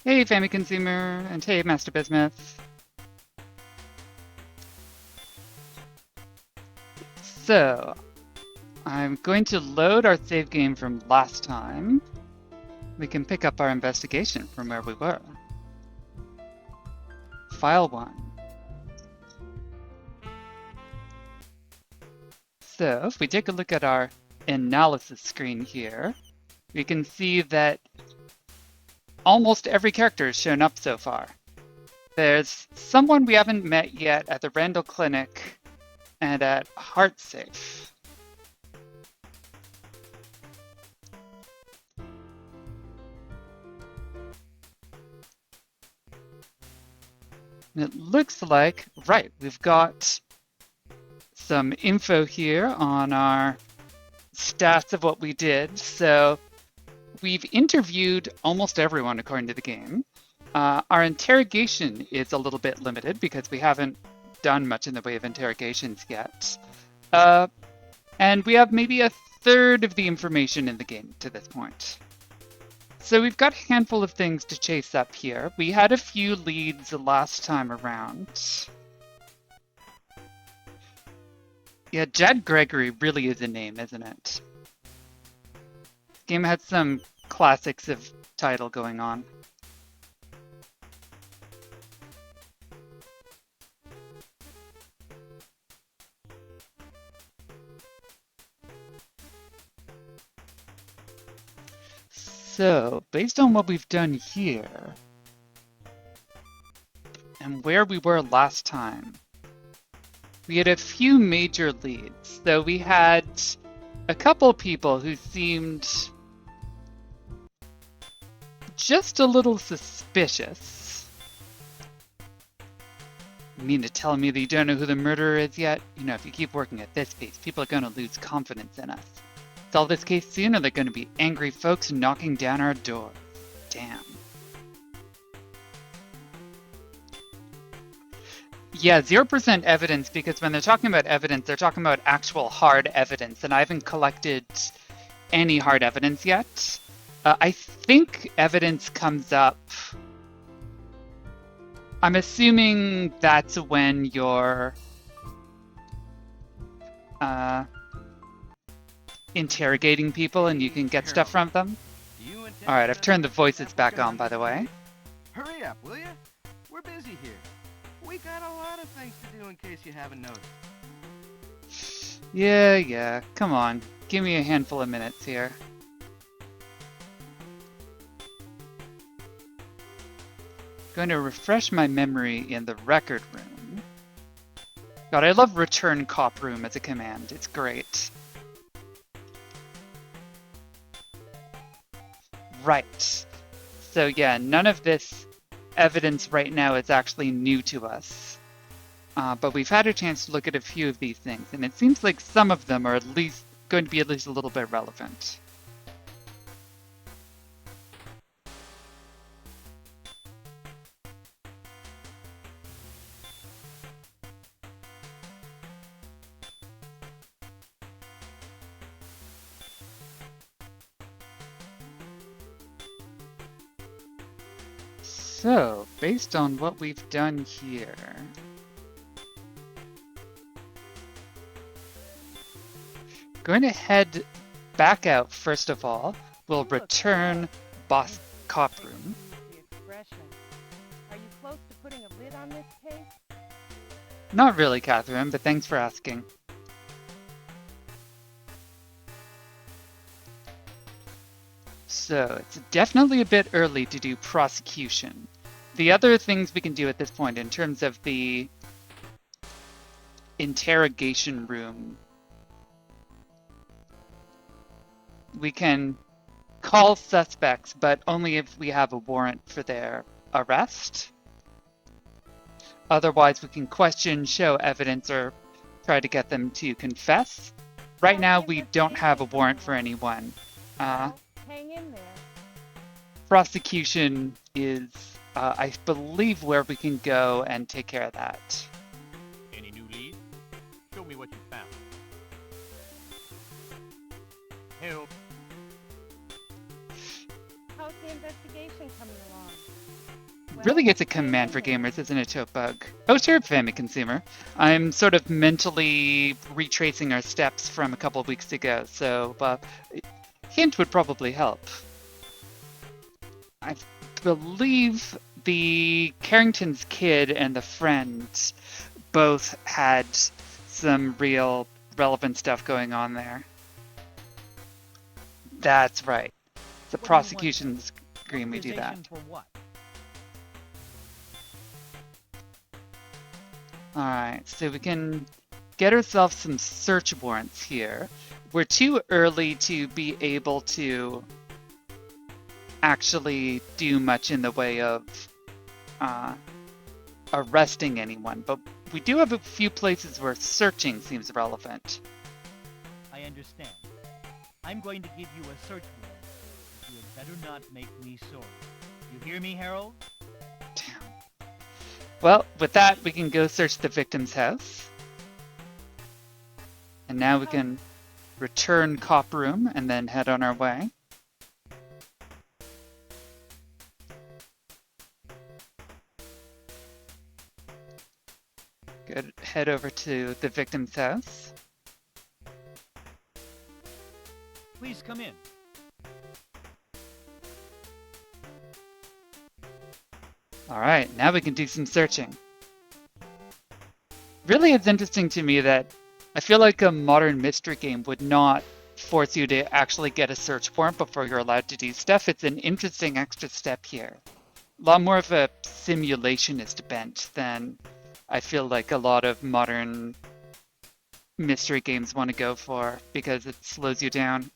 Hey, Family Consumer, and hey, Master Bismuth. So, I'm going to load our save game from last time. We can pick up our investigation from where we were. File 1. So, if we take a look at our analysis screen here, we can see that almost every character has shown up so far. There's someone we haven't met yet at the Randall Clinic and at HeartSafe. And it looks like, right, we've got some info here on our stats of what we did. So we've interviewed almost everyone according to the game. Our interrogation is a little bit limited because we haven't done much in the way of interrogations yet. And we have maybe a third of the information in the game to this point. So we've got a handful of things to chase up here. We had a few leads the last time around. Yeah, Jed Gregory really is a name, isn't it? This game had some classics of title going on. So, based on what we've done here, and where we were last time, we had a few major leads. So we had a couple people who seemed just a little suspicious. You mean to tell me that you don't know who the murderer is yet? You know, if you keep working at this pace, people are going to lose confidence in us. Solve this case soon, or they're going to be angry folks knocking down our door. Damn. Yeah, 0% evidence, because when they're talking about evidence, they're talking about actual hard evidence, and I haven't collected any hard evidence yet. I think evidence comes up. I'm assuming that's when you're interrogating people and you can get stuff from them. All right, I've turned the voices back on, by the way. Hurry up, will you? We're busy here. We got a lot of things to do in case you haven't noticed. Yeah, come on. Give me a handful of minutes here. Going to refresh my memory in the record room. God, I love return cop room as a command. It's great. Right. So yeah, none of this evidence right now is actually new to us. But we've had a chance to look at a few of these things, and it seems like some of them are at least going to be at least a little bit relevant. So, based on what we've done here, going to head back out first of all. We'll return boss cop room. Are you close to putting a lid on this case? Not really, Catherine, but thanks for asking. So, it's definitely a bit early to do prosecution. The other things we can do at this point in terms of the interrogation room, we can call suspects, but only if we have a warrant for their arrest. Otherwise, we can question, show evidence, or try to get them to confess. Right now, we don't have a warrant for anyone. Hang in there. Prosecution is, I believe, where we can go and take care of that. Any new leads? Show me what you found. Help. how's the investigation coming along? Well, Really, it's a hang command in for there. gamers, isn't it, Topebug? Oh, sure, Family Consumer. I'm sort of mentally retracing our steps from a couple of weeks ago, so hint would probably help. I believe the Carrington's kid and the friend both had some real relevant stuff going on there. That's right. The What do you want, prosecution's agreeing we do that. Authorization for what? Alright, so we can get ourselves some search warrants here. We're too early to be able to actually do much in the way of arresting anyone, but we do have a few places where searching seems relevant. I understand. I'm going to give you a search warrant. But you had better not make me sorry. You hear me, Harold? Damn. Well, with that, we can go search the victim's house. And now we can return cop room and then head on our way. Good. Head over to the victim's house. Please come in. All right, now we can do some searching. Really, it's interesting to me that I feel like a modern mystery game would not force you to actually get a search warrant before you're allowed to do stuff. It's an interesting extra step here. A lot more of a simulationist bent than I feel like a lot of modern mystery games want to go for because it slows you down.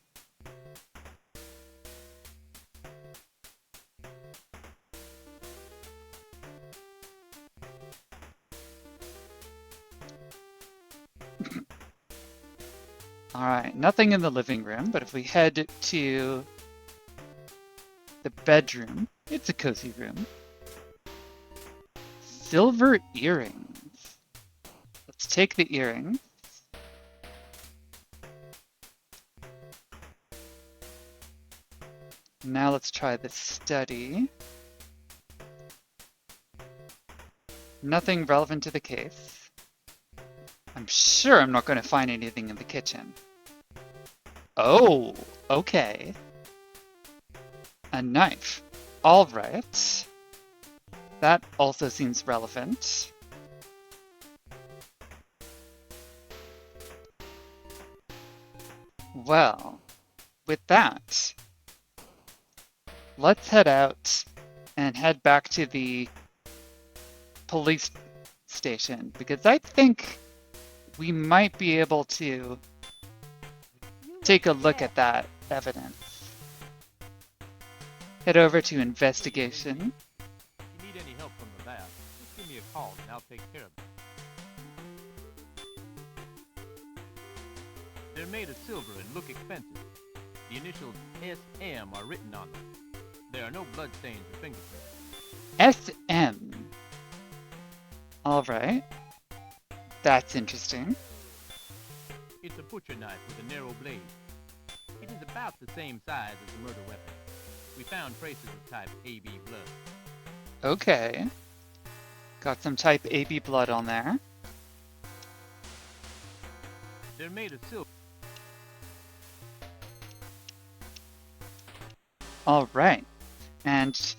All right, nothing in the living room, but if we head to the bedroom, it's a cozy room. Silver earrings. Let's take the earrings. Now let's try the study. Nothing relevant to the case. I'm sure I'm not going to find anything in the kitchen. Oh, okay. A knife. All right. That also seems relevant. Well, with that, let's head out and head back to the police station because I think we might be able to You take a look bet. at that evidence. Head over to investigation. If you need any help from the lab, just give me a call and I'll take care of it. They're made of silver and look expensive. The initials SM are written on them. There are no bloodstains or fingerprints. SM. All right. That's interesting. It's a butcher knife with a narrow blade. It is about the same size as the murder weapon. We found traces of type AB blood. Okay. Got some type AB blood on there. They're made of silver. All right. And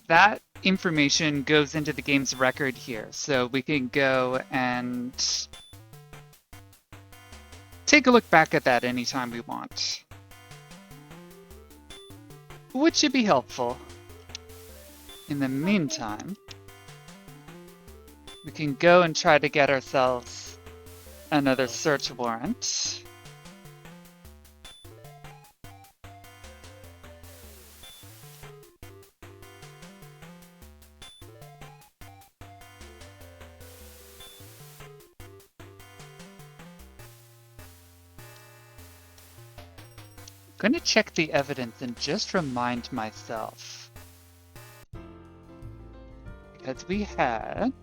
that information goes into the game's record here. So we can go and take a look back at that anytime we want. Which should be helpful. In the meantime, we can go and try to get ourselves another search warrant. Gonna check the evidence and just remind myself. Because we had...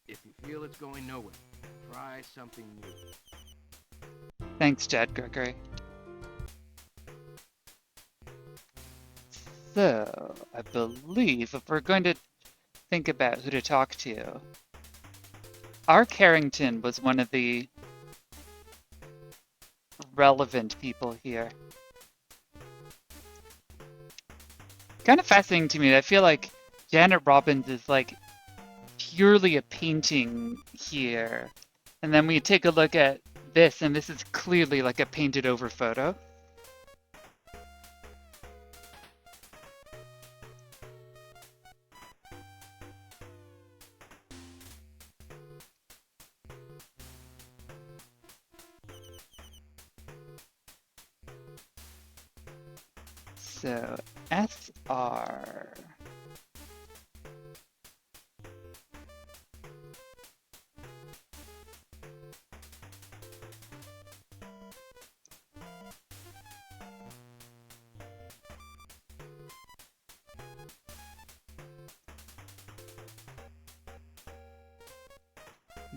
If you feel it's going nowhere, try something new. Thanks, Jed Gregory. So, I believe if we're going to think about who to talk to, R. Carrington was one of the relevant people here. Kind of fascinating to me. I feel like Janet Robbins is like purely a painting here. And then we take a look at this, and this is clearly like a painted over photo. So, SR.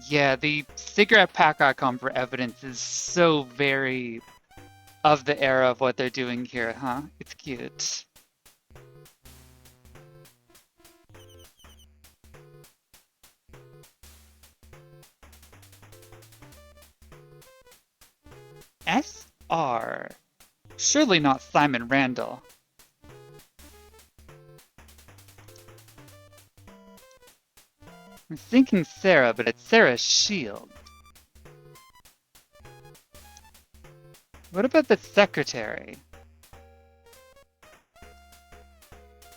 Yeah, the cigarette pack icon for evidence is so very of the era of what they're doing here, huh? It's cute. SR. Surely not Simon Randall. I'm thinking Sarah, but it's Sarah Shield. What about the secretary?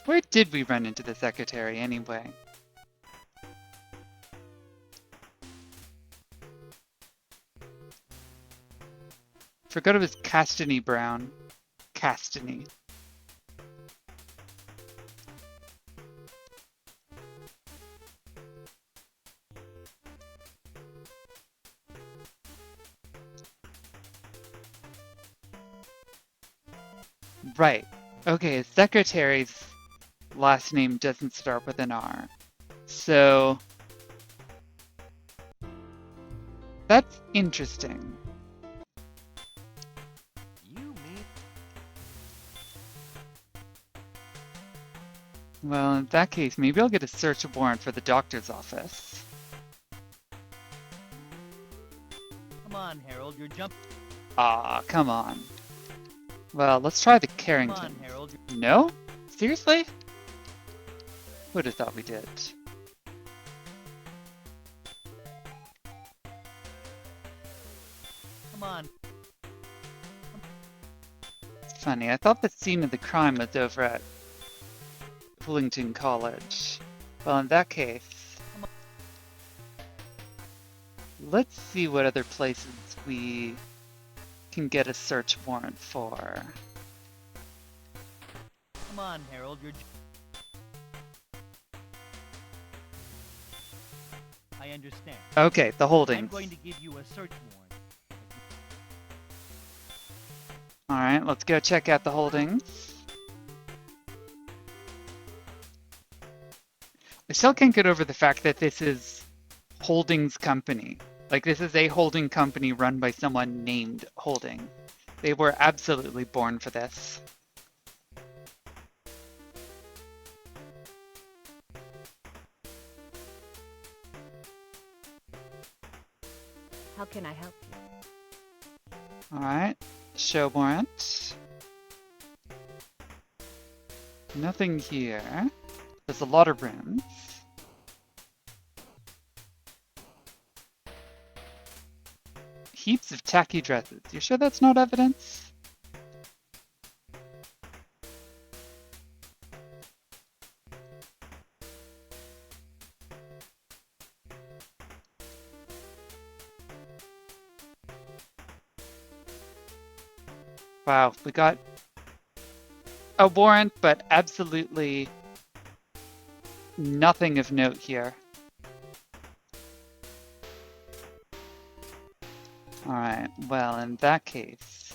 Where did we run into the secretary anyway? Forgot it was Castany Brown. Castany. Right. Okay, secretary's last name doesn't start with an R. So that's interesting. You mean? Well, in that case, maybe I'll get a search warrant for the doctor's office. Come on, Harold, you're jumping. Ah, come on. Well, let's try the Come Carrington. on, Harold. No? Seriously? Would have thought we did. Come on. It's funny, I thought the scene of the crime was over at Hoolington College. Well, in that case, let's see what other places we can get a search warrant for. Come on, Harold, you're... I understand. Okay, the I'm holdings. going to give you a search warrant. Alright, let's go check out the holdings. I still can't get over the fact that this is Holdings Company. Like, this is a holding company run by someone named Holding. They were absolutely born for this. How can I help you? Alright, show warrant. Nothing here. There's a lot of rooms. Heaps of tacky dresses. You sure that's not evidence? Wow, we got a warrant, but absolutely nothing of note here. Alright, well, in that case,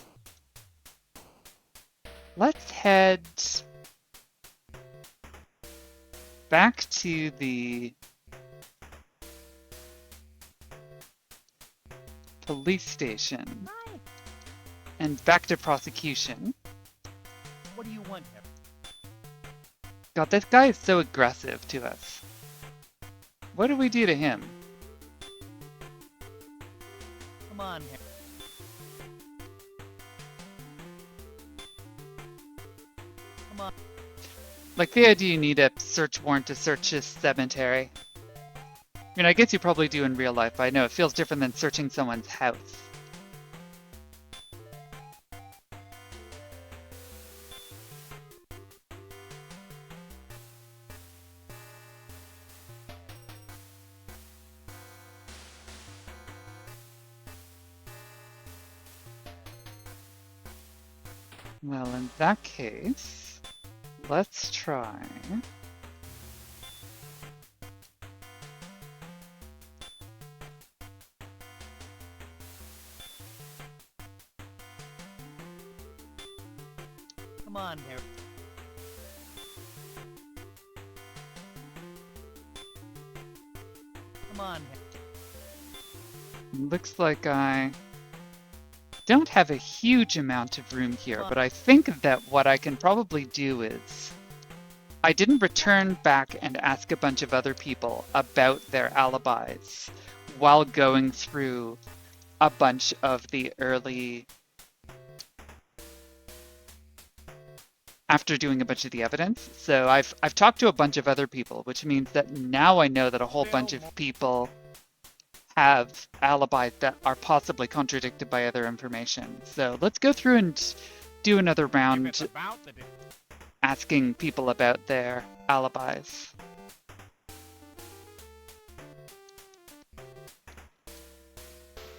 let's head back to the police station Hi. and back to prosecution. What do you want, Harold? God, this guy is so aggressive to us. What do we do to him? Come on, Harold. Come on. Like the idea you need a search warrant to search his cemetery. I mean, I guess you probably do in real life, but I know it feels different than searching someone's house. Well, in that case, let's try. Come on, Harold. Come on, Harold. Looks like I don't have a huge amount of room here, but I think that what I can probably do is I didn't return back and ask a bunch of other people about their alibis while going through a bunch of the early, after doing a bunch of the evidence. So I've talked to a bunch of other people, which means that now I know that a whole bunch of people have alibis that are possibly contradicted by other information. So let's go through and do another round asking people about their alibis.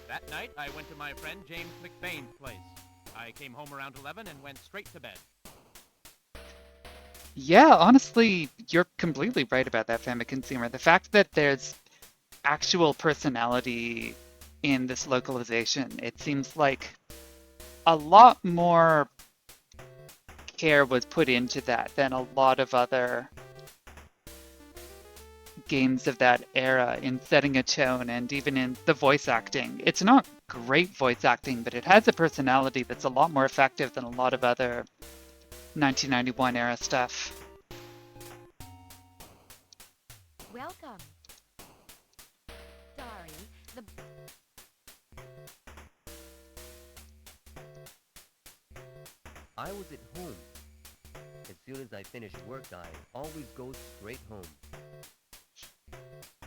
That night, I went to my friend James McBain's place. I came home around 11 and went straight to bed. Yeah, honestly, you're completely right about that, Family Consumer. The fact that there's actual personality in this localization, it seems like a lot more care was put into that than a lot of other games of that era in setting a tone and even in the voice acting. It's not great voice acting, but it has a personality that's a lot more effective than a lot of other 1991 era stuff. Welcome. Sorry, the... I was at home. As soon as I finish work, I always go straight home.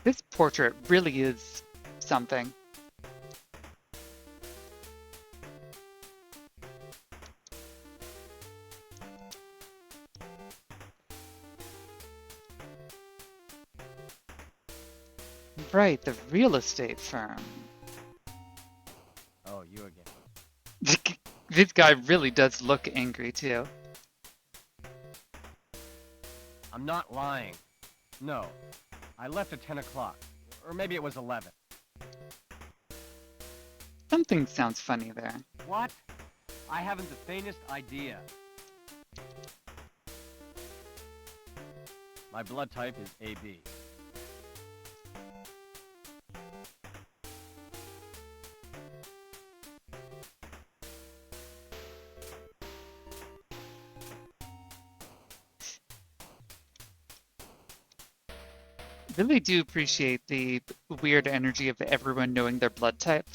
This portrait really is something. Right, the real estate firm. Oh, you again. This guy really does look angry too. I'm not lying. No. I left at 10 o'clock. Or maybe it was 11. Something sounds funny there. What? I haven't the faintest idea. My blood type is AB. Really do appreciate the weird energy of everyone knowing their blood type.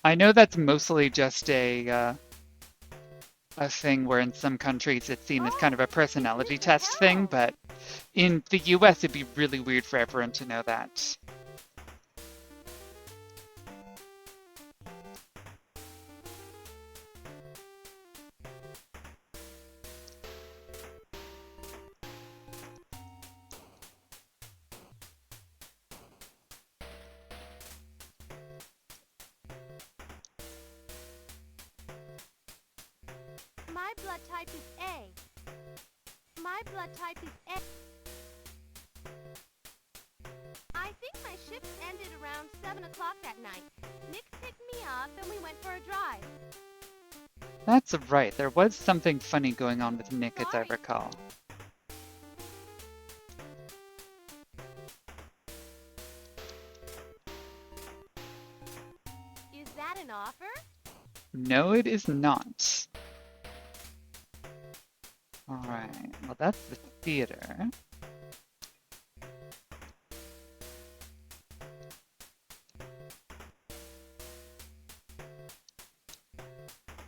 I know that's mostly just a thing where in some countries it's seen as kind of a personality test thing, but in the US it'd be really weird for everyone to know that. My blood type is A. My blood type is A. I think my shift ended around 7 o'clock that night. Nick picked me up and we went for a drive. That's right, there was something funny going on with Nick as I Sorry. recall. Is that an offer? No, it is not. All right. Well, that's the theater.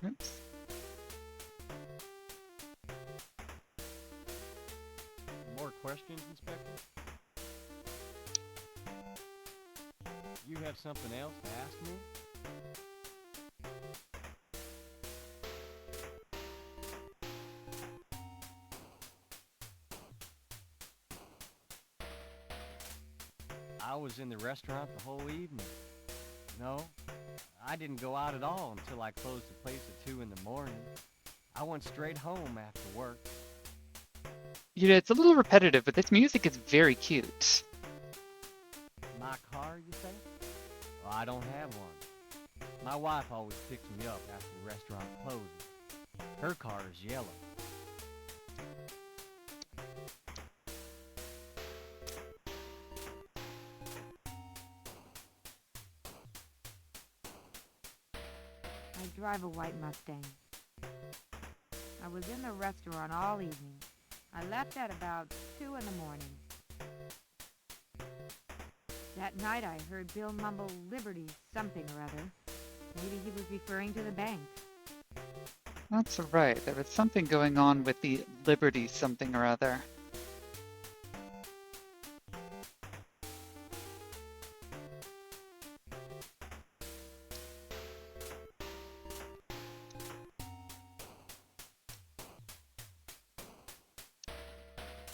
Oops. More questions, Inspector? You have something else to ask me? I was in the restaurant the whole evening. No, I didn't go out at all until I closed the place at 2 in the morning. I went straight home after work. You know, it's a little repetitive, but this music is very cute. My car, you say? Well, I don't have one. My wife always picks me up after the restaurant closes. Her car is yellow. I drive a white Mustang. I was in the restaurant all evening. I left at about 2 in the morning. That night I heard Bill mumble Liberty something or other. Maybe he was referring to the bank. That's right. There was something going on with the Liberty something or other.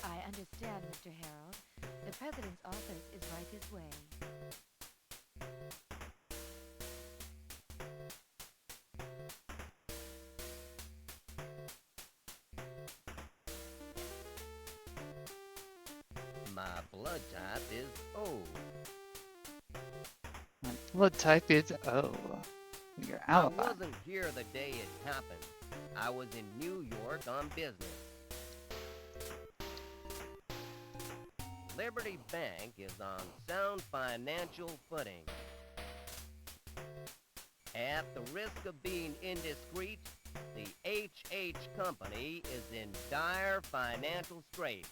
I understand, Mr. Harold. The President's office is right this way. My blood type is O. My blood type is O. Your I alibi. wasn't here the day it happened. I was in New York on business. Liberty Bank is on sound financial footing. At the risk of being indiscreet, the H.H. Company is in dire financial straits.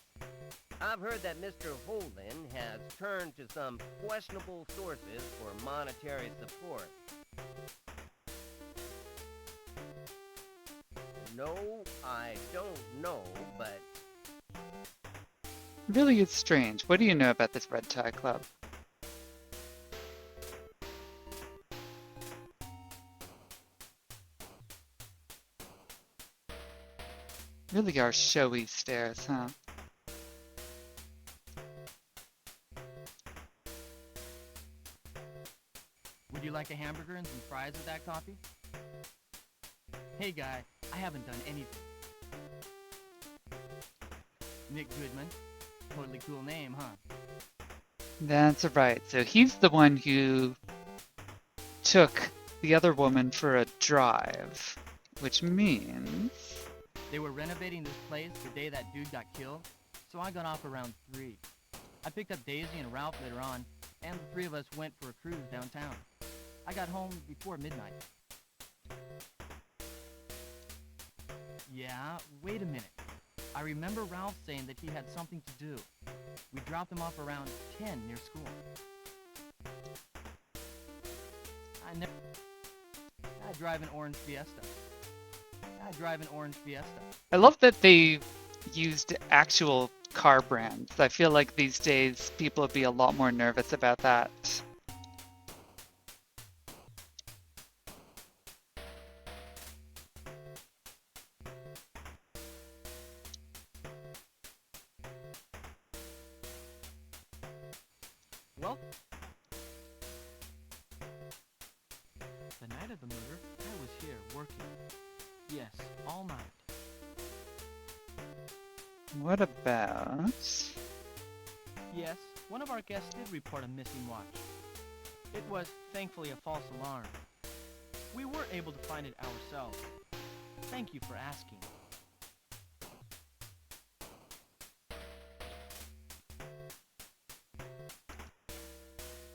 I've heard that Mr. Holden has turned to some questionable sources for monetary support. No, I don't know, but Really is strange. What do you know about this Red Tie Club? Really are showy stairs, huh? Would you like a hamburger and some fries with that coffee? Hey guy, I haven't done anything. Nick Goodman. Totally cool name, huh? That's right. So he's the one who took the other woman for a drive, which means... They were renovating this place the day that dude got killed, so I got off around 3. I picked up Daisy and Ralph later on, and the 3 of us went for a cruise downtown. I got home before midnight. Yeah, wait a minute. I remember Ralph saying that he had something to do. We dropped him off around 10 near school. I drive an orange Fiesta. I love that they used actual car brands. I feel like these days people would be a lot more nervous about that. Well, the night of the murder, I was here working. Yes, all night. What about... Yes, one of our guests did report a missing watch. It was, thankfully, a false alarm. We were able to find it ourselves. Thank you for asking.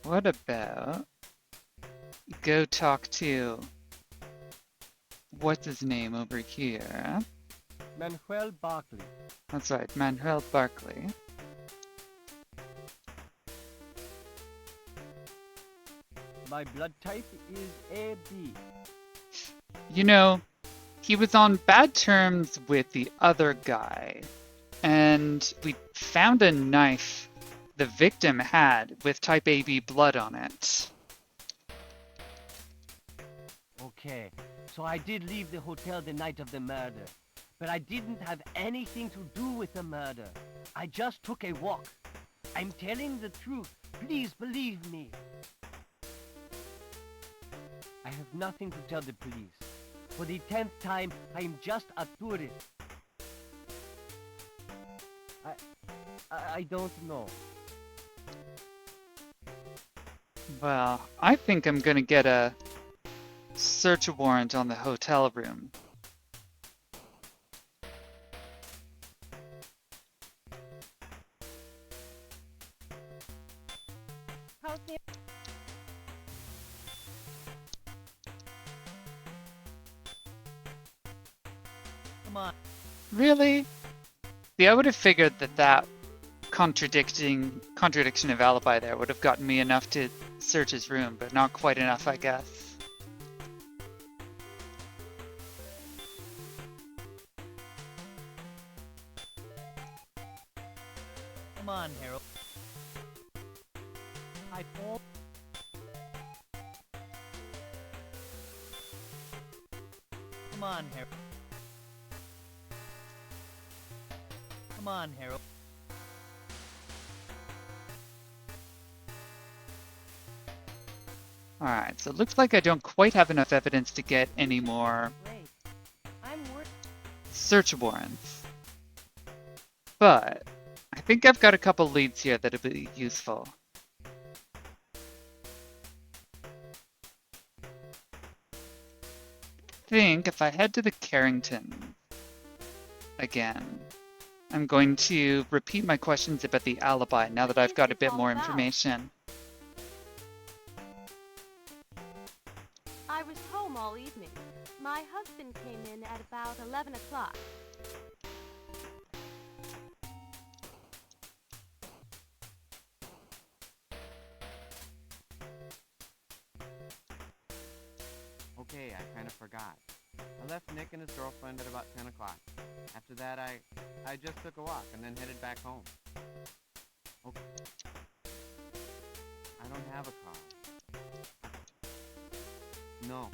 What about... Go talk to... What's his name over here? Manuel Barkley. That's right, Manuel Barkley. My blood type is AB. You know, he was on bad terms with the other guy, and we found a knife the victim had with type AB blood on it. Okay, so I did leave the hotel the night of the murder, but I didn't have anything to do with the murder. I just took a walk. I'm telling the truth. Please believe me. I have nothing to tell the police. For the 10th time, I'm just a tourist. I don't know. Well, I think I'm gonna get a search warrant on the hotel room. How's the... Come on. Really? See, I would have figured that contradiction of alibi there would have gotten me enough to search his room, but not quite enough, I guess. Come on, Harold. I told... Come on, Harold. Come on, Harold. Alright, so it looks like I don't quite have enough evidence to get any more Great. I'm worth... search warrants. But I think I've got a couple leads here that'll be useful. I think if I head to the Carrington again, I'm going to repeat my questions about the alibi now that I've got a bit more information. I was home all evening. My husband came in at about 11 o'clock. Okay, I kind of forgot. I left Nick and his girlfriend at about 10 o'clock. After that, I just took a walk and then headed back home. Okay. I don't have a car. No.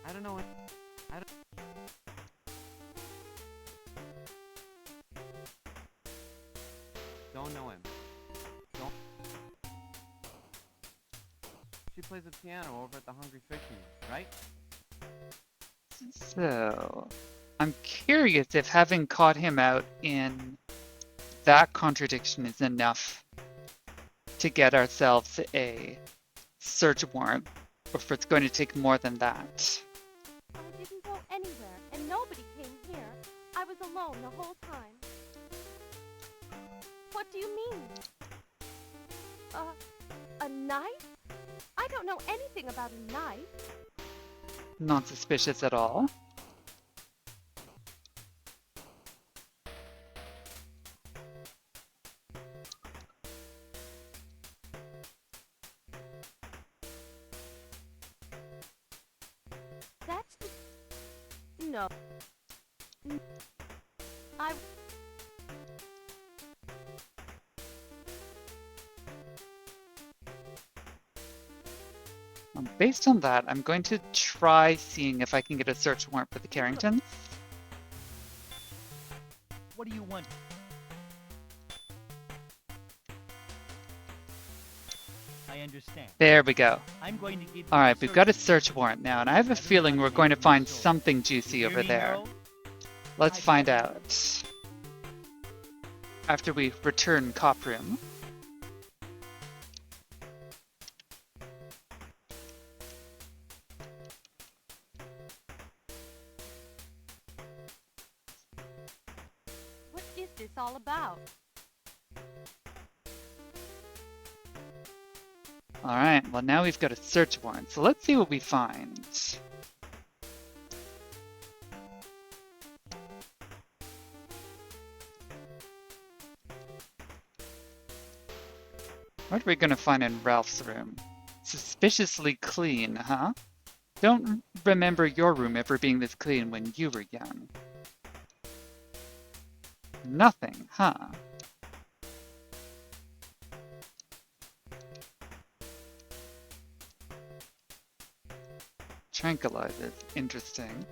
I don't know what... I don't... Don't know him. Don't... She plays the piano over at the Hungry Fisherman, right? So, I'm curious if having caught him out in that contradiction is enough to get ourselves a search warrant, or if it's going to take more than that. I didn't go anywhere, and nobody came here. I was alone the whole time. What do you mean? A knife? I don't know anything about a knife. Not suspicious at all. That's... No. I... Based on that, I'm going to try seeing if I can get a search warrant for the Carringtons. What do you want? I understand. There we go. I'm going to give you Alright, a we've got a search search warrant now, and I have a feeling we're going to find something juicy over there. Let's find out. After we return cop room. What is this all about? Alright, well now we've got a search warrant, so let's see what we find. What are we gonna find in Ralph's room? Suspiciously clean, huh? Don't remember your room ever being this clean when you were young. Nothing, huh? Tranquilizers, interesting.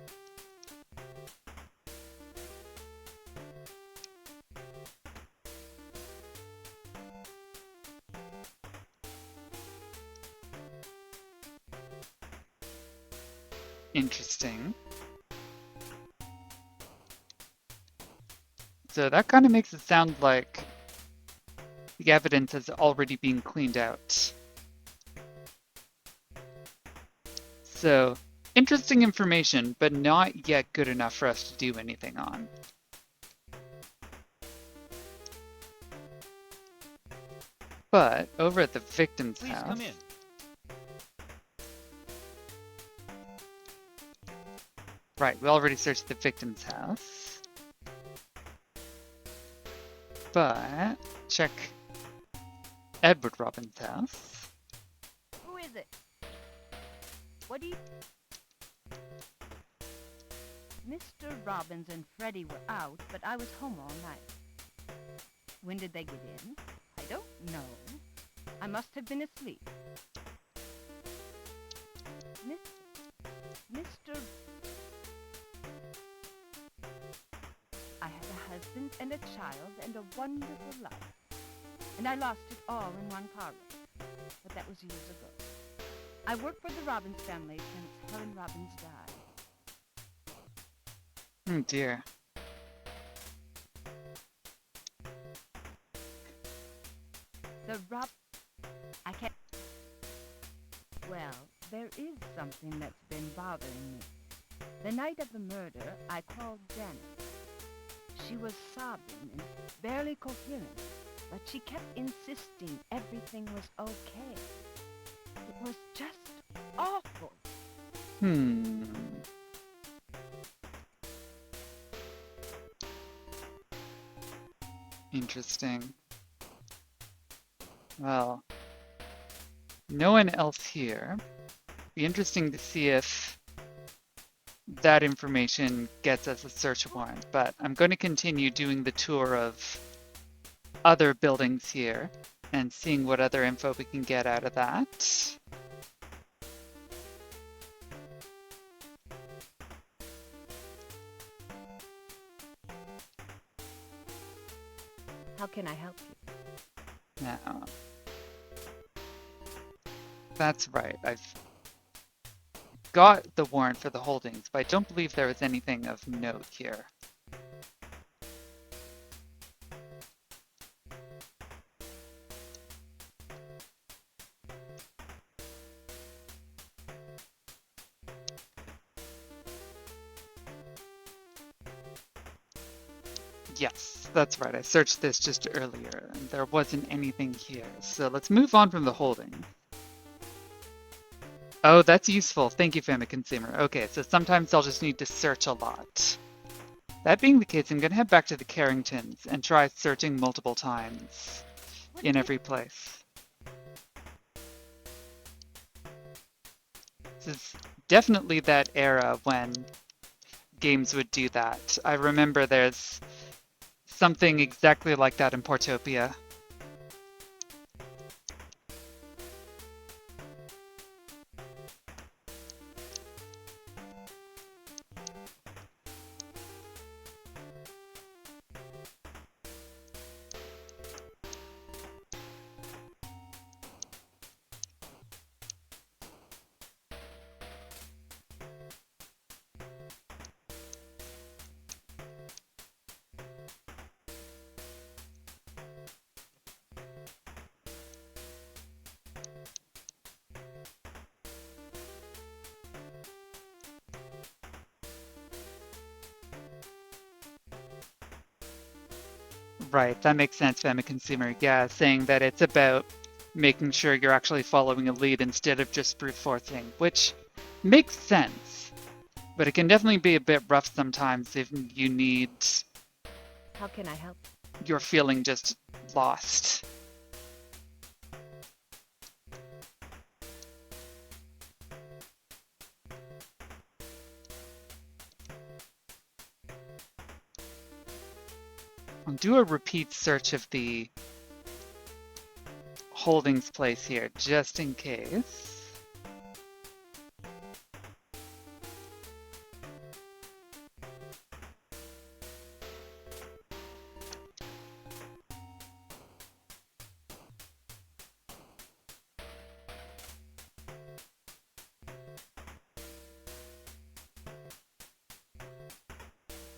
Interesting. So that kind of makes it sound like the evidence has already been cleaned out. So, interesting information, but not yet good enough for us to do anything on. But over at the victim's Please house, come in. right, we already searched the victim's house. But check Edward Robbins' house. Who is it? What do you... Mr. Robbins and Freddie were out, but I was home all night. When did they get in? I don't know. I must have been asleep. Mr. I had a husband and a child and a wonderful life. And I lost it all in one car wreck. But that was years ago. I worked for the Robbins family since Helen Robbins died. Oh dear. I can't... Well, there is something that's been bothering me. The night of the murder, I called Janet. She was sobbing and barely coherent, but she kept insisting everything was okay. It was just awful. Interesting. Well, no one else here. Be interesting to see if that information gets us a search warrant, but I'm going to continue doing the tour of other buildings here and seeing what other info we can get out of that. How can I help you? Now, that's right. I've got the warrant for the holdings, but I don't believe there was anything of note here. Yes, that's right. I searched this just earlier, and there wasn't anything here. So let's move on from the holding. Oh, that's useful. Thank you, Family Consumer. Okay, so sometimes I'll just need to search a lot. That being the case, I'm going to head back to the Carringtons and try searching multiple times in every place. This is definitely that era when games would do that. I remember there's something exactly like that in Portopia. Right, that makes sense, Family Consumer. Yeah, saying that it's about making sure you're actually following a lead instead of just brute forcing, which makes sense. But it can definitely be a bit rough sometimes if you need... How can I help? You're feeling just lost. I'll do a repeat search of the Holdings place here, just in case.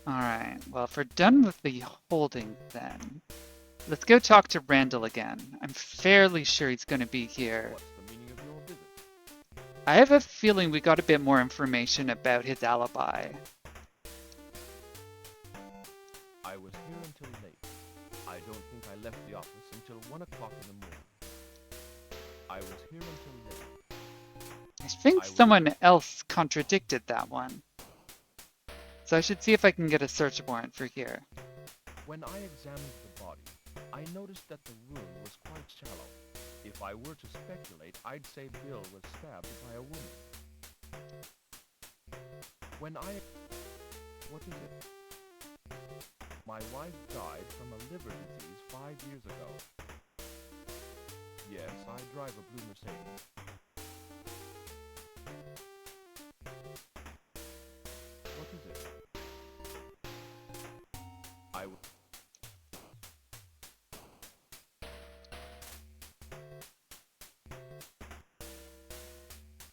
Alright, well, if we're done with the Holdings then, let's go talk to Randall again. I'm fairly sure he's going to be here. What's the meaning of your visit? I have a feeling we got a bit more information about his alibi. I was here until late. I don't think I left the office until 1 o'clock in the morning. I was here until late. I think someone else contradicted that one. So I should see if I can get a search warrant for here. When I examined the body, I noticed that the wound was quite shallow. If I were to speculate, I'd say Bill was stabbed by a woman. What is it? My wife died from a liver disease 5 years ago. Yes, I drive a blue Mercedes. What is it?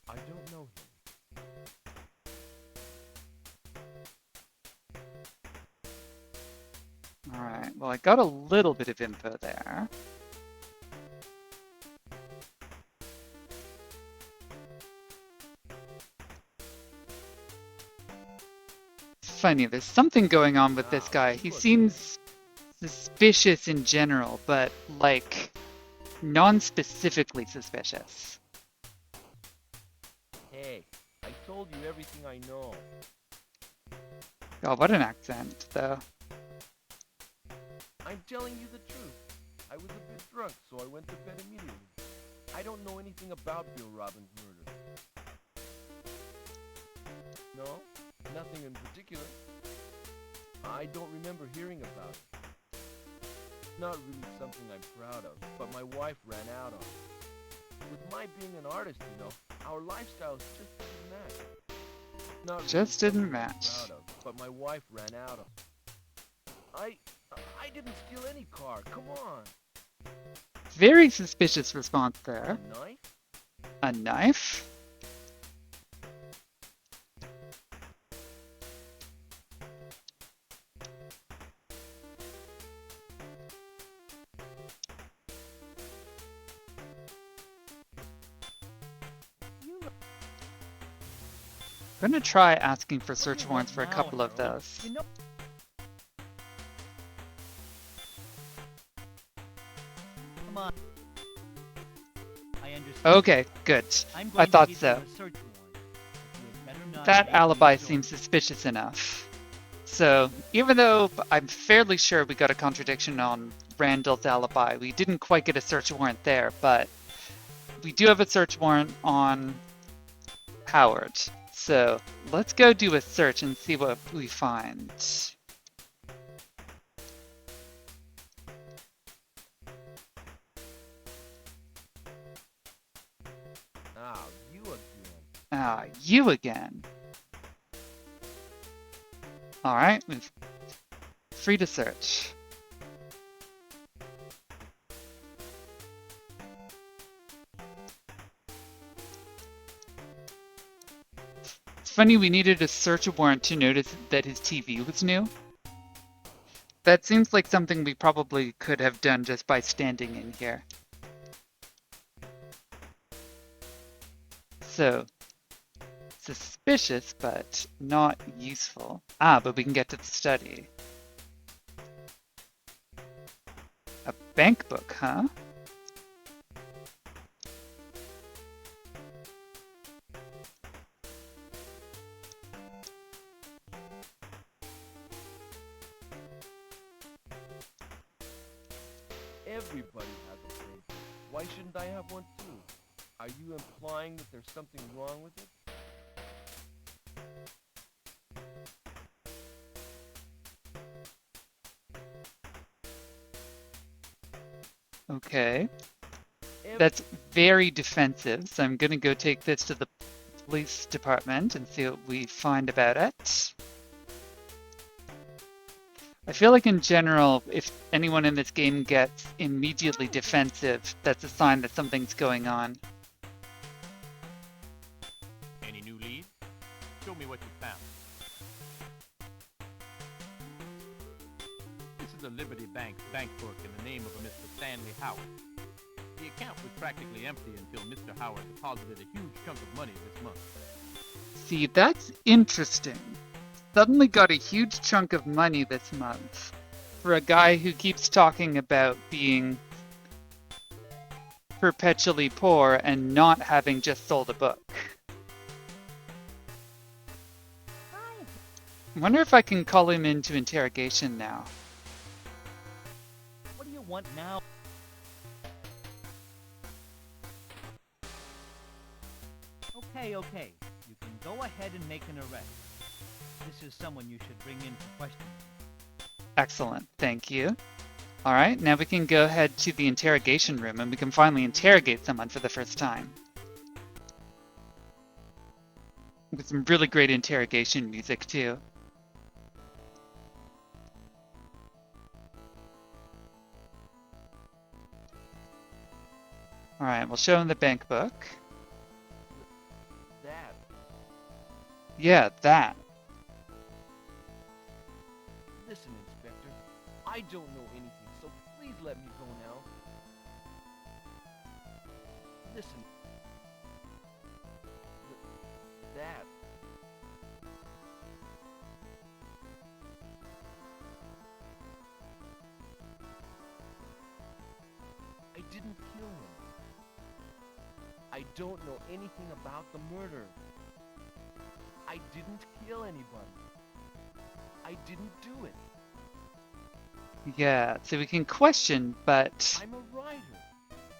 I don't know him. Alright, well I got a little bit of info there. Funny, there's something going on with this guy. He seems suspicious in general, but like non-specifically suspicious. Hey, I told you everything I know. God, what an accent, though. I'm telling you the truth. I was a bit drunk, so I went to bed immediately. I don't know anything about Bill Robbins' murder. No, nothing in particular. I don't remember hearing about it. Not really something I'm proud of, but my wife ran out on it. With my being an artist, you know, our lifestyles just didn't match. Not really Just didn't something I'm match. proud of, but my wife ran out on it. I didn't steal any car. Come on. Very suspicious response there. A knife? A knife? I'm gonna try asking for search warrants for a couple of those. You know, come on. I understand. Okay, good. I'm I going to thought get you so. a search warrant. You had better not That make alibi me join. seems suspicious enough. So, even though I'm fairly sure we got a contradiction on Randall's alibi, we didn't quite get a search warrant there, but we do have a search warrant on Howard. So, let's go do a search and see what we find. Ah, you again. Ah, you again. Alright, we've free to search. It's funny we needed a search warrant to notice that his TV was new. That seems like something we probably could have done just by standing in here. So, suspicious, but not useful. Ah, but we can get to the study. A bank book, huh? Everybody has a brain. Why shouldn't I have one too? Are you implying that there's something wrong with it? Okay. That's very defensive, so I'm gonna go take this to the police department and see what we find about it. I feel like in general, if anyone in this game gets immediately defensive, that's a sign that something's going on. Any new leads? Show me what you found. This is a Liberty Bank bankbook in the name of a Mr. Stanley Howard. The account was practically empty until Mr. Howard deposited a huge chunk of money this month. See, that's interesting. Suddenly got a huge chunk of money this month for a guy who keeps talking about being perpetually poor and not having just sold a book. I wonder if I can call him into interrogation now. What do you want now? Okay. You can go ahead and make an arrest. This is someone you should bring in for questioning. Excellent, thank you. All right, now we can go ahead to the interrogation room and we can finally interrogate someone for the first time. With some really great interrogation music too. All right, we'll show him the bank book. That. Yeah, that. Listen, Inspector. I don't know anything, so please let me go now. Listen. That. I didn't kill him. I don't know anything about the murder. I didn't kill anybody. I didn't do it. Yeah, so we can question, but I'm a writer.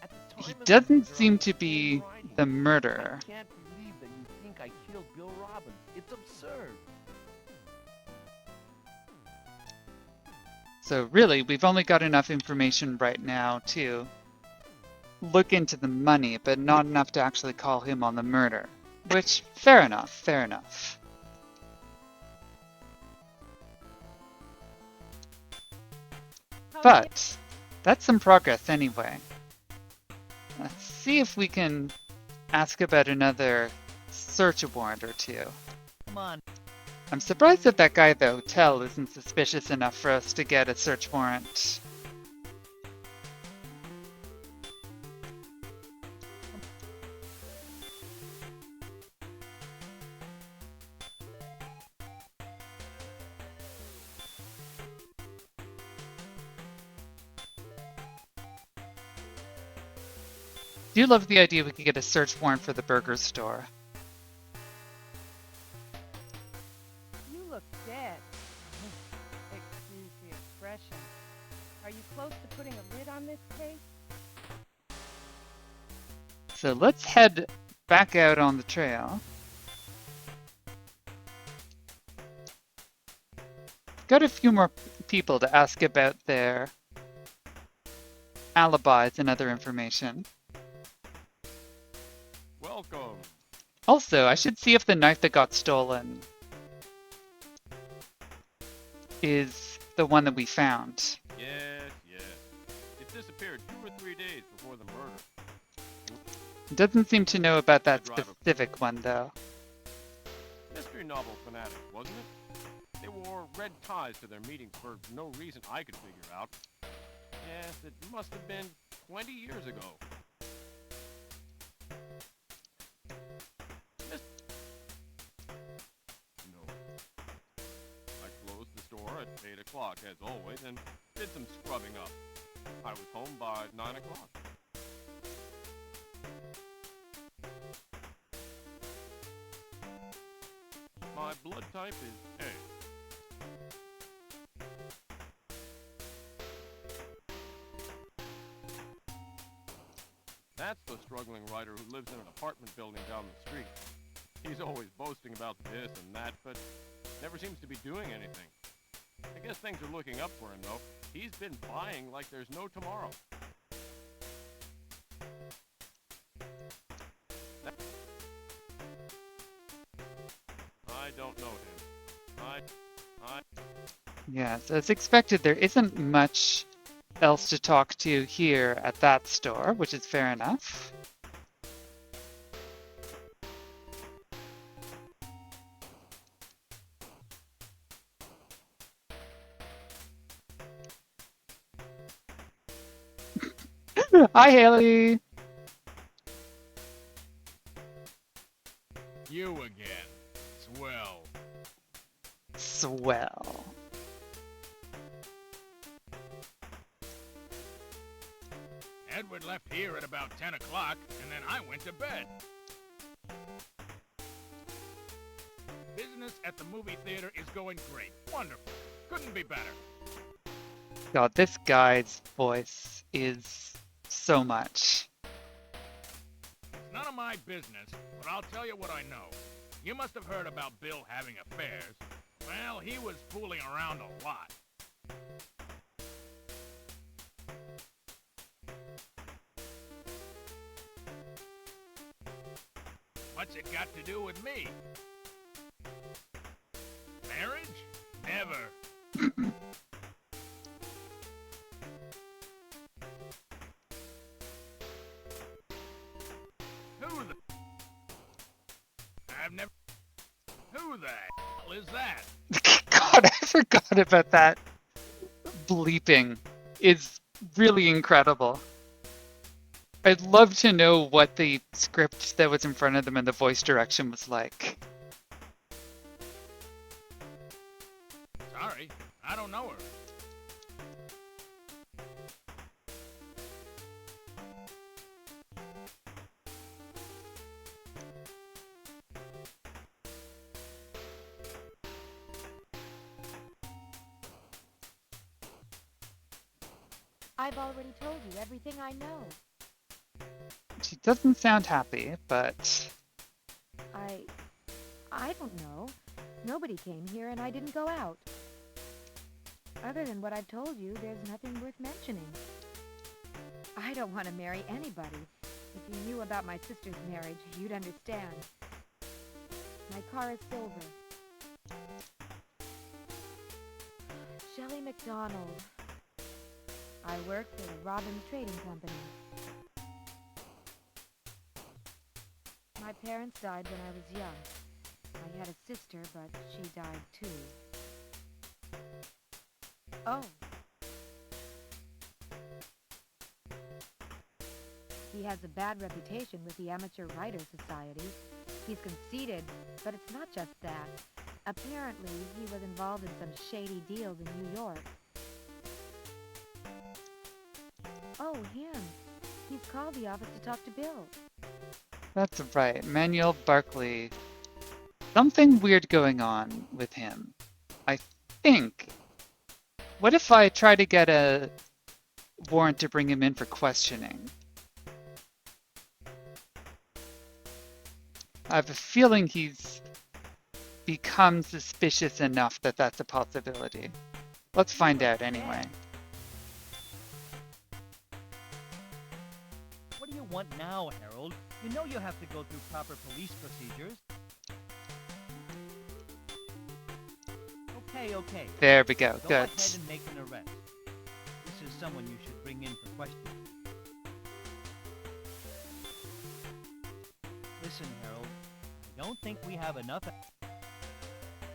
At the time he of the doesn't murder, I seem was to still be writing. the murderer. I can't believe that you think I killed Bill Robbins. It's absurd. So really, we've only got enough information right now to look into the money, but not enough to actually call him on the murder. Which, fair enough, fair enough. But that's some progress anyway. Let's see if we can ask about another search warrant or two. Come on. I'm surprised that that guy at the hotel isn't suspicious enough for us to get a search warrant. Do love the idea we could get a search warrant for the burger store. You look dead. Excuse the expression. Are you close to putting a lid on this case? So let's head back out on the trail. Got a few more people to ask about their alibis and other information. Welcome. Also, I should see if the knife that got stolen is the one that we found. Yes. It disappeared 2 or 3 days before the murder. It doesn't seem to know about that specific one, though. Mystery novel fanatic, wasn't it? They wore red ties to their meetings for no reason I could figure out. Yes, it must have been 20 years ago. No. I closed the store at 8 o'clock, as always, and did some scrubbing up. I was home by 9 o'clock. My blood type is A. That's the struggling writer who lives in an apartment building down the street. He's always boasting about this and that, but never seems to be doing anything. I guess things are looking up for him, though. He's been buying like there's no tomorrow. I don't know him. Yes, as expected, there isn't much else to talk to here at that store, which is fair enough. Hi, Haley. You again. Swell. Swell. Edward left here at about 10 o'clock, and then I went to bed. Business at the movie theater is going great. Wonderful. Couldn't be better. God, this guy's voice is so much. It's none of my business, but I'll tell you what I know. You must have heard about Bill having affairs. Well, he was fooling around a lot. What's it got to do with me? Marriage? Never. Who the... I've never... Who the hell is that? God, I forgot about that. Bleeping is really incredible. I'd love to know what the script that was in front of them and the voice direction was like. Sorry, I don't know her. I've already told you everything I know. She doesn't sound happy, but I don't know. Nobody came here and I didn't go out. Other than what I've told you, there's nothing worth mentioning. I don't want to marry anybody. If you knew about my sister's marriage, you'd understand. My car is silver. Shelley McDonald. I work for the Robbins Trading Company. My parents died when I was young. I had a sister, but she died too. Oh. He has a bad reputation with the Amateur Writers Society. He's conceited, but it's not just that. Apparently, he was involved in some shady deals in New York. Oh, him. He's called the office to talk to Bill. that's right. Manuel Barkley. Something weird going on with him. I think. What if I try to get a warrant to bring him in for questioning? I have a feeling he's become suspicious enough that that's a possibility. Let's find out anyway. What do you want now, Harold? You know you have to go through proper police procedures. Okay. There we go. Go Good. ahead and make an arrest. This is someone you should bring in for questioning. Listen, Harold, I don't think we have enough...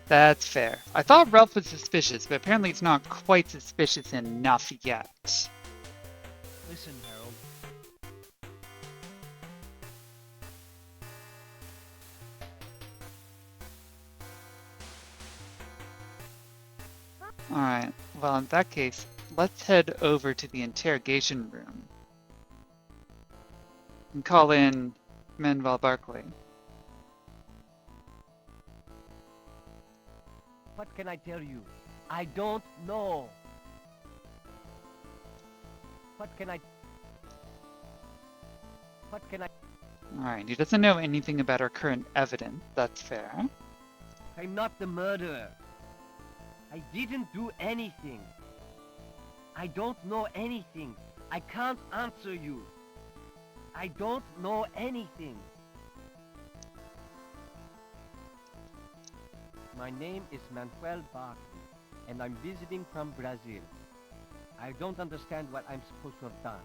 That's fair. I thought Ralph was suspicious, but apparently it's not quite suspicious enough yet. Listen, Harold. Alright, well in that case, let's head over to the interrogation room. And call in Manuel Barkley. What can I tell you? I don't know. What can I... Alright, he doesn't know anything about our current evidence, that's fair. I'm not the murderer. I didn't do anything. I don't know anything. I can't answer you. I don't know anything. My name is Manuel Barkley, and I'm visiting from Brazil. I don't understand what I'm supposed to have done.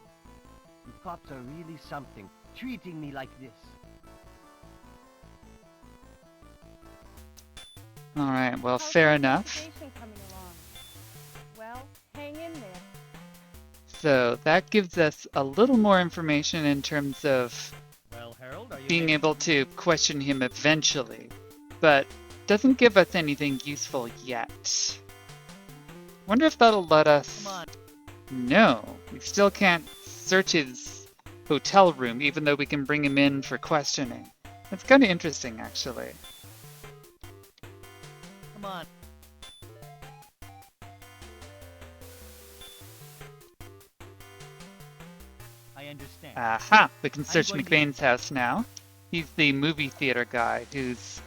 You cops are really something, treating me like this. All right, well, fair enough. Coming along. Well, hang in there. So that gives us a little more information in terms of Well, Harold, are you being ready? able to question him eventually, but doesn't give us anything useful yet. Wonder if that'll let us... Come on. No, we still can't search his hotel room, even though we can bring him in for questioning. That's kind of interesting, actually. Come on. I understand. Aha! We can search going to- McBain's house now. He's the movie theater guy who's...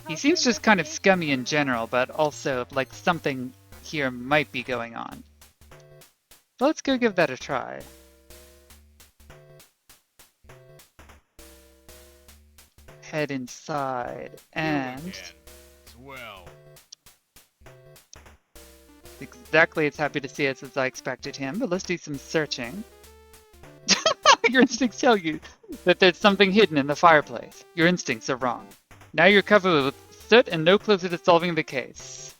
He seems just kind of scummy in general, but also like something here might be going on. So let's go give that a try. Head inside, You and again. Swell. exactly as happy to see us as I expected him, but let's do some searching. Your instincts tell you that there's something hidden in the fireplace. Your instincts are wrong. Now you're covered with soot and no closer to solving the case.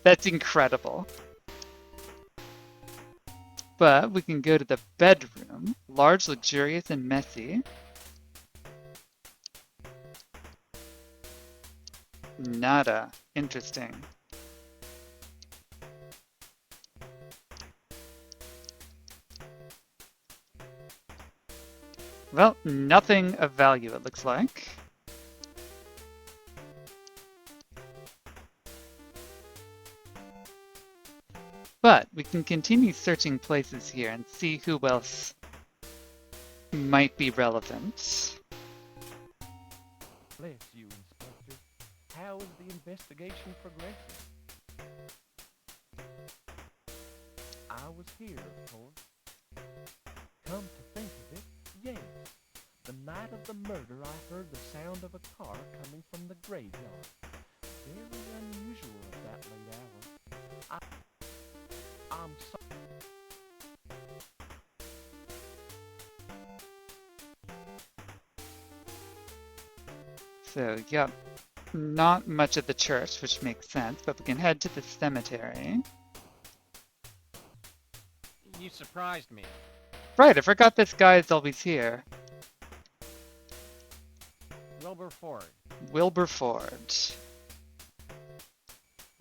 That's incredible. But we can go to the bedroom. Large, luxurious, and messy. Nada. Interesting. Well, nothing of value, it looks like. But we can continue searching places here and see who else might be relevant. Bless you, Inspector. How is the investigation progressing? I was here, of course. Come to think of it, yes. The night of the murder, I heard the sound of a car coming from the graveyard. Very unusual at that late hour. I'm sorry. So, yep, not much at the church, which makes sense, but we can head to the cemetery. You surprised me. Right, I forgot this guy is always here. Wilbur Ford. Wilbur Ford.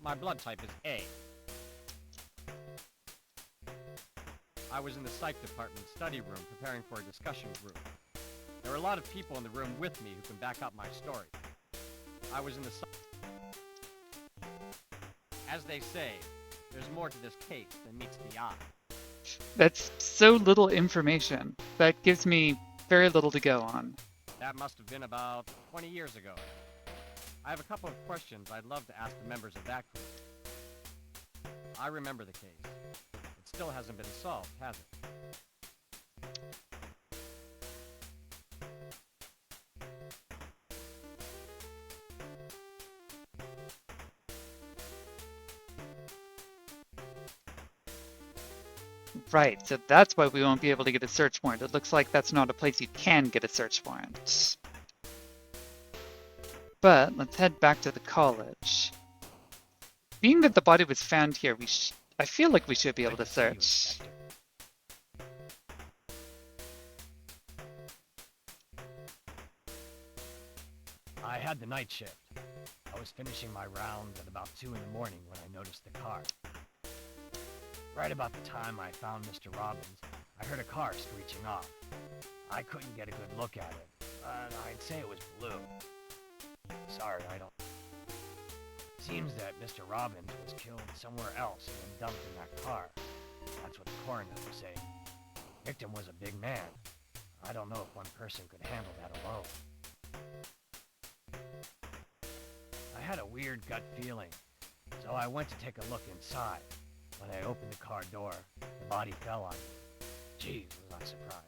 My blood type is A. I was in the psych department study room preparing for a discussion group. There were a lot of people in the room with me who can back up my story. I was in the As they say, there's more to this case than meets the eye. That's so little information. That gives me very little to go on. That must have been about 20 years ago. I have a couple of questions I'd love to ask the members of that group. I remember the case. It still hasn't been solved, has it? Right, so that's why we won't be able to get a search warrant. It looks like that's not a place you can get a search warrant. But let's head back to the college. Being that the body was found here, I feel like we should be able to search. I had the night shift. I was finishing my rounds at about 2 in the morning when I noticed the car. Right about the time I found Mr. Robbins, I heard a car screeching off. I couldn't get a good look at it, but I'd say it was blue. Sorry, I don't... Seems that Mr. Robbins was killed somewhere else and then dumped in that car. That's what the coroner was saying. Victim was a big man. I don't know if one person could handle that alone. I had a weird gut feeling, so I went to take a look inside. When I opened the car door, the body fell on me. Jeez, was I surprised.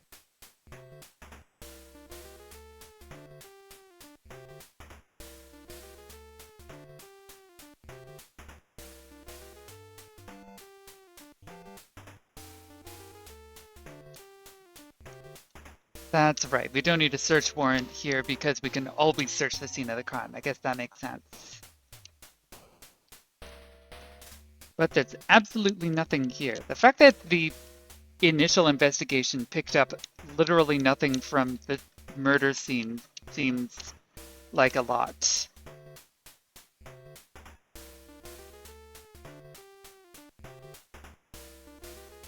That's right. We don't need a search warrant here because we can always search the scene of the crime. I guess that makes sense. But there's absolutely nothing here. The fact that the initial investigation picked up literally nothing from the murder scene seems like a lot.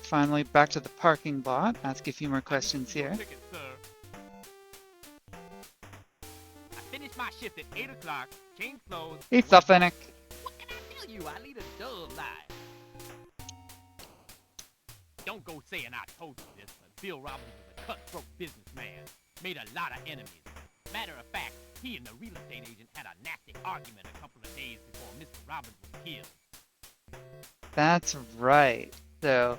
Finally, back to the parking lot. Ask a few more questions here. Ticket, sir. I finished my shift at 8 o'clock, changed clothes. Hey, went- Suffolk. What can I tell you? I lead a dull life. Don't go saying I told you this, but Bill Robbins was a cutthroat businessman. Made a lot of enemies. Matter of fact, he and the real estate agent had a nasty argument a couple of days before Mr. Robbins was killed. That's right. So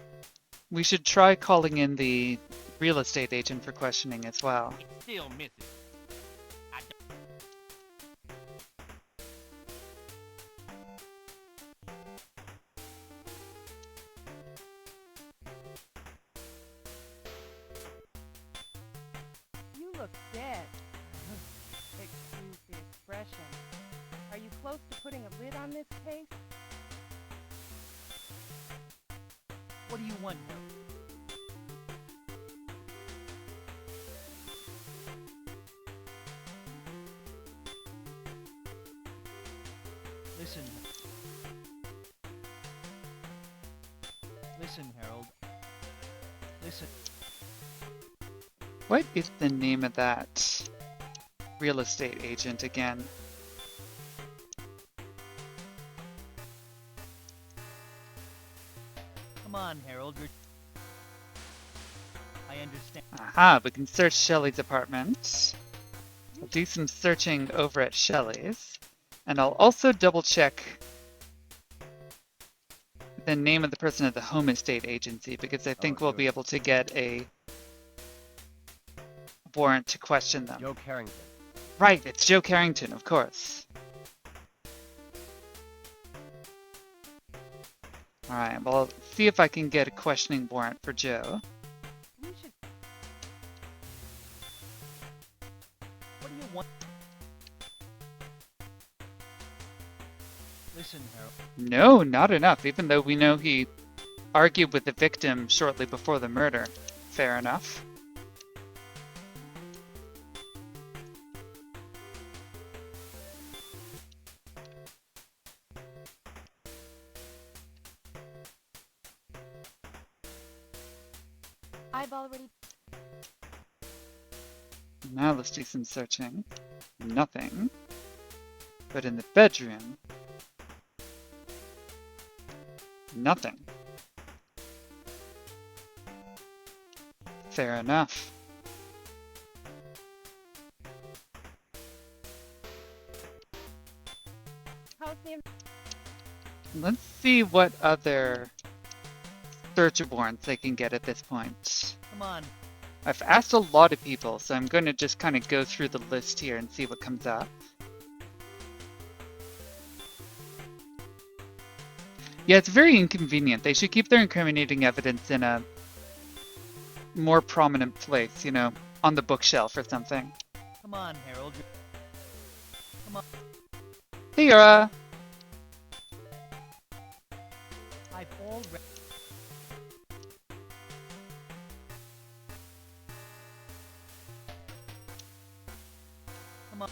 we should try calling in the real estate agent for questioning as well. It's still missing. I don't... You look dead. Excuse the expression. Are you close to putting a lid on this case? What do you want, Harold? Listen. Listen, Harold. Listen. What is the name of that real estate agent again? Come on, Harold. I understand. Aha, we can search Shelley's apartment. We'll do some searching over at Shelley's. And I'll also double check the name of the person at the home estate agency because I think we'll be able to get a warrant to question them. Joe Carrington. Right, it's Joe Carrington, of course. Alright, well, I'll see if I can get a questioning warrant for Joe. We should. What do you want? Listen, Harold. No, not enough, even though we know he argued with the victim shortly before the murder. Fair enough. I've already... Now let's do some searching. Nothing. But in the bedroom... Nothing. Fair enough. How's the... Let's see what other search warrants they can get at this point. Come on. I've asked a lot of people, so I'm going to just kind of go through the list here and see what comes up. Yeah, it's very inconvenient. They should keep their incriminating evidence in a more prominent place, you know, on the bookshelf or something. Come on, Harold. Come on. Hey, Yura! I've already... Come on.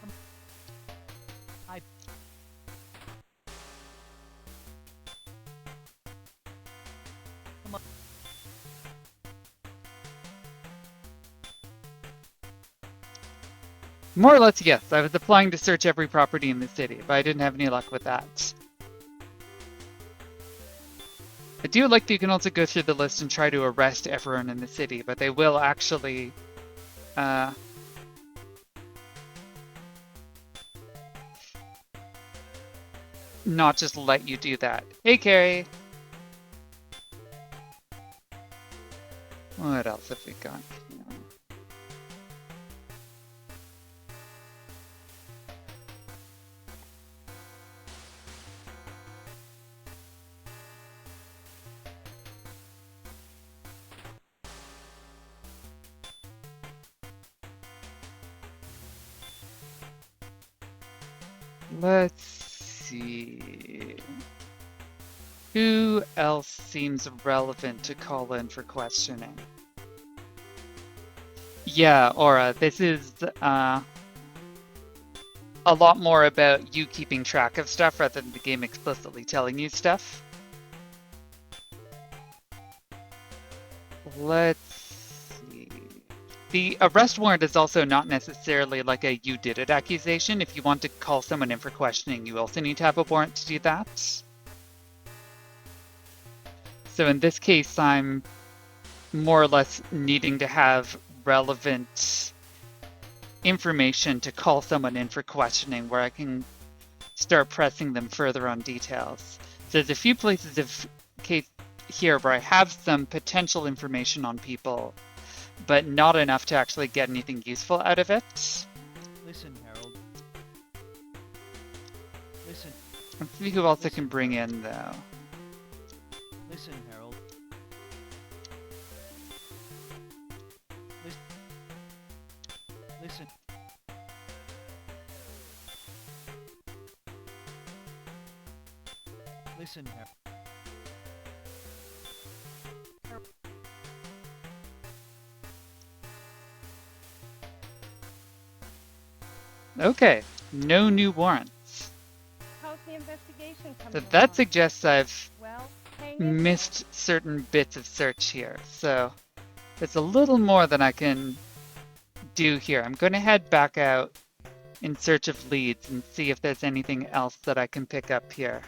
Come on. Come on. More or less, yes. I was applying to search every property in the city, but I didn't have any luck with that. I do like that you can also go through the list and try to arrest everyone in the city, but they will actually not just let you do that. Hey, Carrie! What else have we got? Let's see. Who else seems relevant to call in for questioning? Yeah, Aura, this is a lot more about you keeping track of stuff rather than the game explicitly telling you stuff. Let's see. The arrest warrant is also not necessarily like a you did it accusation. If you want to call someone in for questioning, you also need to have a warrant to do that. So in this case, I'm more or less needing to have relevant information to call someone in for questioning where I can start pressing them further on details. So there's a few places of case here where I have some potential information on people, but not enough to actually get anything useful out of it. Listen, Harold. Listen. Let's see who else I can bring in, though. Listen, Harold. Listen. Listen, Harold. Okay, no new warrants. How's the investigation coming So along? that suggests I've Well, hang in missed certain bits of search here. So there's a little more than I can do here. I'm going to head back out in search of leads and see if there's anything else that I can pick up here.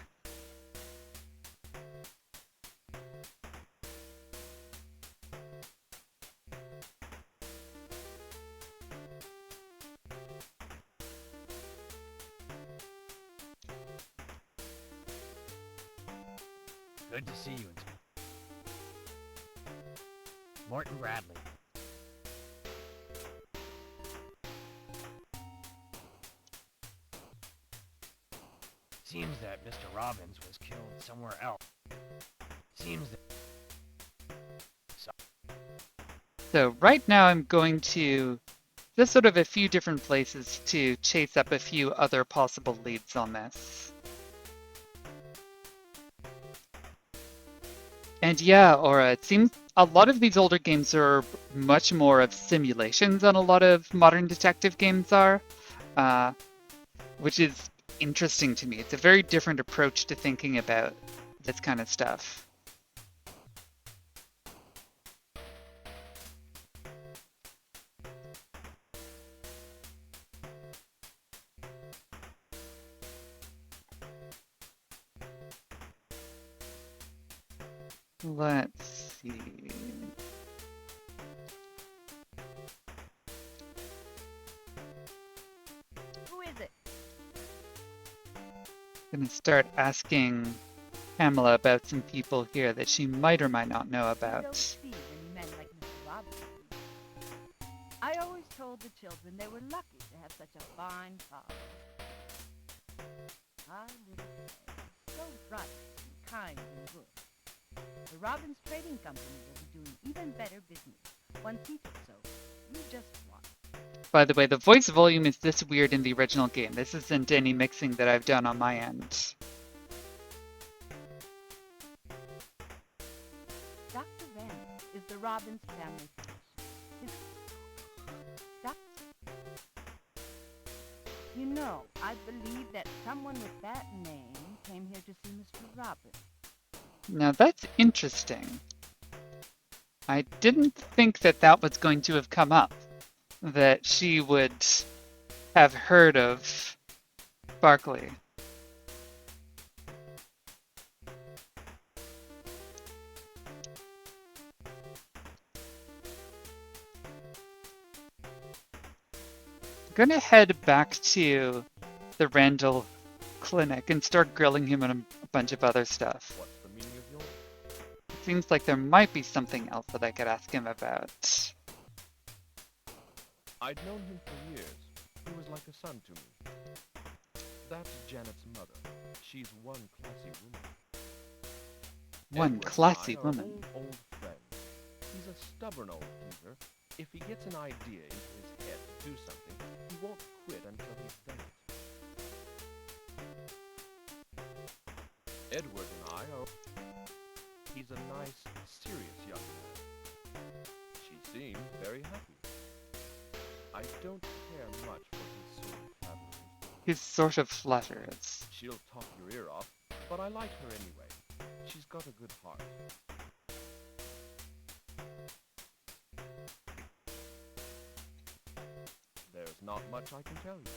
Good to see you, Inspector. Morton Bradley. Seems that Mr. Robbins was killed somewhere else. Seems that... So right now I'm going to just sort of a few different places to chase up a few other possible leads on this. And yeah, Aura, it seems a lot of these older games are much more of simulations than a lot of modern detective games are, which is interesting to me. It's a very different approach to thinking about this kind of stuff. Let's see. Who is it? I'm gonna start asking Pamela about some people here that she might or might not know Don't about. see when you men like Mr. Robbins. I always told the children they were lucky to have such a fine father. I would say, so bright and kind and good. The Robbins Trading Company will be doing even better business once he took over. You just watch. By the way, the voice volume is this weird in the original game. This isn't any mixing that I've done on my end. Dr. Rand is the Robbins family physician. You know, I believe that someone with that name came here to see Mr. Robbins. Now that's interesting. I didn't think that that was going to have come up. That she would have heard of Barkley. I'm gonna head back to the Randall clinic and start grilling him on a bunch of other stuff. What's the meaning of yours? It seems like there might be something else that I could ask him about. I'd known him for years. He was like a son to me. That's Janet's mother. She's one classy woman. One Edward classy and I are woman. Old friends. He's a stubborn old geezer. If he gets an idea into his head to do something, he won't quit until he's done it. Edward and I are... He's a nice, serious young man. She seems very happy. I don't care much for his sort of flattery. He's sort of flatters. She'll talk your ear off, but I like her anyway. She's got a good heart. There's not much I can tell you.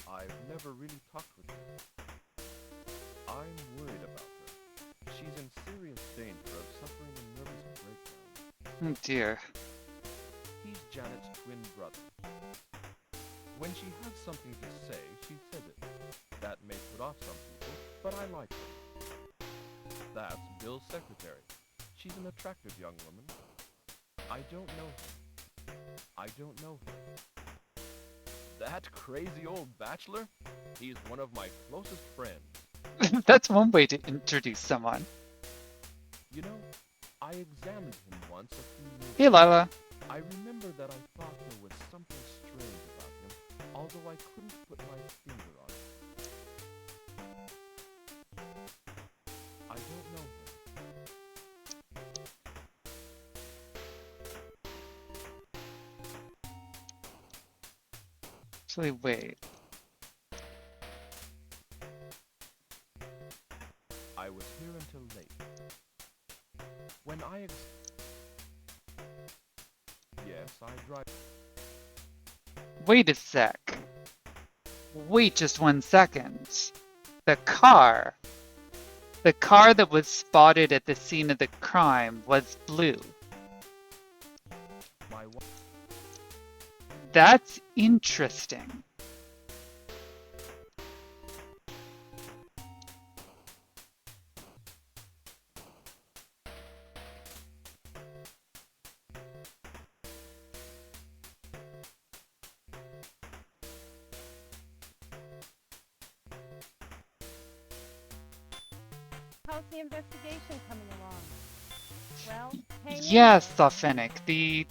I've never really talked with her. I'm worried about her. She's in serious danger of suffering a nervous breakdown. Oh dear. He's Janet's twin brother. When she has something to say, she says it. That may put off some people, but I like her. That's Bill's secretary. She's an attractive young woman. I don't know her. I don't know her. That crazy old bachelor? He's one of my closest friends. That's one way to introduce someone. You know, I examined him once a few years Hey, Lila. I remember that I thought there was something strange about him, although I couldn't put my finger on it. I don't know him. Actually, wait. I was here until late. When I Yes, I drive. Wait a sec. Wait just 1 second. The car that was spotted at the scene of the crime was blue. My wife. That's interesting. How's the investigation coming along? Well, hang in Yes, there. authentic.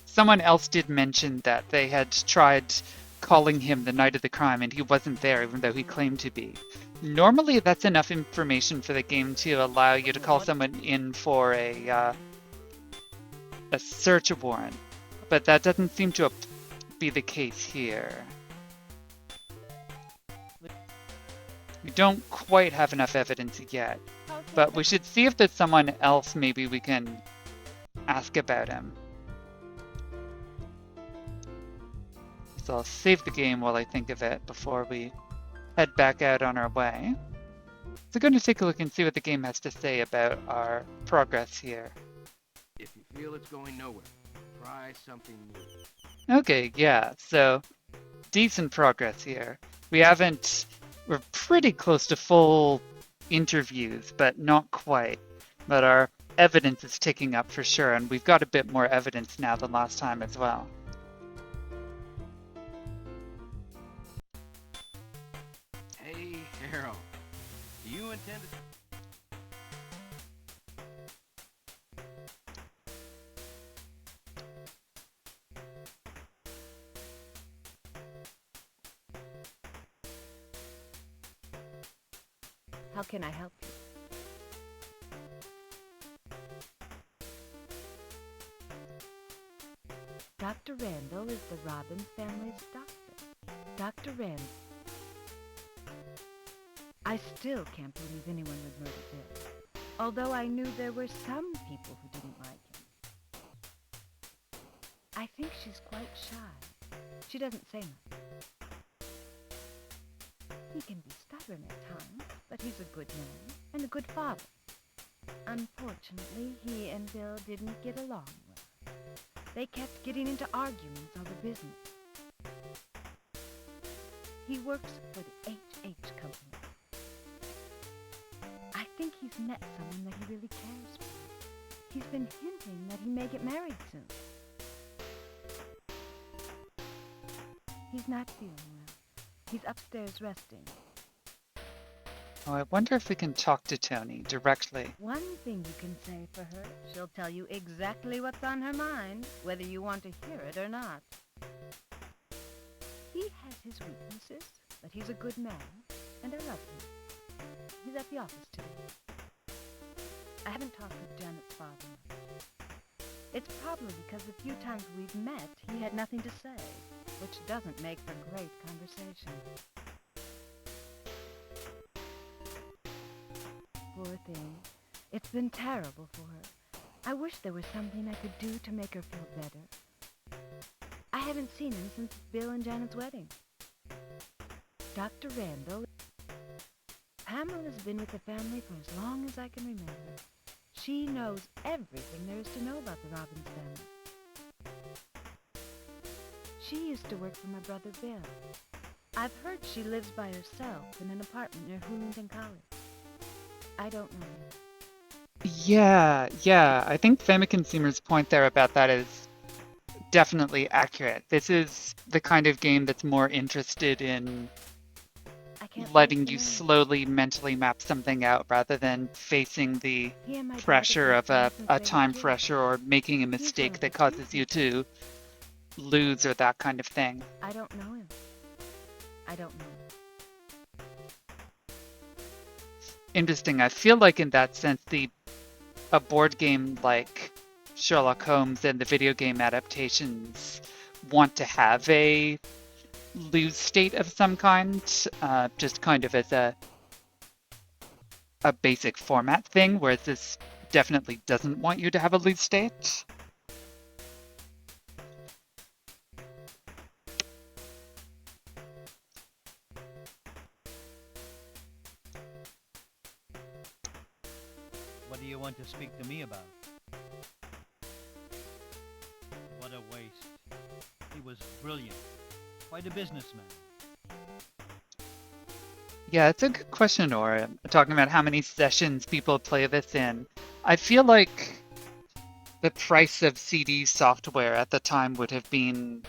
Someone else did mention that they had tried calling him the night of the crime and he wasn't there even though he claimed to be. Normally that's enough information for the game to allow you to call someone in for a search warrant, but that doesn't seem to be the case here. We don't quite have enough evidence yet, How's the but we should see if there's someone else maybe we can ask about him. So I'll save the game while I think of it before we head back out on our way. So I'm going to take a look and see what the game has to say about our progress here. If you feel it's going nowhere, try something new. Okay, yeah, so decent progress here. We're pretty close to full interviews, but not quite. But our evidence is ticking up for sure, and we've got a bit more evidence now than last time as well. Hey, Harold, do you intend to... How can I help you? Dr. Randall is the Robbins family's doctor. Dr. Randall. I still can't believe anyone would murder Bill, although I knew there were some people who didn't like him. I think she's quite shy. She doesn't say much. He can be stubborn at times, but he's a good man and a good father. Unfortunately, he and Bill didn't get along well. They kept getting into arguments over business. He works for the H.H. Company. I think he's met someone that he really cares for. He's been hinting that he may get married soon. He's not feeling well. He's upstairs resting. Oh, I wonder if we can talk to Tony directly. One thing you can say for her, she'll tell you exactly what's on her mind, whether you want to hear it or not. He has his weaknesses, but he's a good man, and I love him. He's at the office today. I haven't talked with Janet's father much. It's probably because the few times we've met, he had nothing to say, which doesn't make for great conversation. Poor thing. It's been terrible for her. I wish there was something I could do to make her feel better. I haven't seen him since Bill and Janet's wedding. Dr. Randall. Pamela's been with the family for as long as I can remember. She knows everything there is to know about the Robbins family. She used to work for my brother Bill. I've heard she lives by herself in an apartment near Hoolington College. I don't know her. Yeah. I think Famiconsumer's point there about that is definitely accurate. This is the kind of game that's more interested in letting you slowly mentally map something out rather than facing the pressure of a time pressure or making a mistake that causes you to lose or that kind of thing. I don't know him. I don't know him. Interesting. I feel like in that sense, a board game like Sherlock Holmes and the video game adaptations want to have a lose state of some kind, just kind of as a basic format thing, whereas this definitely doesn't want you to have a lose state. What do you want to speak to me about? What a waste. He was brilliant. Quite a businessman. Yeah, it's a good question, Nora. Talking about how many sessions people play this in. I feel like the price of CD software at the time would have been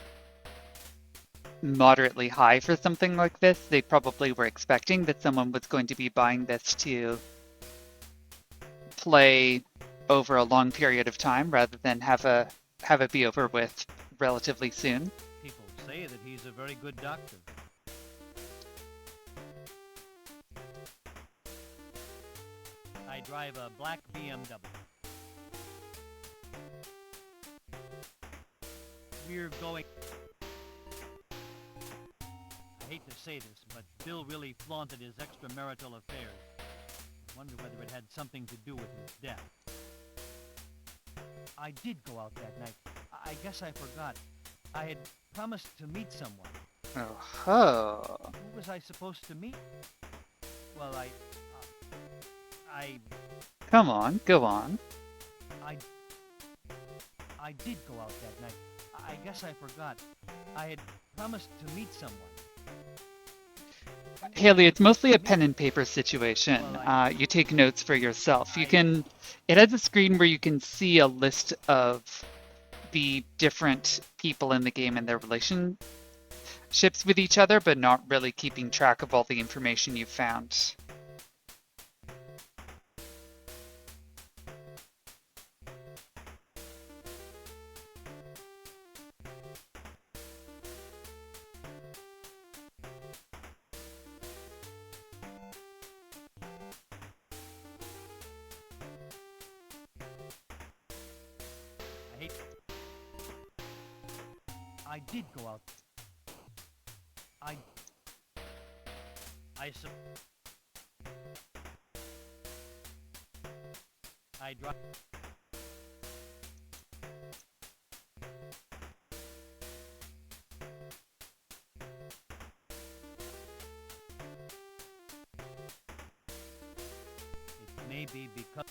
moderately high for something like this. They probably were expecting that someone was going to be buying this to play over a long period of time rather than have it be over with relatively soon. People say that he's a very good doctor. I drive a black BMW. We're going... I hate to say this, but Bill really flaunted his extramarital affairs. I wonder whether it had something to do with his death. I did go out that night. I guess I forgot. I had promised to meet someone. Oh. Who was I supposed to meet? Well, I Come on, go on. I did go out that night. I guess I forgot. I had promised to meet someone. Haley, it's mostly a pen and paper situation. You take notes for yourself. It has a screen where you can see a list of the different people in the game and their relationships with each other, but not really keeping track of all the information you've found. I did go out. I drive. It may be because...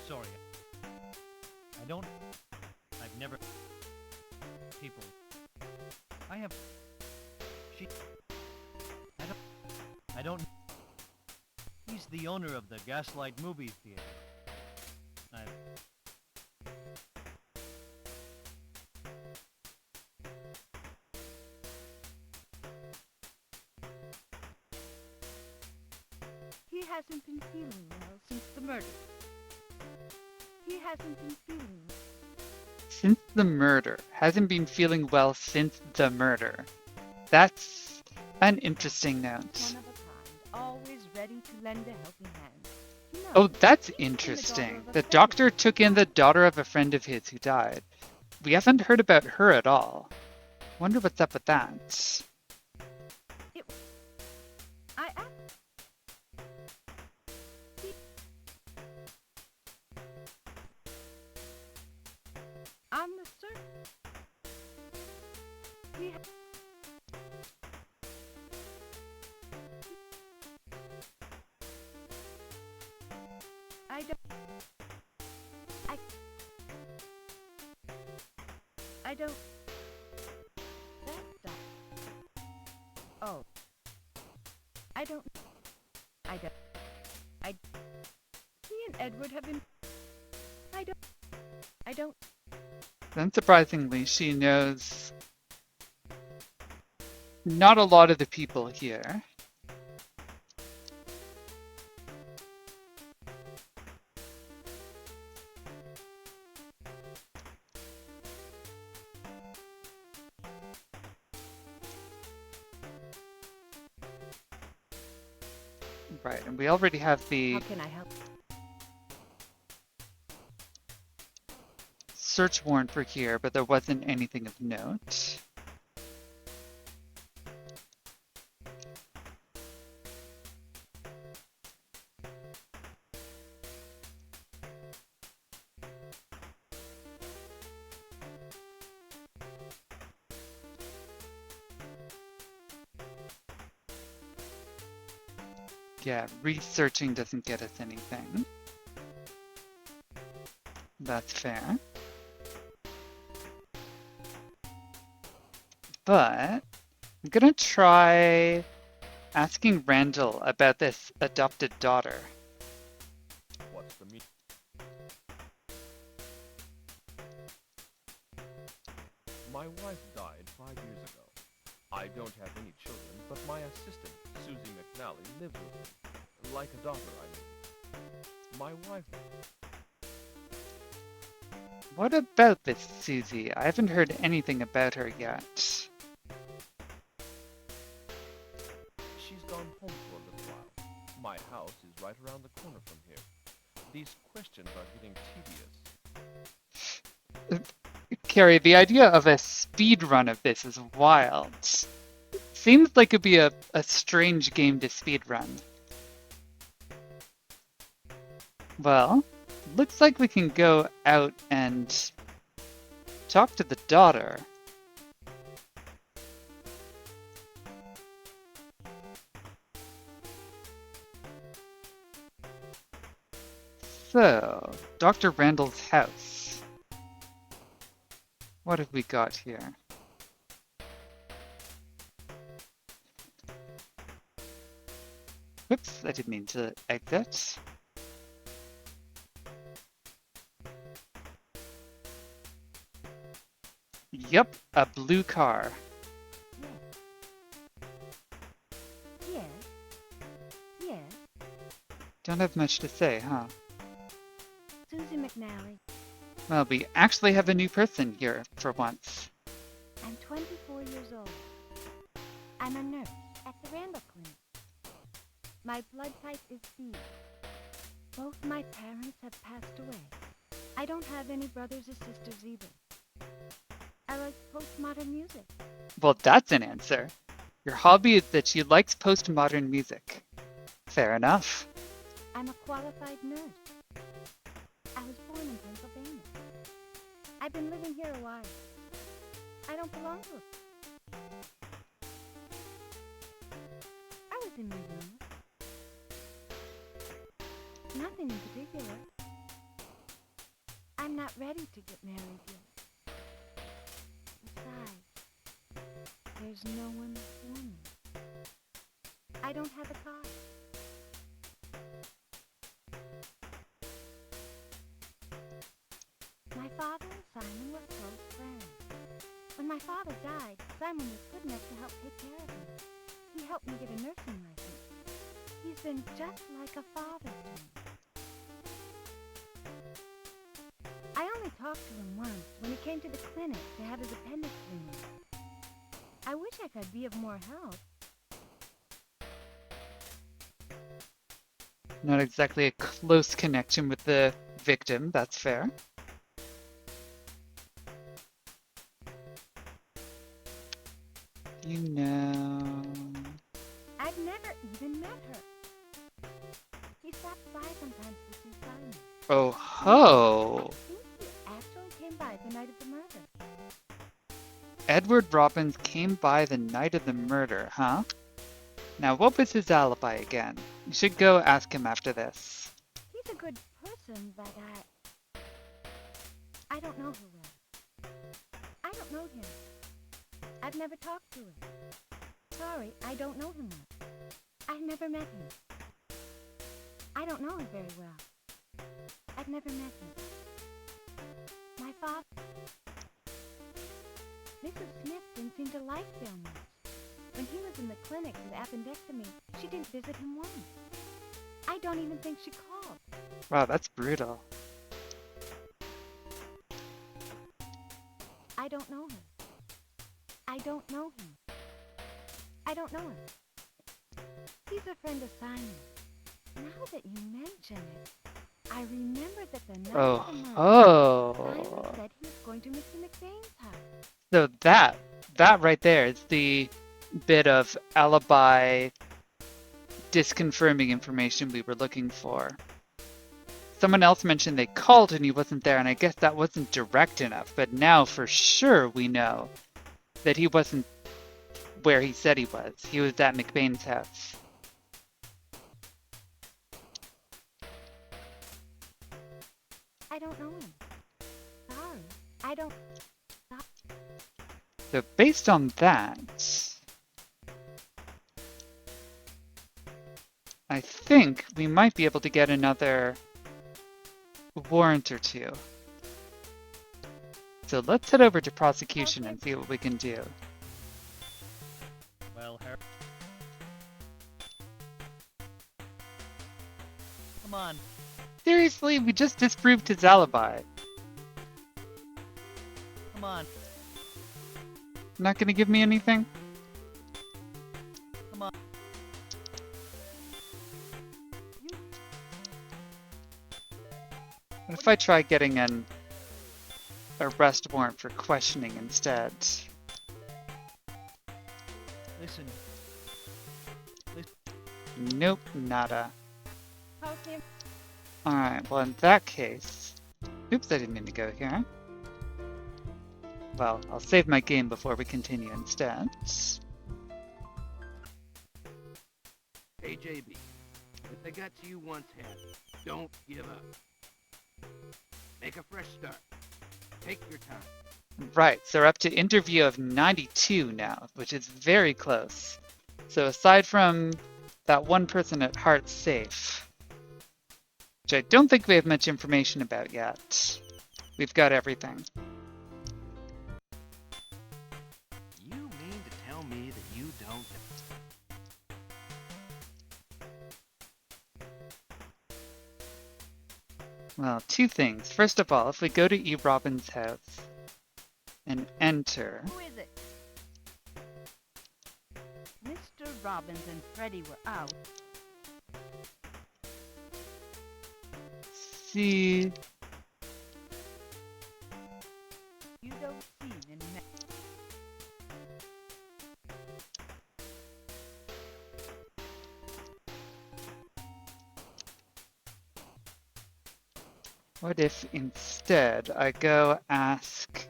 Sorry. I don't... I've never... People. I have... She... I don't... He's the owner of the Gaslight movie theater. He hasn't been feeling well since the murder. He hasn't been feeling well. Since the murder. Hasn't been feeling well since the murder. That's an interesting note. One of a kind. always ready to lend a helping hand. You know, Oh, that's she's been the daughter interesting. of a The friend doctor of took in the daughter of a friend of his who died. We haven't heard about her at all. Wonder what's up with that. I on the surface. We ha- I don't. I don't. That's oh. I don't. I don't. I. He and Edward have been. I don't. I don't. Unsurprisingly, she knows not a lot of the people here. Right, and we already have the How can I help? search warrant for here, but there wasn't anything of note. Yeah, researching doesn't get us anything. That's fair. But I'm gonna try asking Randall about this adopted daughter. What's the meaning? My wife died 5 years ago. I don't have any children, but my assistant, Susie McNally, lives with me. Like a daughter, I mean. My wife... What about this Susie? I haven't heard anything about her yet. She's gone home for a little while. My house is right around the corner from here. These questions are getting tedious. Carrie, the idea of a speed run of this is wild. Seems like it'd be a strange game to speed run. Well, looks like we can go out and talk to the daughter. So, Dr. Randall's house. What have we got here? Whoops, I didn't mean to exit. Yep, a blue car. Yes. Yes. Don't have much to say, huh? Susie McNally. Well, we actually have a new person here for once. I'm 24 years old. I'm a nurse at the Randall Clinic. My blood type is B. Both my parents have passed away. I don't have any brothers or sisters either. I like postmodern music. Well, that's an answer. Your hobby is that she likes postmodern music. Fair enough. I'm a qualified nurse. I was born in Pennsylvania. I've been living here a while. I don't belong to it. I was in my room. Nothing in particular. I'm not ready to get married yet. Besides, there's no one for me. I don't have a car. My father and Simon were close friends. When my father died, Simon was good enough to help take care of me. He helped me get a nursing license. He's been just like a father to me. I only talked to him once when he came to the clinic to have his appendix removed. I wish I could be of more help. Not exactly a close connection with the victim, that's fair. You know... I've never even met her. He stops by sometimes to see Simon. Oh ho! I think he actually came by the night of the murder. Edward Robbins came by the night of the murder, huh? Now, what was his alibi again? You should go ask him after this. He's a good person, but I don't know her well. I don't know him. I've never talked to him. Sorry, I don't know him much. I've never met him. I don't know him very well. I've never met him. My father... Mrs. Smith didn't seem to like Bill much. When he was in the clinic with appendectomy, she didn't visit him once. I don't even think she called. Wow, that's brutal. I don't know her. I don't know him. I don't know him. He's a friend of Simon. Now that you mention it, I remember that the night of the murder, Simon said he was going to Mr. McBain's house. So that right there is the bit of alibi disconfirming information we were looking for. Someone else mentioned they called and he wasn't there, and I guess that wasn't direct enough, but now for sure we know that he wasn't where he said he was. He was at McBain's house. I don't know him. Sorry, I don't... So based on that, I think we might be able to get another warrant or two. So let's head over to prosecution and see what we can do. Well, Harry. Come on. Seriously, we just disproved his alibi. Come on. Not gonna give me anything? Come on. What if I try getting an arrest warrant for questioning instead? Listen. Nope, nada. How's him? Alright, well in that case... Oops, I didn't mean to go here. Well, I'll save my game before we continue instead. Hey, JB. If they got you once had, don't give up. Make a fresh start. Take your time. Right, so we're up to interview of 92 now, which is very close. So aside from that one person at Heart Safe, which I don't think we have much information about yet, we've got everything. You mean to tell me that you don't... Well, two things. First of all, if we go to E. Robbins' house and enter... Who is it? Mr. Robbins and Freddie were out. See... You don't seem in... What if instead I go ask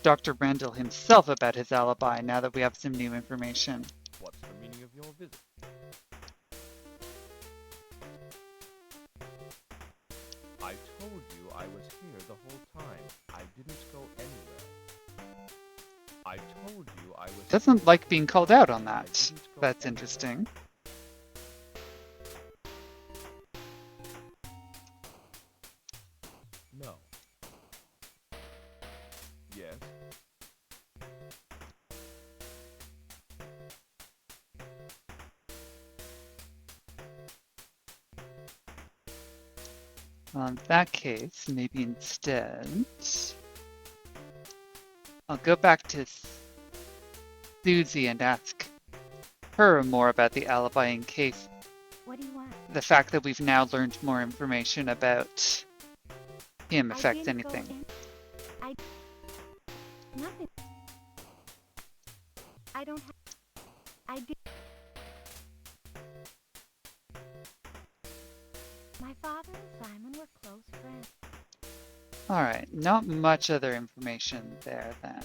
Dr. Randall himself about his alibi now that we have some new information? What's the meaning of your visit? I told you I was here the whole time. I didn't go anywhere. I told you I was... Doesn't like being called out on that. That's interesting. No. Yes. Well, in that case, maybe instead... I'll go back to Susie and ask her more about the alibi in case What do you want? the fact that we've now learned more information about him I affects didn't go anything. in. Nothing. I don't have. I did. My father and Simon were close friends. Alright, not much other information there then.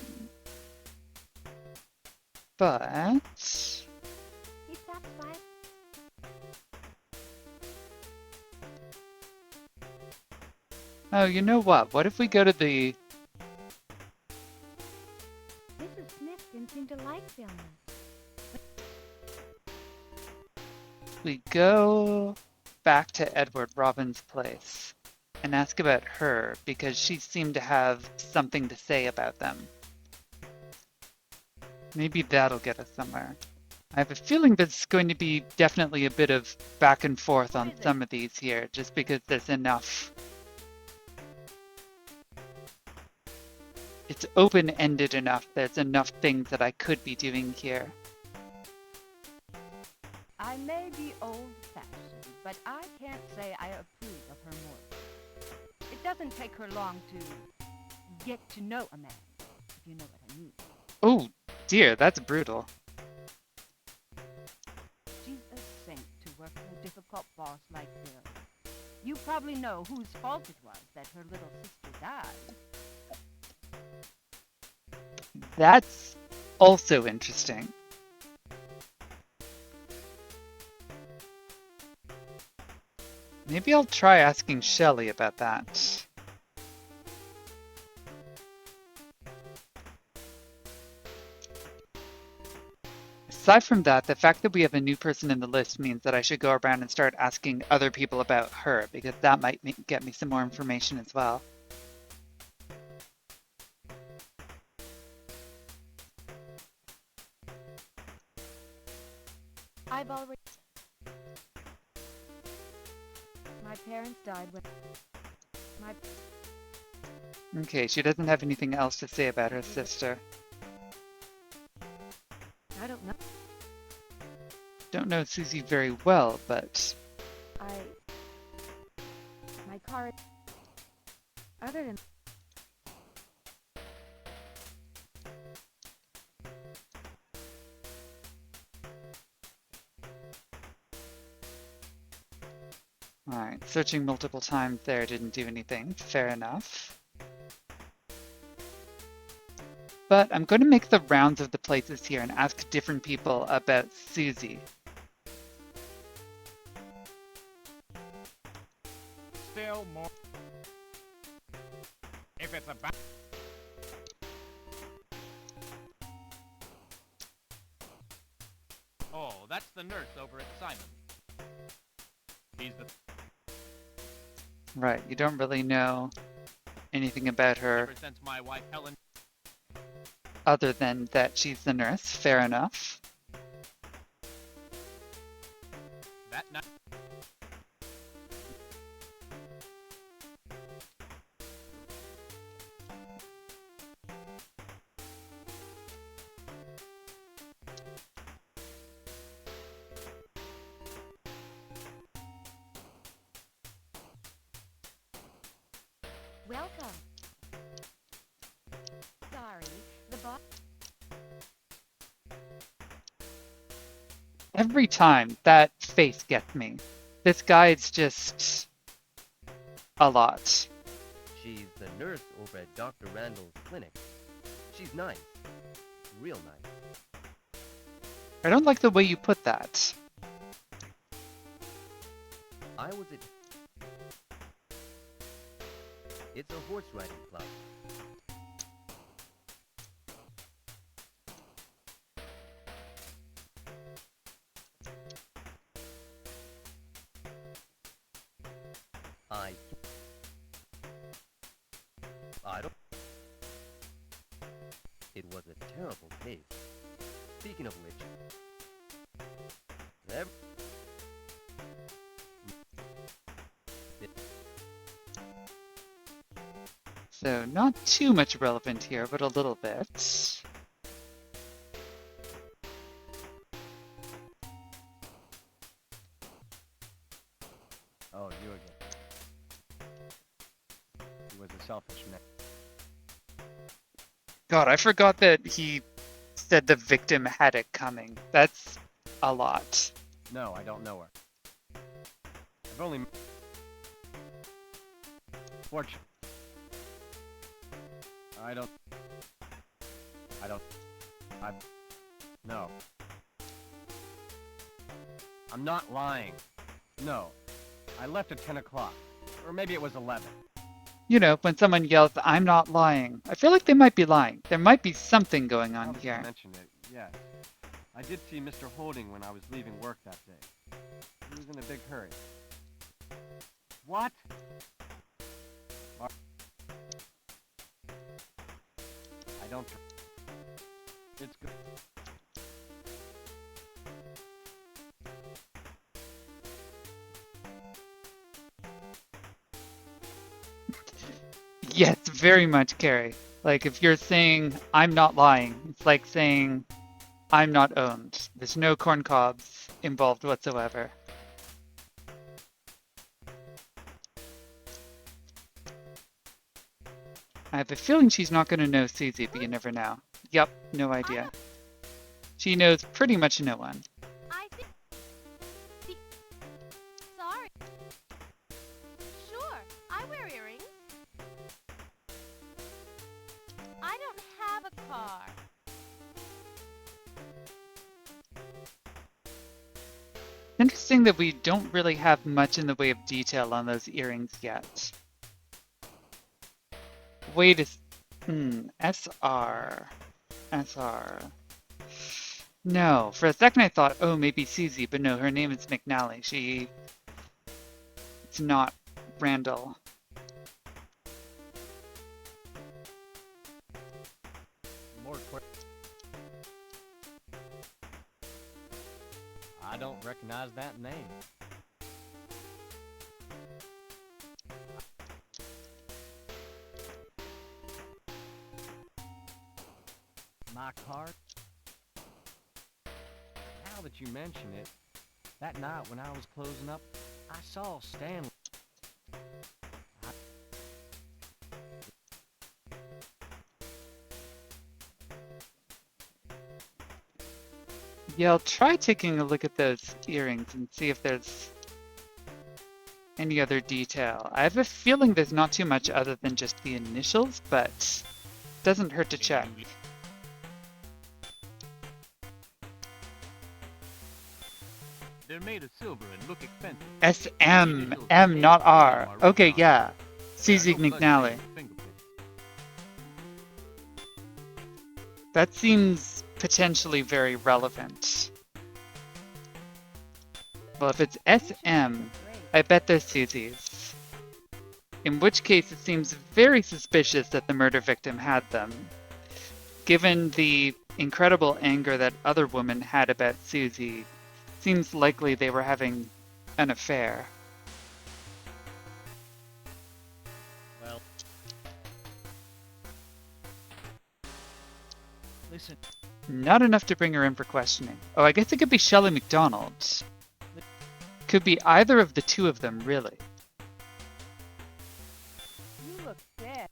But He stopped by. oh, you know what? What if we go to the Mrs. Smith didn't seem to like filming. we go back to Edward Robin's place and ask about her because she seemed to have something to say about them. Maybe that'll get us somewhere. I have a feeling there's going to be definitely a bit of back and forth on some of these here, just because there's enough. It's open-ended enough. There's enough things that I could be doing here. I may be old-fashioned, but I can't say I approve of her morals. It doesn't take her long to get to know a man, if you know what I mean. Oh dear, that's brutal. She's a saint to work with a difficult boss like Bill. You probably know whose fault it was that her little sister died. That's also interesting. Maybe I'll try asking Shelley about that. Aside from that, the fact that we have a new person in the list means that I should go around and start asking other people about her, because that might get me some more information as well. I've already... My parents died when... Okay, she doesn't have anything else to say about her sister. I don't know. Don't know Susie very well, but My car... Other than... alright, searching multiple times there didn't do anything. Fair enough. But I'm going to make the rounds of the places here and ask different people about Susie. Still more. If it's about. Oh, that's the nurse over at Simon. He's the Right, you don't really know anything about her ever since my wife Helen. other than that she's the nurse. Fair enough. That night. Welcome. Sorry, the boss. Every time that face gets me. This guy's just a lot. She's the nurse over at Dr. Randall's clinic. She's nice. Real nice. I don't like the way you put that. I was at... It's a horse riding club. I don't... It was a terrible case. Speaking of which... So not too much relevant here, but a little bit. was a selfish man. God, I forgot that he said the victim had it coming. That's a lot. No, I don't know her. I've only... Fortune. I don't... No. I'm not lying. No. I left at 10 o'clock. Or maybe it was 11. You know, when someone yells, "I'm not lying," I feel like they might be lying. There might be something going on Now that you here. mention it, yes. I did see Mr. Holding when I was leaving work that day. He was in a big hurry. What? I don't... It's good. Yes, very much, Carrie. Like, if you're saying, "I'm not lying," it's like saying, "I'm not owned." There's no corn cobs involved whatsoever. I have a feeling she's not going to know Susie, but you never know. Yep, no idea. She knows pretty much no one. I think... Sorry. Sure, I wear earrings. I don't have a car. Interesting that we don't really have much in the way of detail on those earrings yet. Wait a... SR. SR. No, for a second I thought, oh, maybe Susie, but no, her name is McNally. It's not Randall. More quick. I don't recognize that name. My card? Now that you mention it, that night when I was closing up, I saw Stanley. Yeah, I'll try taking a look at those earrings and see if there's any other detail. I have a feeling there's not too much other than just the initials, but doesn't hurt to check. They're made of silver and look expensive. SM, M, not R. Okay, yeah. Susie McNally. That seems potentially very relevant. Well, if it's SM, I bet they're Susie's. In which case, it seems very suspicious that the murder victim had them. Given the incredible anger that other women had about Susie, seems likely they were having an affair. Well, listen. Not enough to bring her in for questioning. Oh, I guess it could be Shelley McDonald. Could be either of the two of them, really. You look dead.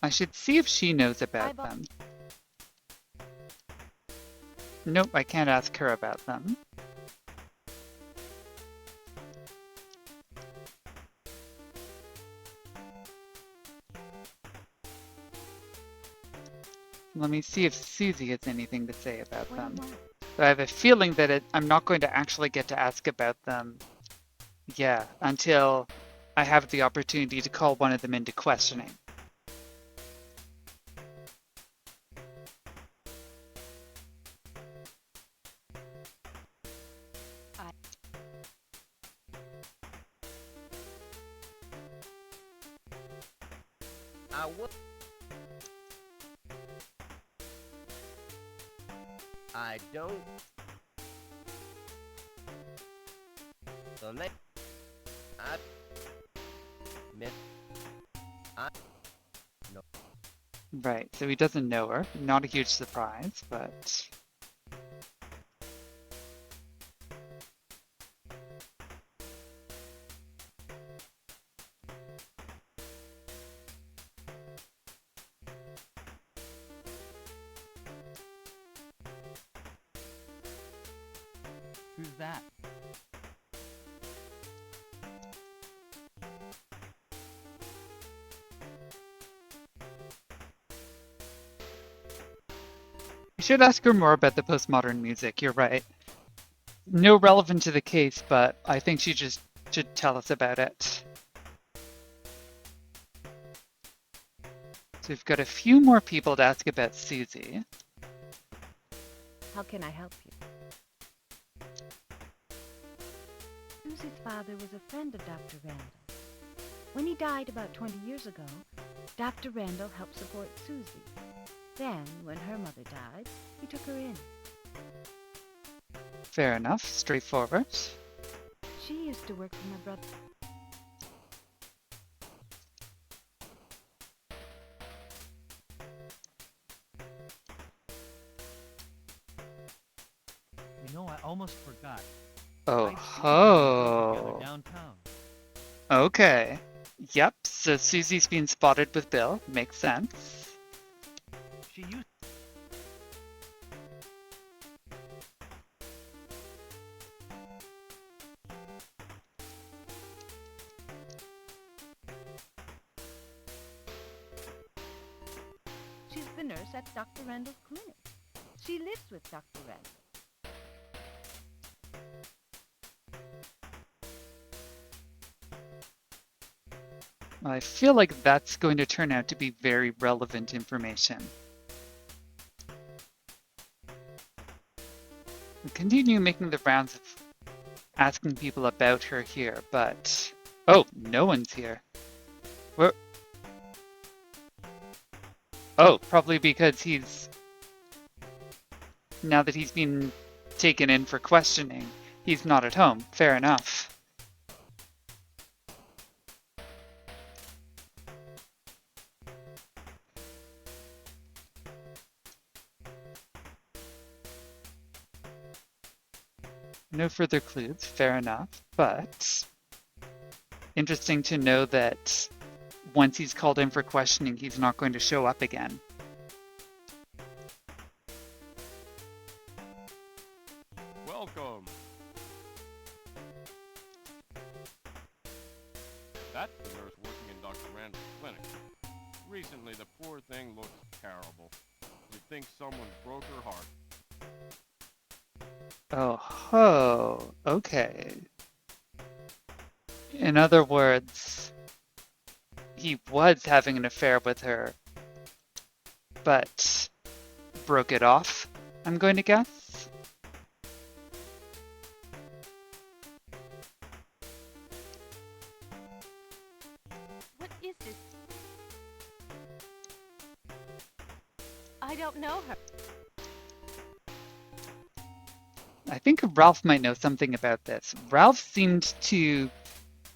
I should see if she knows about them. Nope, I can't ask her about them. Let me see if Susie has anything to say about them. But I have a feeling that I'm not going to actually get to ask about them, yeah, until I have the opportunity to call one of them into questioning. I don't. The late. I miss. I no. Right, so he doesn't know her. Not a huge surprise, but... Who's that? You should ask her more about the postmodern music, you're right. No relevant to the case, but I think she just should tell us about it. So we've got a few more people to ask about Susie. How can I help you? Susie's father was a friend of Dr. Randall. When he died about 20 years ago, Dr. Randall helped support Susie. Then, when her mother died, he took her in. Fair enough, straightforward. She used to work for my brother. You know, I almost forgot. Oh Together ho. downtown. Okay. Yep, so Susie's been spotted with Bill. Makes sense. She used. She's the nurse at Dr. Randall's clinic. She lives with Dr. Randall. I feel like that's going to turn out to be very relevant information. We continue making the rounds of asking people about her here, but... Oh, no one's here. Where... Oh, probably because he's... Now that he's been taken in for questioning, he's not at home. Fair enough. No further clues, fair enough, but interesting to know that once he's called in for questioning, he's not going to show up again. Welcome. That's the nurse working in Dr. Randall's clinic. Recently, the poor thing looks terrible. You'd think someone broke her heart. Oh ho, okay. In other words, he was having an affair with her, but broke it off, I'm going to guess? What is this? I don't know her. I think Ralph might know something about this. Ralph seemed to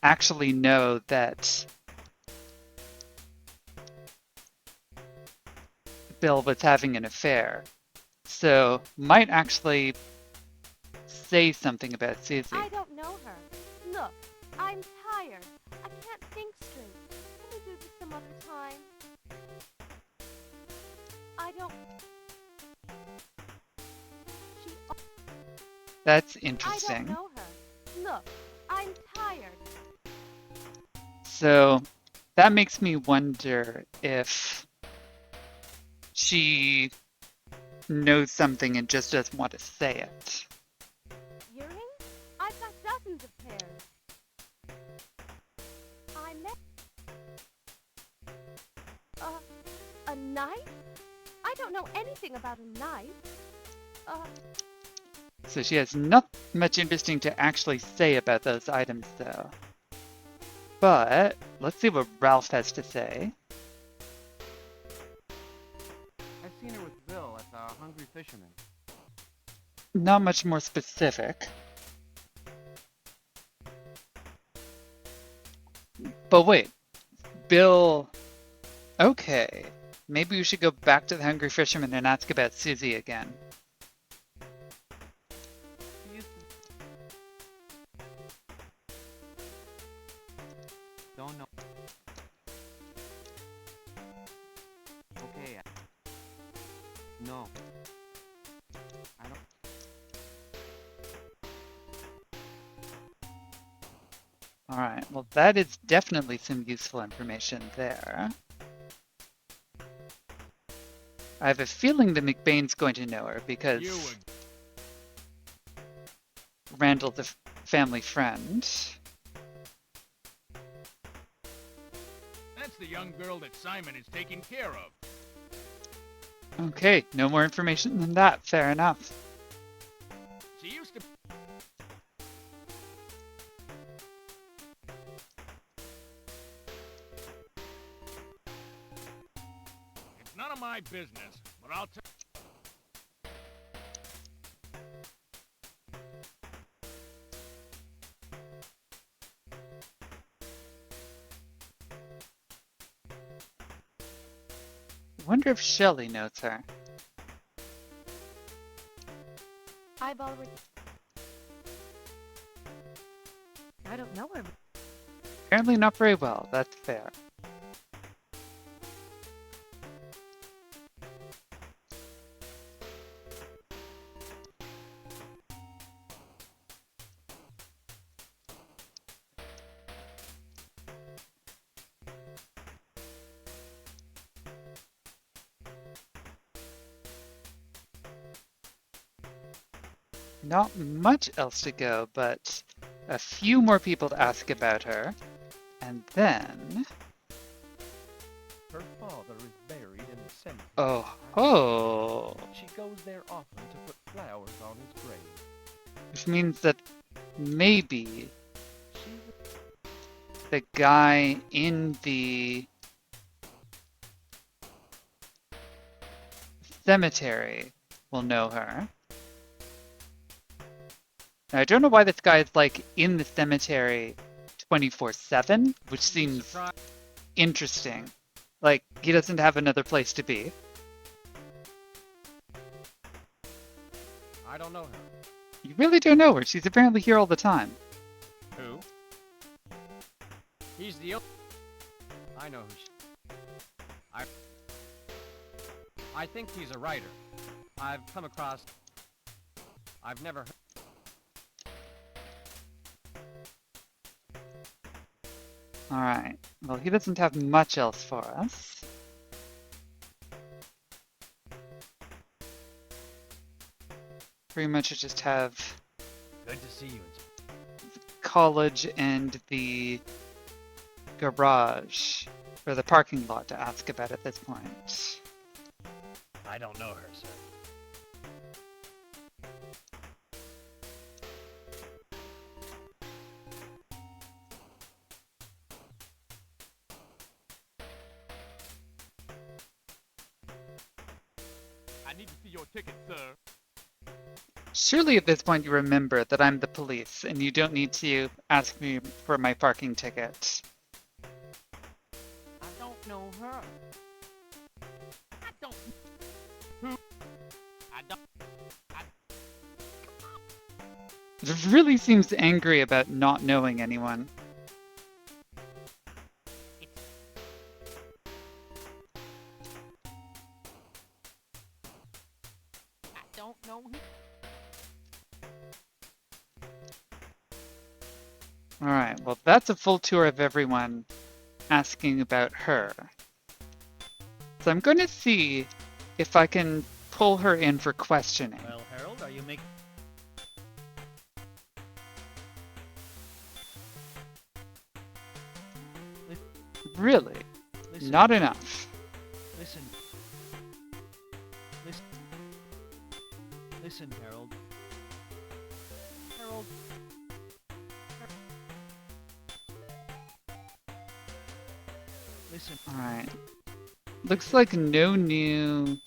actually know that Bill was having an affair, so might actually say something about Susie. I don't know her. Look, I'm tired. I can't think straight. Can we do this some other time? I don't... She... That's I interesting. don't know her. Look, I'm tired. So that makes me wonder if she knows something and just doesn't want to say it. Earrings? I've got dozens of pairs. I met... A knife? I don't know anything about a knife. So she has not much interesting to actually say about those items, though. But let's see what Ralph has to say. I've seen her with Bill at the Hungry Fisherman. Not much more specific. But wait, Bill... Okay. maybe we should go back to the Hungry Fisherman and ask about Susie again. She used to... Don't know. Okay. No. I don't... All right, well, that is definitely some useful information there. I have a feeling that McBain's going to know her because Randall's a family friend. That's the young girl that Simon is taking care of. Okay, no more information than that. Fair enough. She used to... It's none of my business, but I'll tell... Wonder if Shelley knows her. I've already... I don't know her. Apparently not very well, that's fair. Not much else to go, but a few more people to ask about her. And then... Her father is buried in the cemetery. Oh. She goes there often to put flowers on his grave. Which means that maybe the guy in the cemetery will know her. Now, I don't know why this guy is like in the cemetery 24/7, which seems interesting. Like, he doesn't have another place to be. I don't know her. You really don't know her. She's apparently here all the time. Who? He's the... I know who she... I think he's a writer. I've come across... I've never heard... Alright. Well, he doesn't have much else for us. Pretty much I just have Good to see you. college and the garage, or the parking lot to ask about at this point. I don't know her, sir. I need to see your ticket, sir. Surely at this point you remember that I'm the police and you don't need to ask me for my parking ticket. I don't know her. I don't... Who? I don't... It really seems angry about not knowing anyone. I don't know him. Alright, well that's a full tour of everyone asking about her. So I'm going to see if I can pull her in for questioning. Well, Harold, are you making... Really? Listen. Not enough. Listen. Listen. Listen, Harold. Harold. Listen. Alright. Looks like no new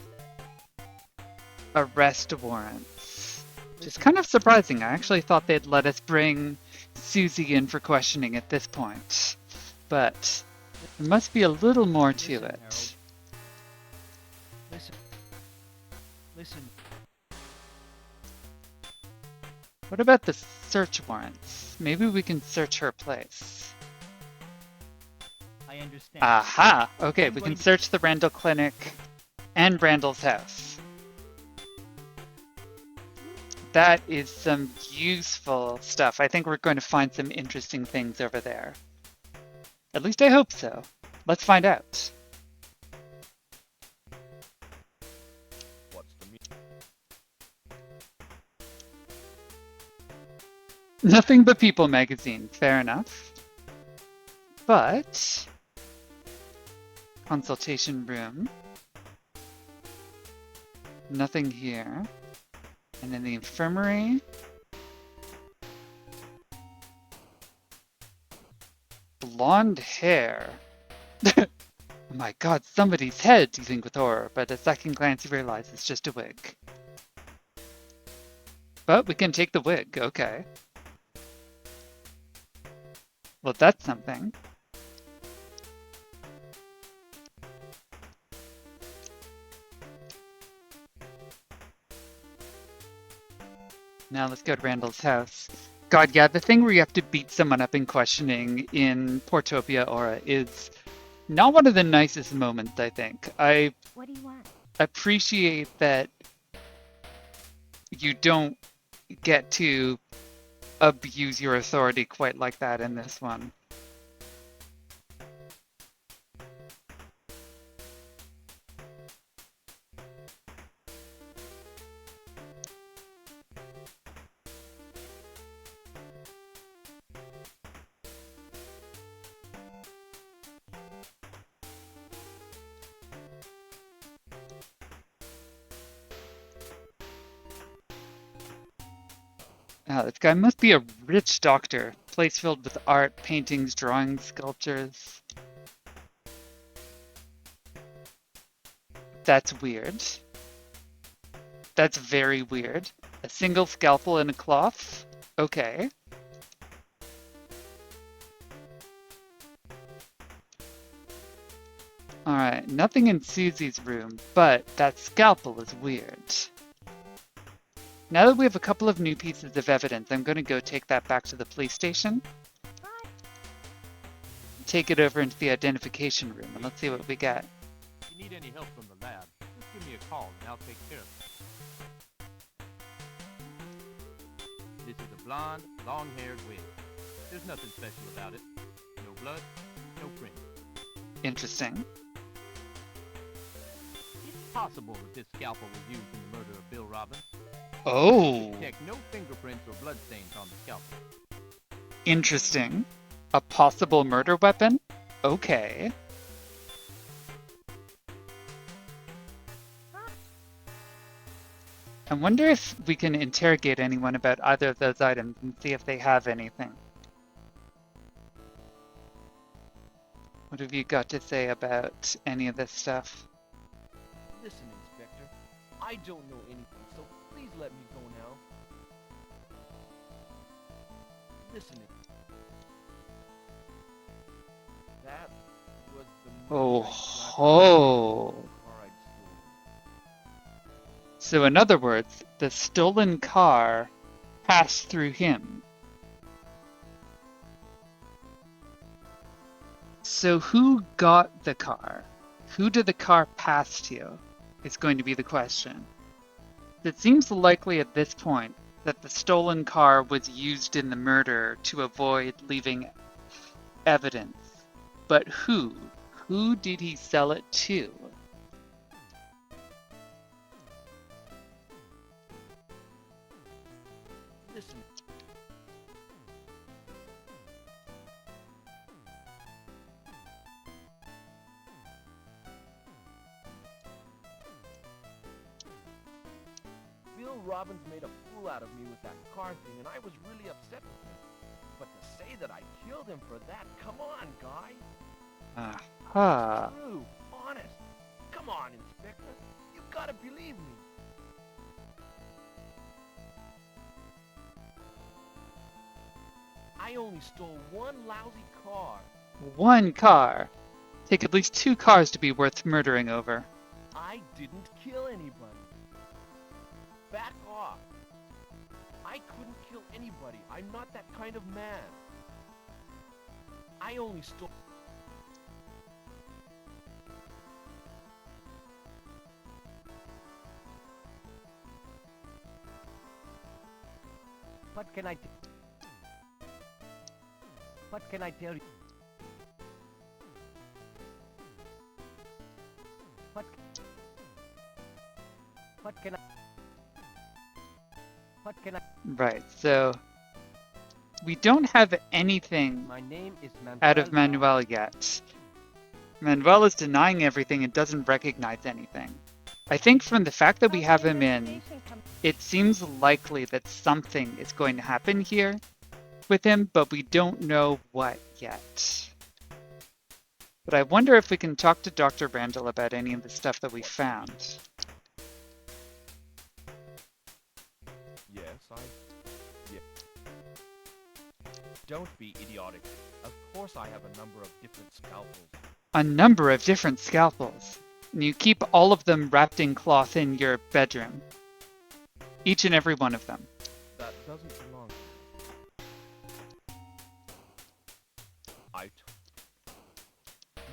arrest warrants. Which is kind of surprising. I actually thought they'd let us bring Susie in for questioning at this point. But there must be a little more to it. Listen, What about the search warrants? Maybe we can search her place. I understand. Aha! Okay, I'm we going can to- search the Randall Clinic and Randall's house. That is some useful stuff. I think we're going to find some interesting things over there. At least I hope so. Let's find out. What's the meaning? Nothing but People magazine. Fair enough. But consultation room. Nothing here. And in the infirmary. Blonde hair. Oh my god, somebody's head, you think with horror, but at second glance you realize it's just a wig. But we can take the wig, okay. Well, that's something. Now let's go to Randall's house. God, yeah, the thing where you have to beat someone up in questioning in Portopia Aura is not one of the nicest moments, I think. I What do you want? appreciate that you don't get to abuse your authority quite like that in this one. This guy must be a rich doctor. Place filled with art, paintings, drawings, sculptures. That's weird. That's very weird. A single scalpel and a cloth? Okay. Alright, nothing in Susie's room, but that scalpel is weird. Now that we have a couple of new pieces of evidence, I'm going to go take that back to the police station. Take it over into the identification room, and let's see what we got. If you need any help from the lab, just give me a call and I'll take care of it. This is a blonde, long-haired wig. There's nothing special about it. No blood, no print. Interesting. It's possible that this scalpel was used in the murder of Bill Robbins. Oh, Check no fingerprints or bloodstains on the scalpel. interesting. A possible murder weapon? Okay. I wonder if we can interrogate anyone about either of those items and see if they have anything. What have you got to say about any of this stuff? Listen, Inspector. I don't know anything, so please let me go now. Listen. That was the Oh night ho! car I'd stolen. So in other words, the stolen car passed through him. So who got the car? Who did the car pass to? Is going to be the question. It seems likely at this point that the stolen car was used in the murder to avoid leaving evidence. But who? Who did he sell it to? Listen. Bill Robbins made a fool out of me with that car thing, and I was really upset with him. But to say that I killed him for that, come on, guy. Aha. True, honest. Come on, Inspector. You gotta believe me. I only stole one lousy car. One car. Take at least two cars to be worth murdering over. I didn't kill anybody. back off. I couldn't kill anybody. I'm not that kind of man. I only stole... What can I tell you? What can I... Right, so we don't have anything My name is Manuel. out of Manuel yet. Manuel is denying everything and doesn't recognize anything. I think from the fact that we have him in, it seems likely that something is going to happen here with him, but we don't know what yet. But I wonder if we can talk to Dr. Randall about any of the stuff that we found. Yes, yeah. Don't be idiotic. Of course I have a number of different scalpels. A number of different scalpels. And you keep all of them wrapped in cloth in your bedroom. Each and every one of them. That doesn't belong to me.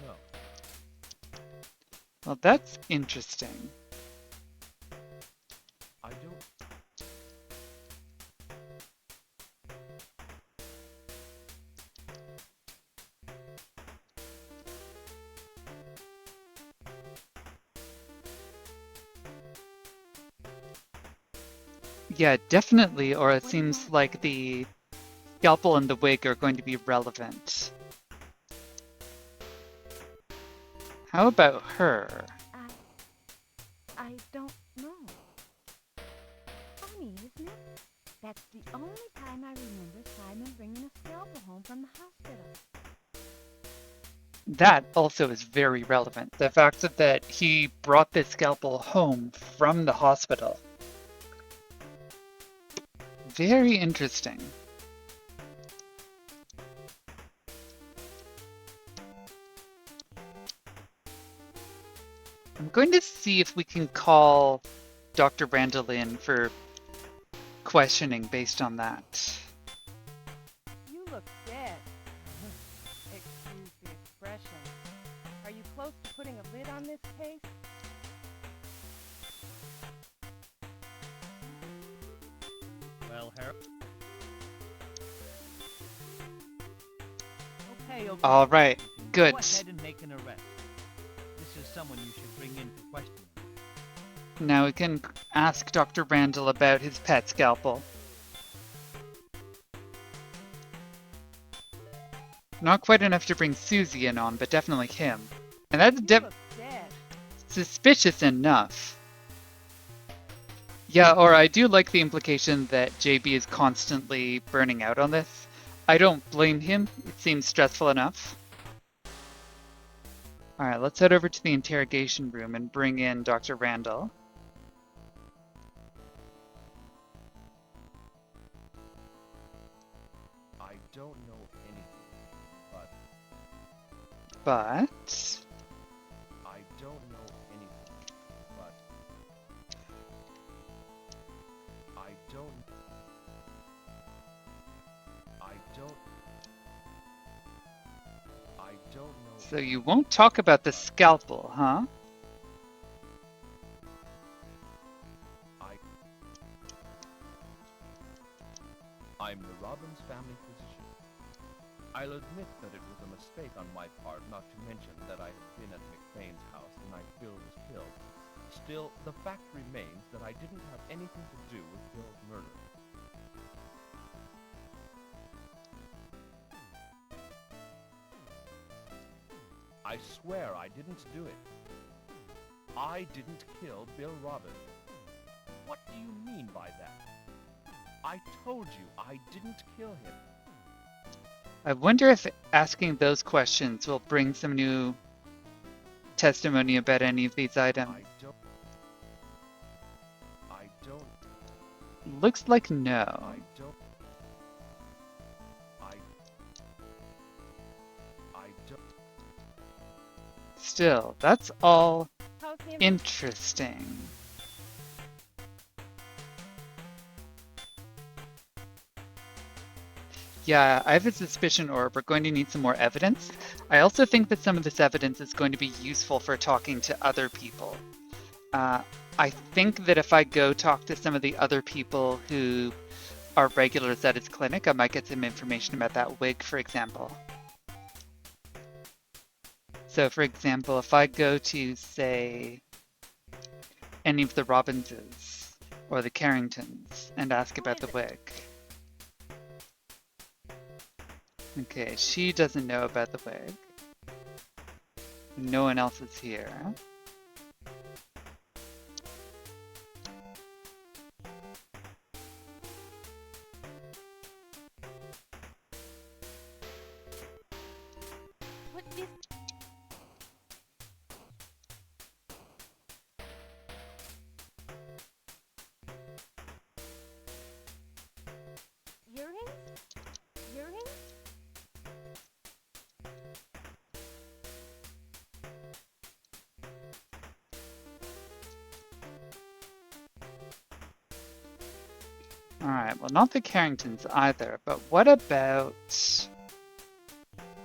No. Well, that's interesting. I don't... Yeah, definitely, or it seems like the scalpel and the wig are going to be relevant. How about her? I don't know. Funny, isn't it? That's the only time I remember Simon bringing a scalpel home from the hospital. That also is very relevant. The fact that he brought this scalpel home from the hospital. Very interesting. I'm going to see if we can call Dr. Randall in for questioning based on that. You look dead. Excuse the expression. Are you close to putting a lid on this case? Well, Harold. Okay. All right, good. Go ahead and make an arrest. This is someone you should bring in for questioning. Now we can ask Dr. Randall about his pet scalpel. Not quite enough to bring Susie in on, but definitely him. And that's suspicious enough. Yeah, or I do like the implication that JB is constantly burning out on this. I don't blame him. It seems stressful enough. Alright, let's head over to the interrogation room and bring in Dr. Randall. I don't know anything, but... But... I don't know anything, but... I don't know. So you won't talk about the scalpel, huh? I'm the Robbins family physician. I'll admit that it was a mistake on my part not to mention that I had been at McBain's house the night Bill was killed. Still, the fact remains that I didn't have anything to do with Bill's murder. I swear I didn't do it. I didn't kill Bill Robbins. What do you mean by that? I told you I didn't kill him. I wonder if asking those questions will bring some new testimony about any of these items. I don't. Looks like no. I don't. Still, that's all interesting. Yeah, I have a suspicion, or we're going to need some more evidence. I also think that some of this evidence is going to be useful for talking to other people. I think that if I go talk to some of the other people who are regulars at his clinic, I might get some information about that wig, for example. So, for example, if I go to, say, any of the Robbinses or the Carringtons and ask about the wig. Okay, she doesn't know about the wig. No one else is here. What is... Earrings? Earrings? Alright, well, not the Carringtons either, but what about...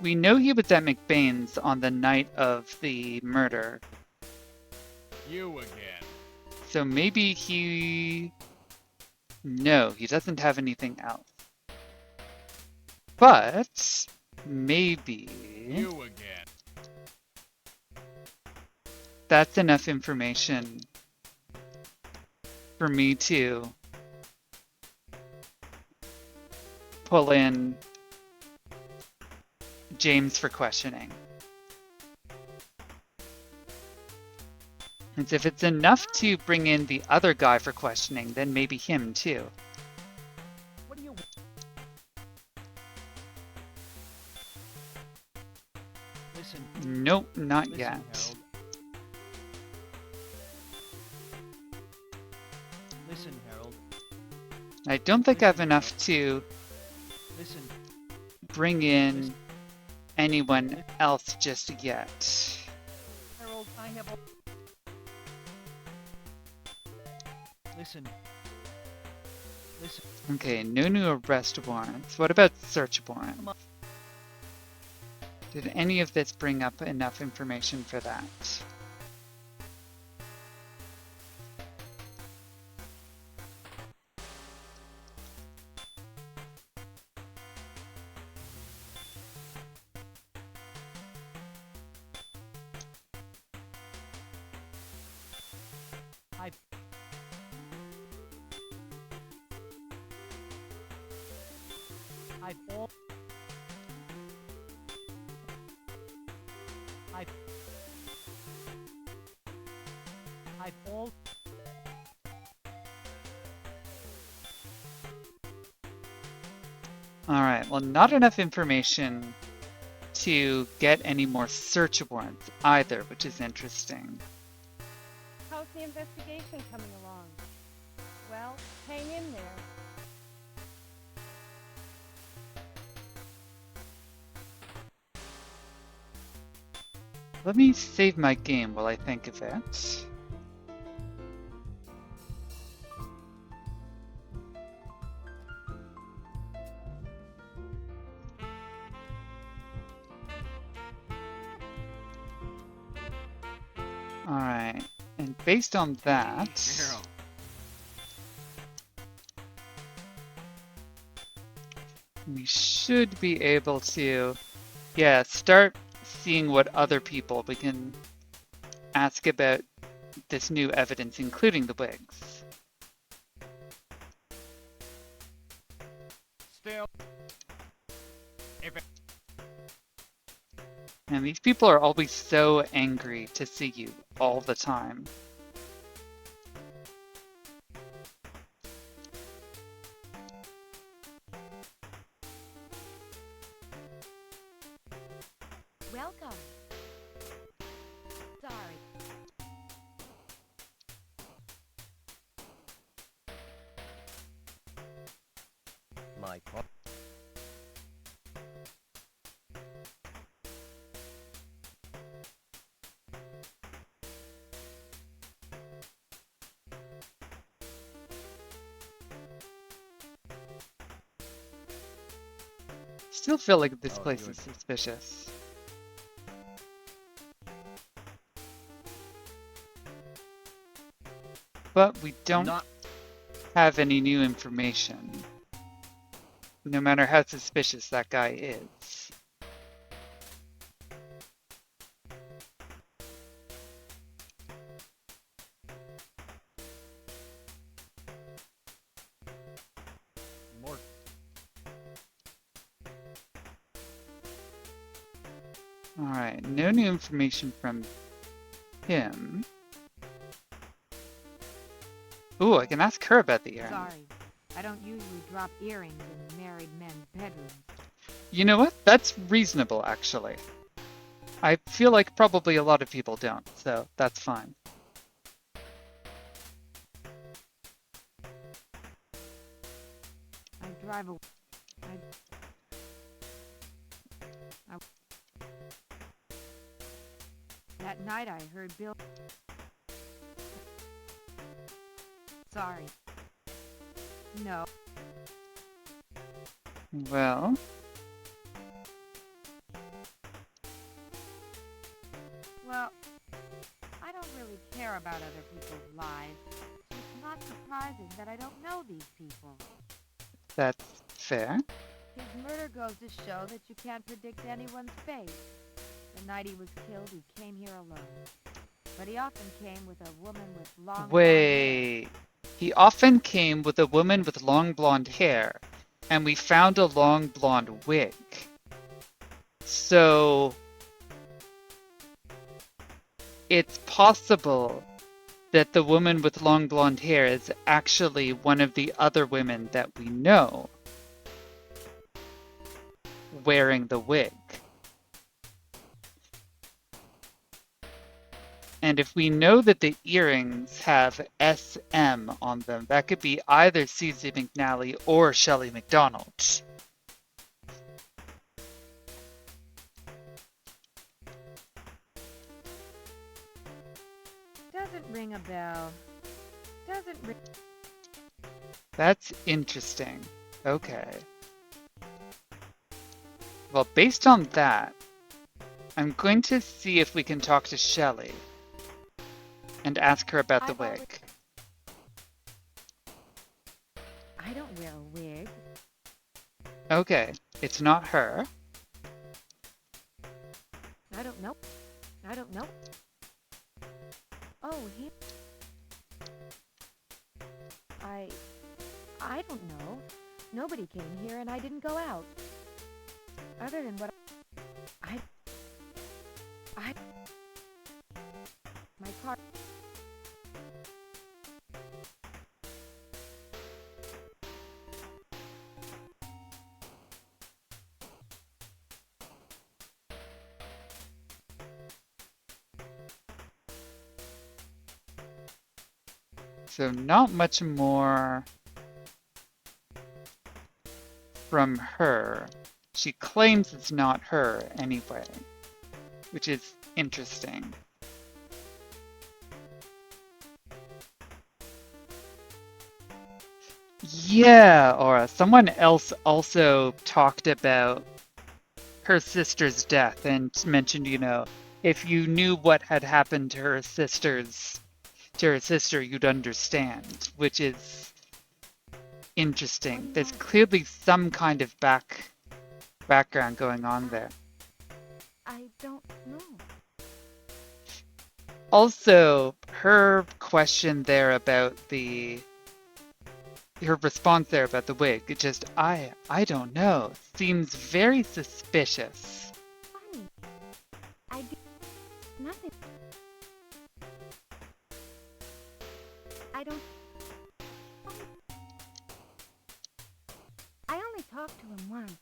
We know he was at McBain's on the night of the murder, You again. so maybe he... No, he doesn't have anything else. But maybe You again. that's enough information for me to pull in James for questioning. And if it's enough to bring in the other guy for questioning, then maybe him too. What do you... Listen. Nope, not Listen, yet. Harold. Listen, Harold. I don't think I have enough to Listen. bring in anyone else just yet. Harold, I have... Listen. Listen. Okay, no new arrest warrants. What about search warrants? Did any of this bring up enough information for that? I've all... I've all... Alright, well, not enough information to get any more search warrants either, which is interesting. How's the investigation coming along? Well, hang in there. Let me save my game while I think of it. Alright, and based on that, Harold. we should be able to, yeah, start seeing what other people we can ask about this new evidence, including the wigs. Still. If it... And these people are always so angry to see you all the time. Welcome. Sorry. My car. Still feel like this Oh, place you is suspicious. But we don't Not have any new information. No matter how suspicious that guy is. more. Alright, no new information from him. Ooh, I can ask her about the earring. Sorry, I don't usually drop earrings in married men's bedrooms. You know what? That's reasonable, actually. I feel like probably a lot of people don't, so that's fine. I drive a... That night I heard Bill... Sorry. No. Well, Well, I don't really care about other people's lives. So it's not surprising that I don't know these people. that's fair. His murder goes to show that you can't predict anyone's fate. The night he was killed, he came here alone. But he often came with a woman with long blonde hair. Wait. He often came with a woman with long blonde hair, and we found a long blonde wig. So it's possible that the woman with long blonde hair is actually one of the other women that we know wearing the wig. And if we know that the earrings have SM on them, that could be either Susie McNally or Shelley McDonald. Doesn't ring a bell. Doesn't ring... That's interesting. Okay. Well, based on that, I'm going to see if we can talk to Shelley and ask her about the wig. I don't wear a wig. Okay, it's not her. I don't know. I don't know. Oh, he... I don't know. Nobody came here and I didn't go out. Other than what I... My car... So not much more from her. She claims it's not her anyway, which is interesting. Yeah, Aura, someone else also talked about her sister's death and mentioned, you know, if you knew what had happened to her sister, you'd understand, which is interesting. There's clearly some kind of background going on there. I don't know. Also, her question there about her response there about the wig, it just, I don't know, seems very suspicious. Funny. I did nothing. I don't... I only talked to him once.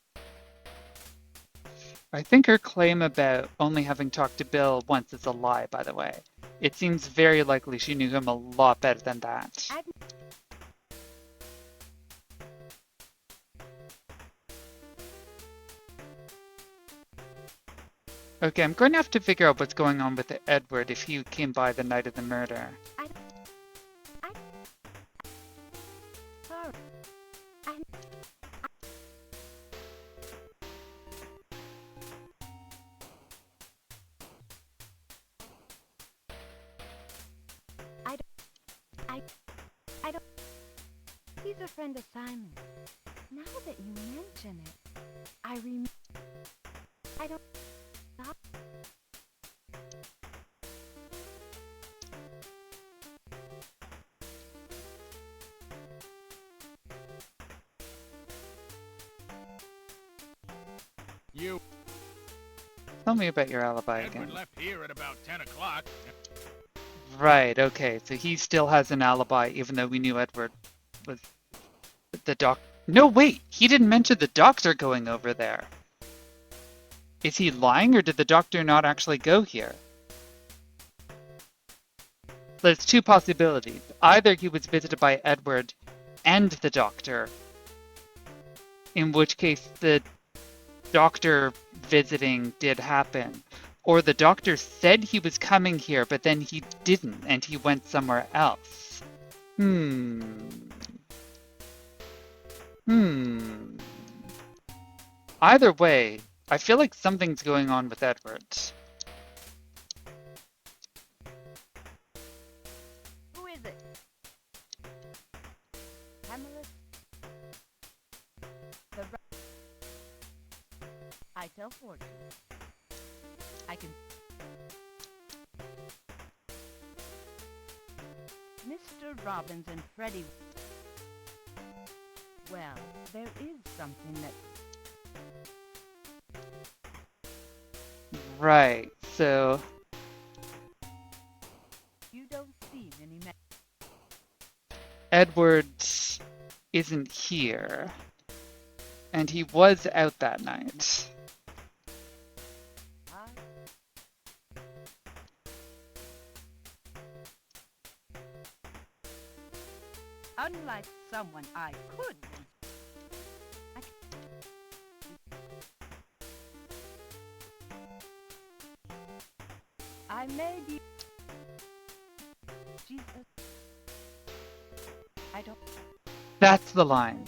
I think her claim about only having talked to Bill once is a lie, by the way. It seems very likely she knew him a lot better than that. Okay, I'm going to have to figure out what's going on with Edward if he came by the night of the murder. Sorry. I don't... He's a friend of Simon. Now that you mention it, I don't... Stop. You. Tell me about your alibi Edward again. left here at about 10 o'clock. Right, okay, so he still has an alibi even though we knew Edward was the doc. No, wait, he didn't mention the doctor going over there. Is he lying or did the doctor not actually go here? There's two possibilities. Either he was visited by Edward and the doctor, in which case the doctor visiting did happen, or the doctor said he was coming here, but then he didn't, and he went somewhere else. Either way, I feel like something's going on with Edward. Who is it? Pamela? I tell fortunes. I can... Mr. Robbins and Freddie... Well, there is something that... Right, so... You don't seem any... Edward isn't here. And he was out that night. Unlike someone I could... I may be... Jesus... I don't... That's the line.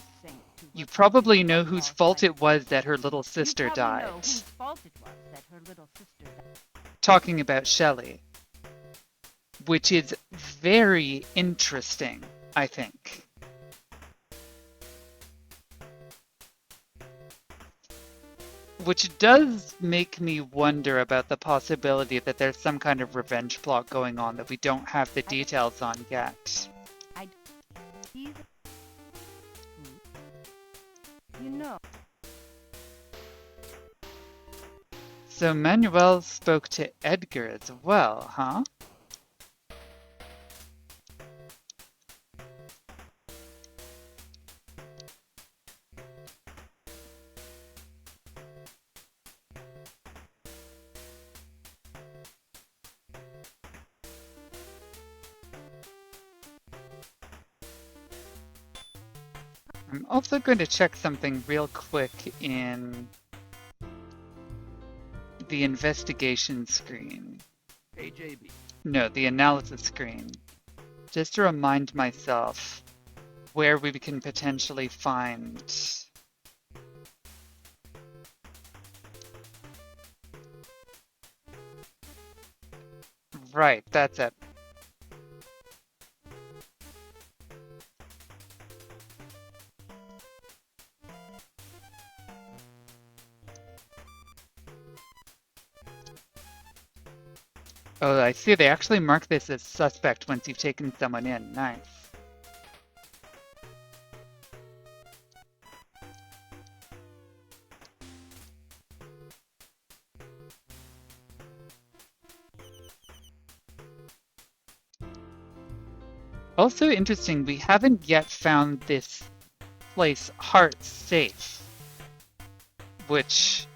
You probably know whose fault it was that her little sister died. know whose fault it was that her little sister died. Talking about Shelley. Which is very interesting, I think. Which does make me wonder about the possibility that there's some kind of revenge plot going on that we don't have the details on yet. You know. So Manuel spoke to Edgar as well, huh? I'm also going to check something real quick in the investigation screen. AJB. No, the analysis screen. Just to remind myself where we can potentially find right, that's it. Oh, I see. They actually mark this as suspect once you've taken someone in. Nice. Also interesting, we haven't yet found this place Heart Safe, which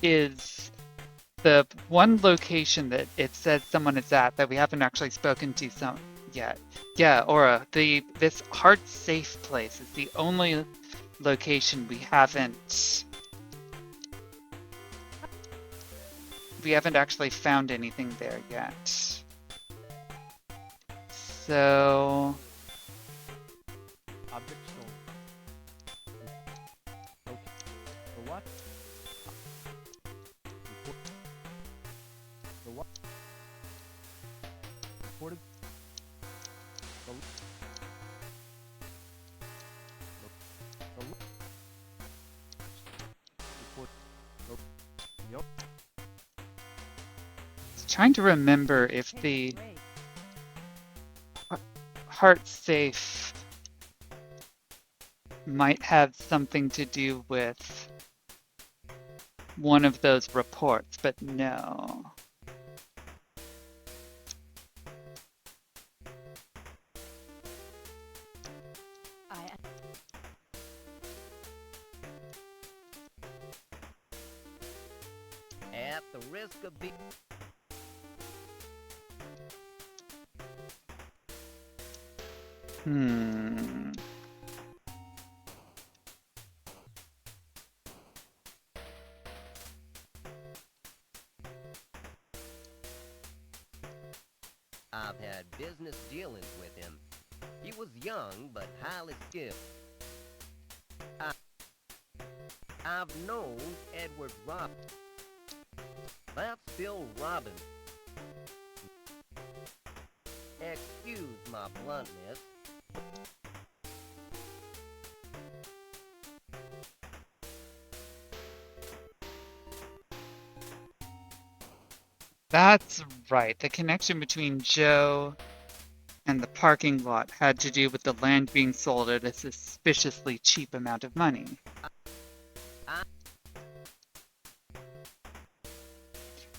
is the one location that it says someone is at that we haven't actually spoken to some yet. Yeah, Aura, this Heart Safe place is the only location we haven't actually found anything there yet. So Object stolen. Okay. The what? The what? Reported. The Trying to remember if the heart safe might have something to do with one of those reports, but no. At the risk of being... I've had business dealings with him. He was young, but highly skilled. I've known Edward Robbins. That's Bill Robbins. Excuse my bluntness. That's right. The connection between Joe and the parking lot had to do with the land being sold at a suspiciously cheap amount of money.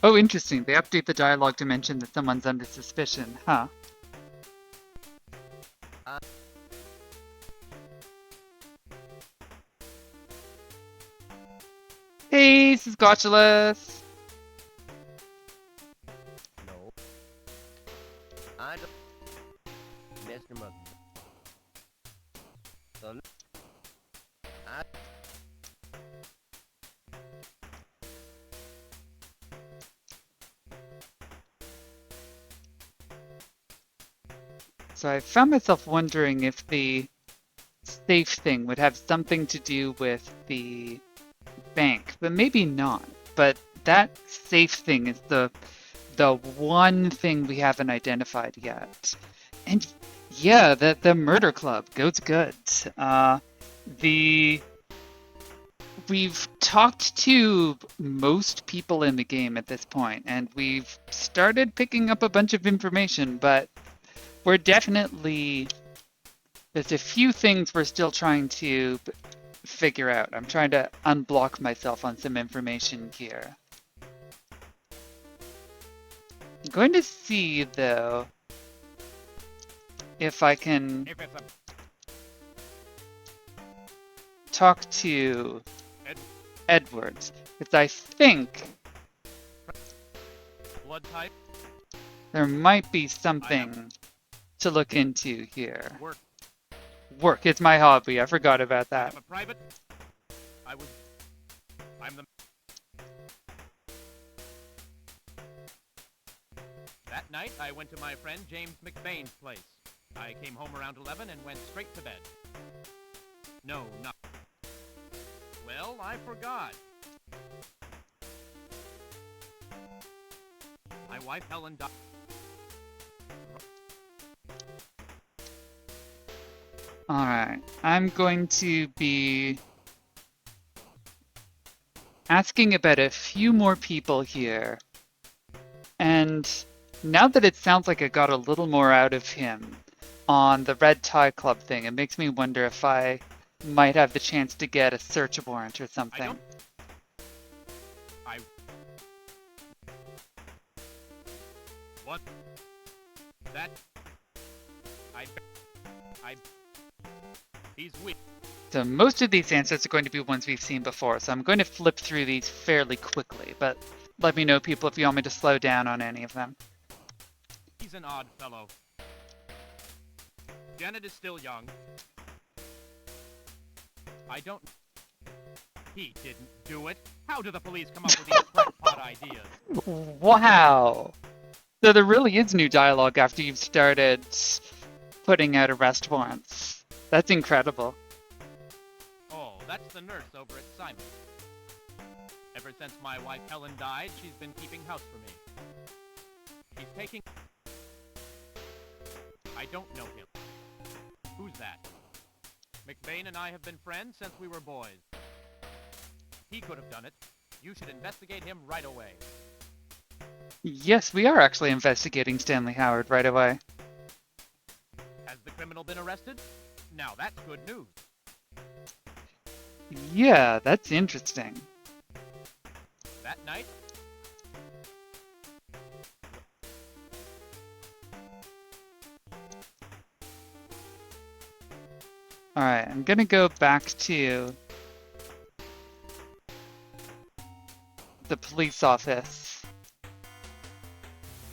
Oh, interesting. They update the dialogue to mention that someone's under suspicion, huh? Hey, this is Gotulus. No. I don't... Mr. So I found myself wondering if the safe thing would have something to do with the bank, but maybe not. But that safe thing is the one thing we haven't identified yet. And yeah, the murder club goes good. We've talked to most people in the game at this point, and we've started picking up a bunch of information, but we're definitely... There's a few things we're still trying to figure out. I'm trying to unblock myself on some information here. I'm going to see, though, if I can talk to Edwards, because I think Blood type? there might be something to look into here. Work. Work is my hobby. I forgot about that. I'm a private. I'm the... That night, I went to my friend James McBain's place. I came home around 11 and went straight to bed. No, not... Well, I forgot. My wife Helen died. Alright, I'm going to be asking about a few more people here. And now that it sounds like I got a little more out of him on the Red Tie Club thing, it makes me wonder if I might have the chance to get a search warrant or something. What? That... He's weak. So most of these answers are going to be ones we've seen before, so I'm going to flip through these fairly quickly, but let me know, people, if you want me to slow down on any of them. He's an odd fellow. Janet is still young. I don't... He didn't do it. How do the police come up with these crackpot ideas? Wow! So there really is new dialogue after you've started putting out arrest warrants. That's incredible. Oh, that's the nurse over at Simon. Ever since my wife Helen died, she's been keeping house for me. She's taking... I don't know him. Who's that? McBain and I have been friends since we were boys. He could have done it. You should investigate him right away. Yes, we are actually investigating Stanley Howard right away. Has the criminal been arrested? Now that's good news. Yeah, that's interesting. That night, Alright, I'm gonna go back to the police office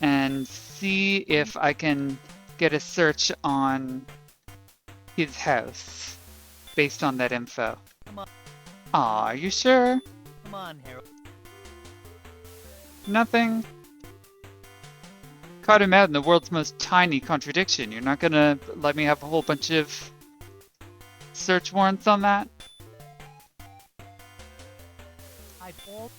and see if I can get a search on his house based on that info. Come on. Aw, are you sure? Come on, Harold. Nothing? Caught him out in the world's most tiny contradiction. You're not gonna let me have a whole bunch of search warrants on that? I fall.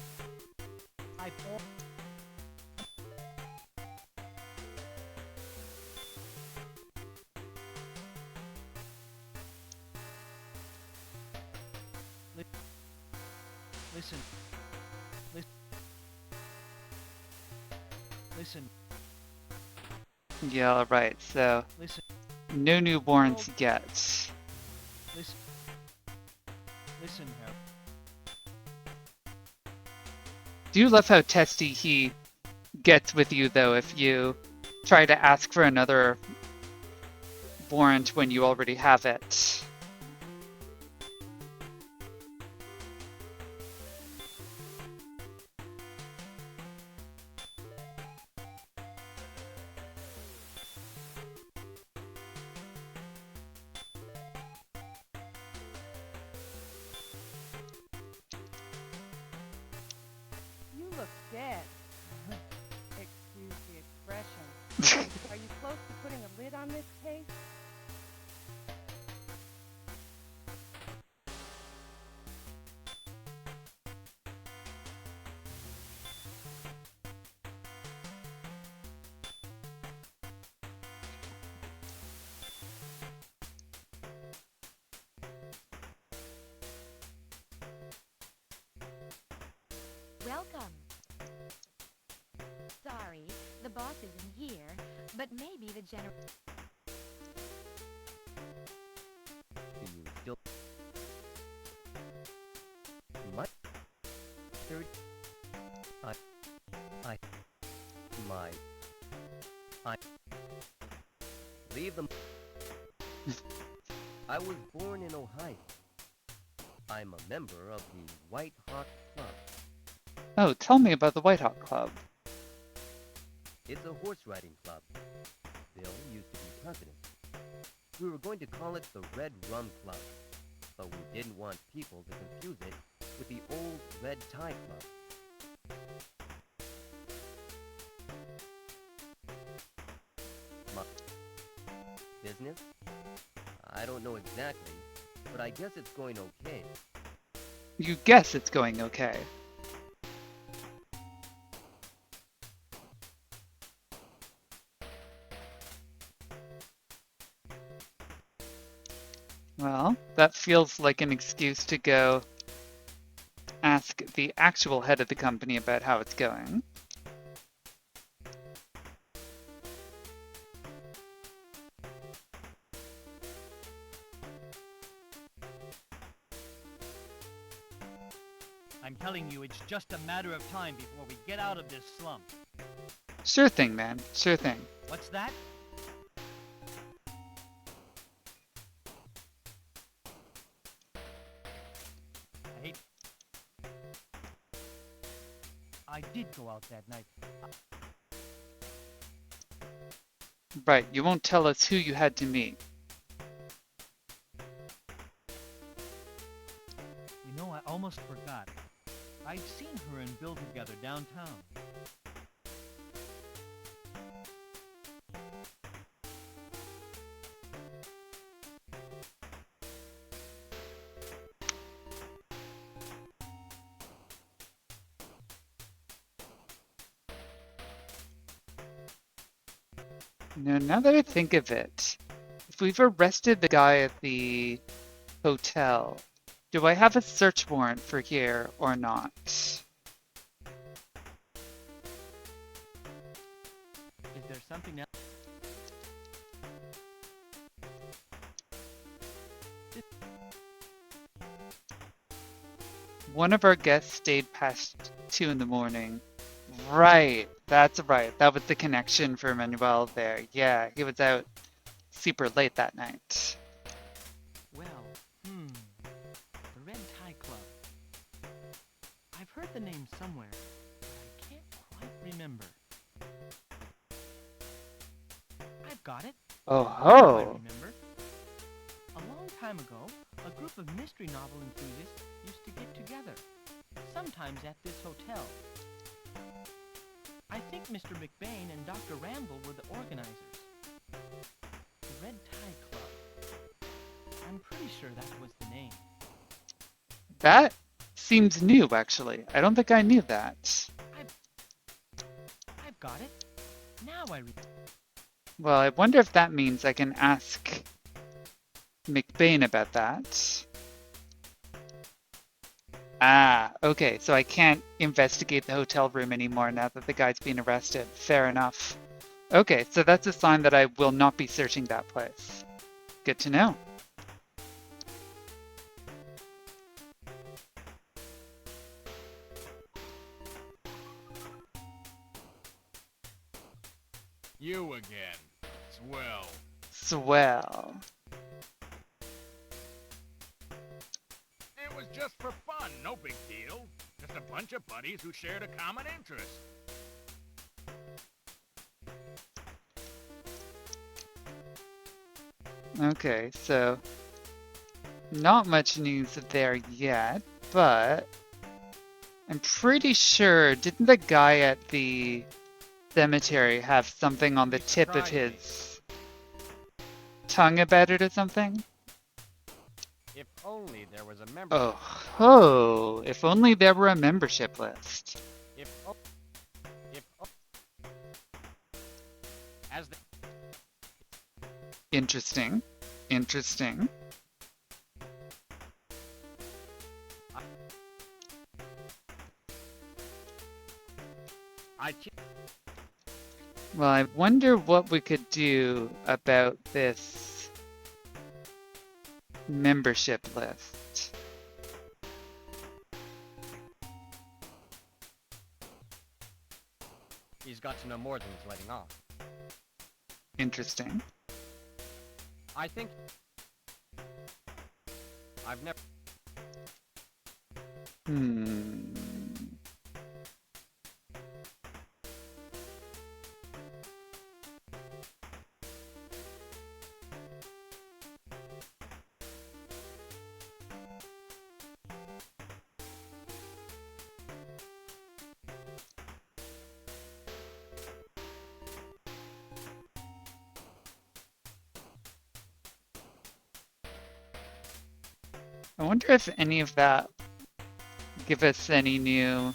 Listen. Listen. Yeah, right, so Listen. no new warrants yet. Listen. Listen, Harold. Do love how testy he gets with you, though, if you try to ask for another warrant when you already have it. You look dead. Excuse the expression. Are you close to putting a lid on this case? Welcome. Sorry, the boss isn't here, but maybe the general... Do you still... What? Third... I... Leave them... I was born in Ohio. I'm a member of the White Hawk Club. Oh, tell me about the White Hawk Club. It's a horse riding club. Bill used to be president. We were going to call it the Red Rum Club, but we didn't want people to confuse it with the old Red Tie Club. My business? I don't know exactly, but I guess it's going okay. You guess it's going okay. Well, that feels like an excuse to go ask the actual head of the company about how it's going. I'm telling you, it's just a matter of time before we get out of this slump. Sure thing, man. Sure thing. What's that? I did go out that night. Right, you won't tell us who you had to meet. You know, I almost forgot. I'd seen her and Bill together downtown. Now that I think of it, if we've arrested the guy at the hotel, do I have a search warrant for here or not? something else. One of our guests stayed past 2 in the morning. Right, that's right. That was the connection for Manuel there. Yeah, he was out super late that night. Well, the Red Tie Club. I've heard the name somewhere, but I can't quite remember. I've got it. Oh Now I ho! remember. A long time ago, a group of mystery novel enthusiasts used to get together, sometimes at this hotel. I think Mr. McBain and Dr. Randall were the organizers. The Red Tie Club. I'm pretty sure that was the name. That seems new, actually. I don't think I knew that. I've got it. Now I remember. Well, I wonder if that means I can ask McBain about that. Ah, okay, so I can't investigate the hotel room anymore now that the guy's been arrested. Fair enough. Okay, so that's a sign that I will not be searching that place. Good to know. You again. Swell. Swell. It was just for fun, no big deal. Just a bunch of buddies who shared a common interest. Okay, so not much news there yet, but I'm pretty sure, didn't the guy at the cemetery have something on the tip of his tongue about it or something? If only there was a membership. Oh ho! If only there were a membership list. As the Interesting. Interesting. Well, I wonder what we could do about this membership list. He's got to know more than he's letting on. Interesting. I think I've never. I wonder if any of that give us any new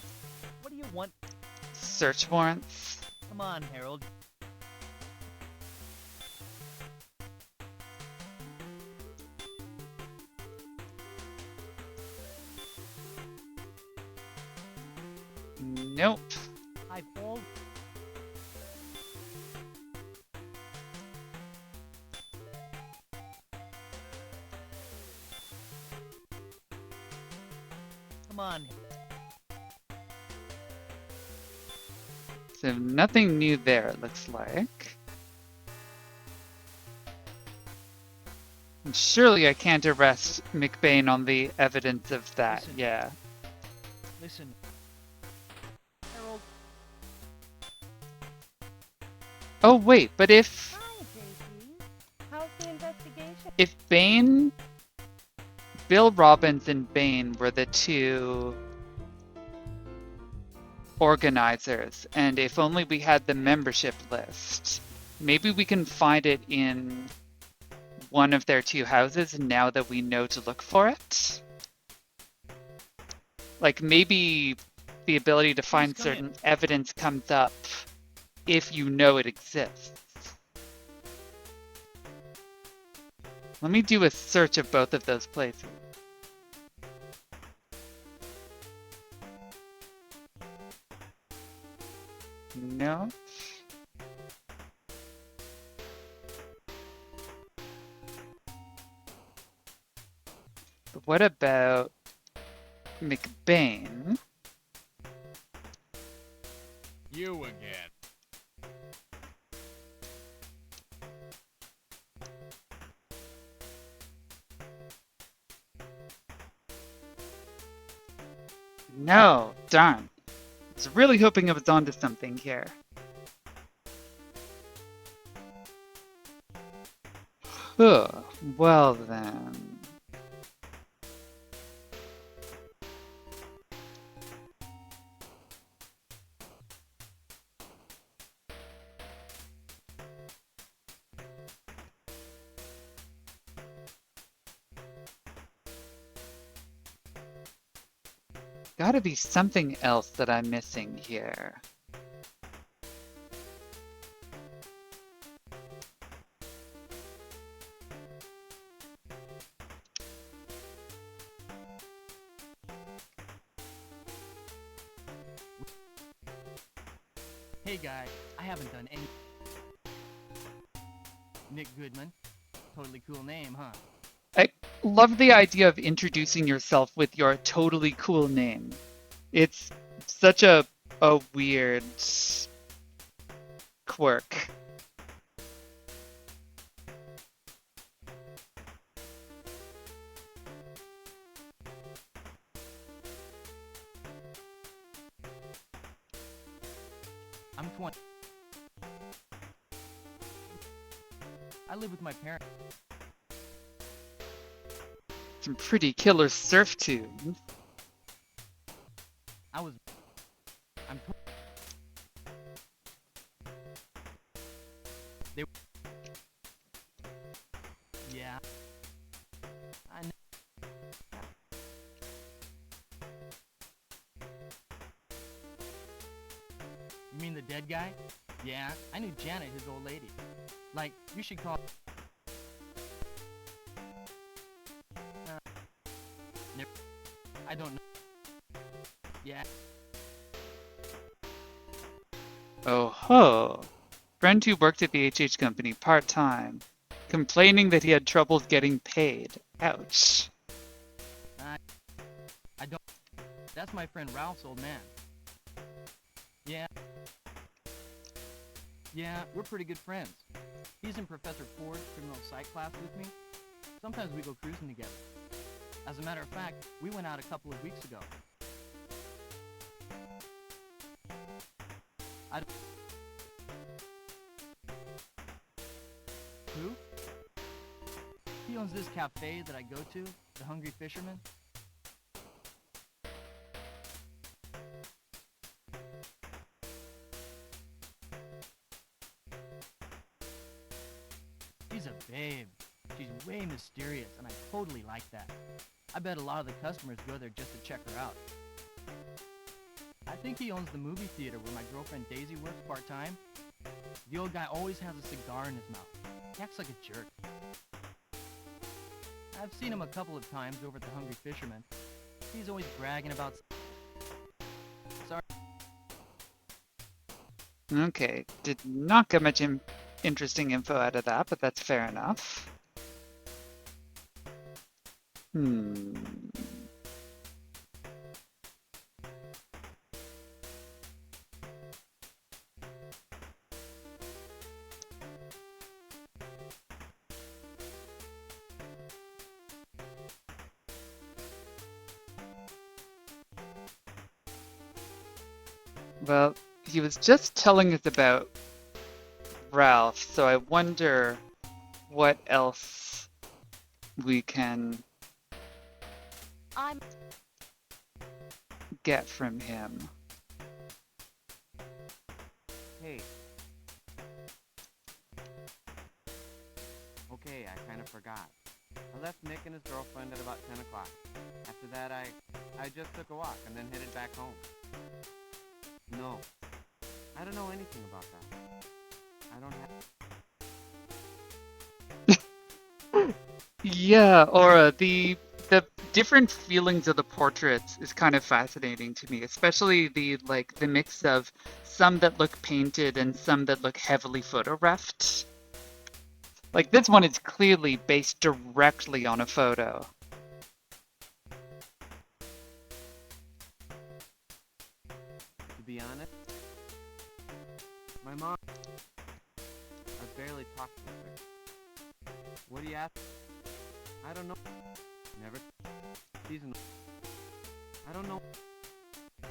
What do you want? search warrants. Come on, Harold. Nope. I've all. Come on. So nothing new there, it looks like. And surely I can't arrest McBain on the evidence of that, Listen. yeah. Listen. Harold. Oh wait, but if Hi, JP. How's the investigation? if Bain, Bill Robbins and Bain were the two organizers, and if only we had the membership list, maybe we can find it in one of their two houses now that we know to look for it. Like maybe the ability to find come certain evidence comes up if you know it exists. Let me do a search of both of those places. No. what about McBain? You again. No, darn. I was really hoping I was onto something here. Huh, well then. Gotta be something else that I'm missing here. Hey guy, I haven't done any... Nick Goodman. Totally cool name, huh? I love the idea of introducing yourself with your totally cool name. It's such a weird quirk. I'm 20. I live with my parents. Some pretty killer surf tunes. I'm they Yeah. I know. You mean the dead guy? Yeah, I knew Janet, his old lady. Like, you should call... I don't know. Yeah. Oh ho! Friend who worked at the HH company part-time, complaining that he had trouble getting paid. Ouch. I don't... That's my friend Ralph's old man. Yeah. Yeah, we're pretty good friends. He's in Professor Ford's criminal psych class with me. Sometimes we go cruising together. As a matter of fact, we went out a couple of weeks ago. Who? He owns this cafe that I go to, the Hungry Fisherman. She's a babe. She's way mysterious, and I totally like that. I bet a lot of the customers go there just to check her out. I think he owns the movie theater where my girlfriend Daisy works part-time. The old guy always has a cigar in his mouth. He acts like a jerk. I've seen him a couple of times over at the Hungry Fisherman. He's always bragging about... Sorry. Okay, did not get much interesting info out of that, but that's fair enough. Well, he was just telling us about Ralph, so I wonder what else we can get from him. Hey. Okay, I kind of forgot. I left Nick and his girlfriend at about 10 o'clock. After that, I just took a walk and then headed back home. No, I don't know anything about that. I don't have... Yeah, Aura, the different feelings of the portraits is kind of fascinating to me, especially the mix of some that look painted and some that look heavily photographed. Like this one is clearly based directly on a photo. be honest, my mom, I barely talked to her. What do you ask? I don't know. Never. She's an... I don't know.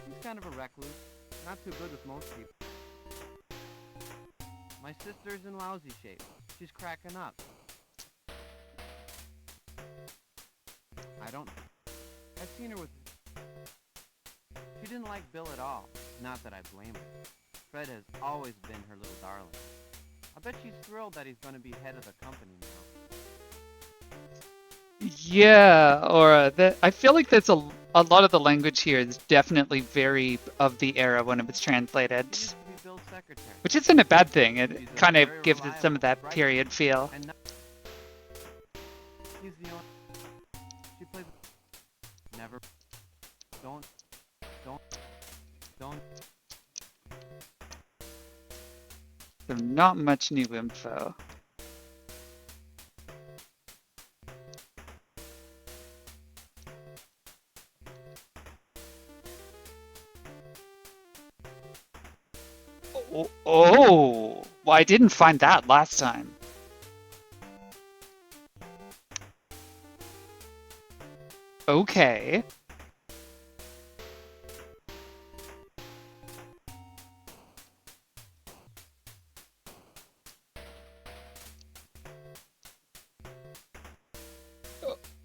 She's kind of a recluse. Not too good with most people. My sister's in lousy shape. She's cracking up. I don't... I've seen her with... She didn't like Bill at all. Not that I blame her. Fred has always been her little darling. I bet she's thrilled that he's going to be head of the company now. Yeah, or I feel like there's a lot of the language here is definitely very of the era when it was translated, She used to be Bill's secretary. which isn't a bad thing. She's It a kind of very gives it some of that reliable, period feel. And now, he's the only... She plays... Never... Don't... So not much new info. Oh, well, I didn't find that last time. Okay.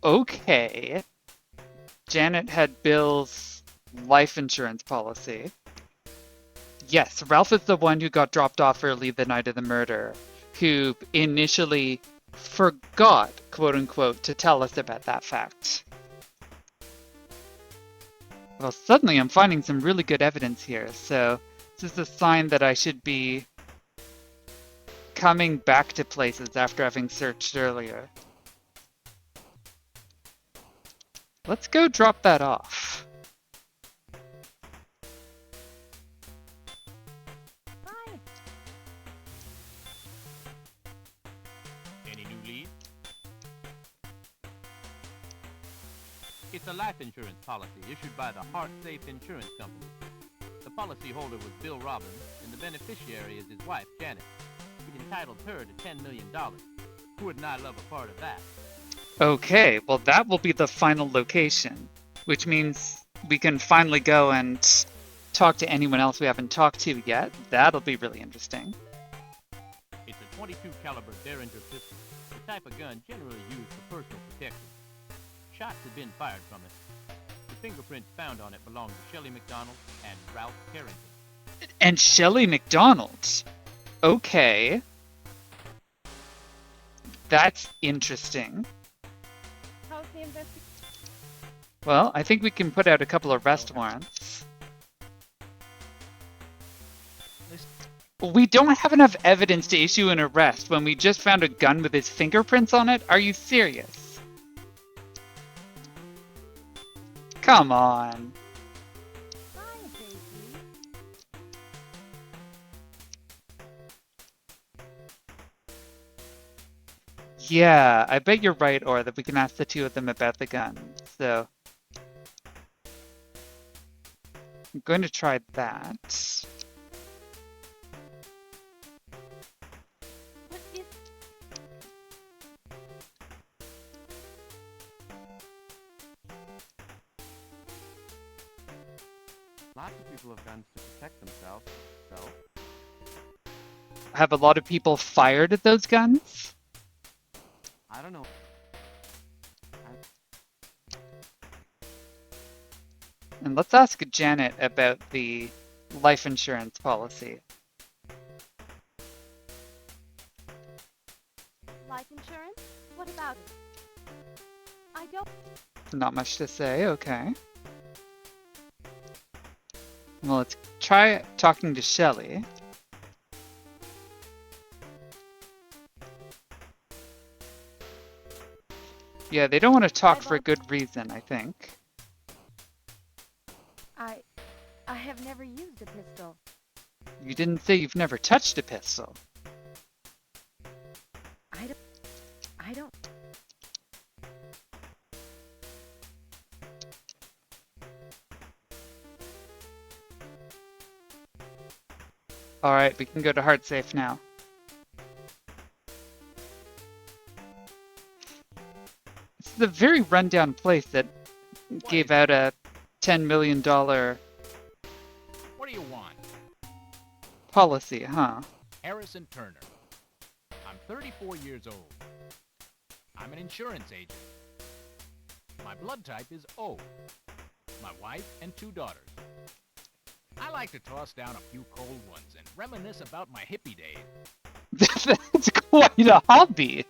Okay. Janet had Bill's life insurance policy. Yes, Ralph is the one who got dropped off early the night of the murder, who initially forgot, quote unquote, to tell us about that fact. Well, suddenly I'm finding some really good evidence here, so this is a sign that I should be coming back to places after having searched earlier. Let's go drop that off. Any new leads? It's a life insurance policy issued by the Heart Safe Insurance Company. The policyholder was Bill Robbins, and the beneficiary is his wife, Janet. It entitled her to $10 million. Who would not love a part of that? Okay, well that will be the final location, which means we can finally go and talk to anyone else we haven't talked to yet. That'll be really interesting. It's a 22 caliber Derringer pistol, the type of gun generally used for personal protection. Shots have been fired from it. The fingerprints found on it belong to Shelley McDonald and Ralph Carrington. And Shelley McDonald. Okay. That's interesting. How's the investigation? Well, I think we can put out a couple of arrest warrants. We don't have enough evidence to issue an arrest when we just found a gun with his fingerprints on it? Are you serious? Come on. Yeah, I bet you're right, or that we can ask the two of them about the gun. So I'm going to try that. Lots of people have guns to protect themselves, so... Have a lot of people fired at those guns? I don't know. And let's ask Janet about the life insurance policy. Life insurance? What about it? I don't... Not much to say, okay. Well, let's try talking to Shelley. Yeah, they don't want to talk for a good reason, I think. I have never used a pistol. You didn't say you've never touched a pistol. I don't... Alright, we can go to Heart Safe now. This is a very rundown place that gave out a $10 million What do you want? policy, huh? Harrison Turner. I'm 34 years old. I'm an insurance agent. My blood type is O. My wife and 2 daughters. I like to toss down a few cold ones and reminisce about my hippie days. That's quite a hobby.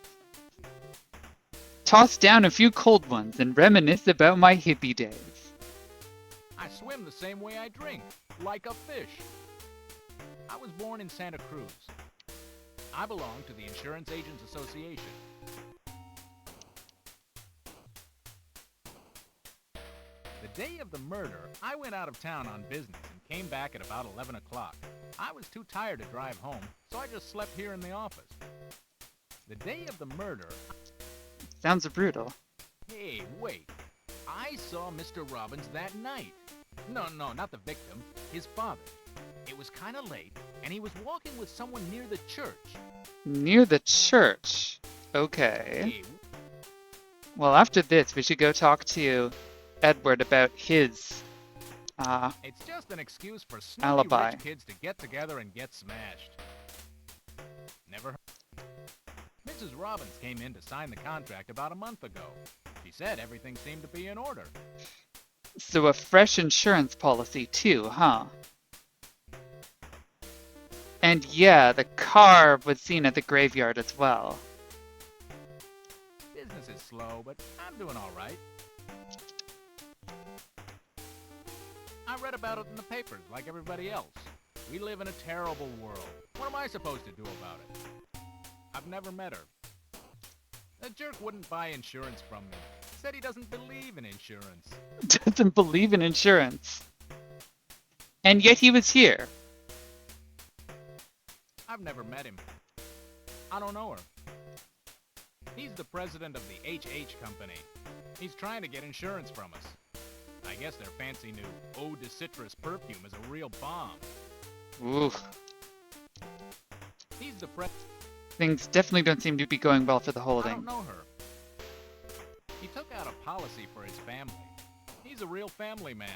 Toss down a few cold ones and reminisce about my hippie days. I swim the same way I drink, like a fish. I was born in Santa Cruz. I belong to the Insurance Agents Association. The day of the murder, I went out of town on business and came back at about 11 o'clock. I was too tired to drive home, so I just slept here in the office. The day of the murder... Sounds brutal. Hey, wait. I saw Mr. Robbins that night. No, not the victim. His father. It was kind of late, and he was walking with someone near the church. Near the church? Okay. Hey, Well, after this, we should go talk to Edward about his it's just an excuse for snooty alibi. rich kids to get together and get smashed. Never heard. Mrs. Robbins came in to sign the contract about a month ago. She said everything seemed to be in order. So a fresh insurance policy too, huh? And yeah, the car was seen at the graveyard as well. Business is slow, but I'm doing all right. I read about it in the papers like everybody else. We live in a terrible world. What am I supposed to do about it? I've never met her. The jerk wouldn't buy insurance from me. Said he doesn't believe in insurance. Doesn't believe in insurance. And yet he was here. I've never met him. I don't know her. He's the president of the HH Company. He's trying to get insurance from us. I guess their fancy new Eau de Citrus perfume is a real bomb. Ooh. He's the Things definitely don't seem to be going well for the I holding. don't know her. He took out a policy for his family. He's a real family man.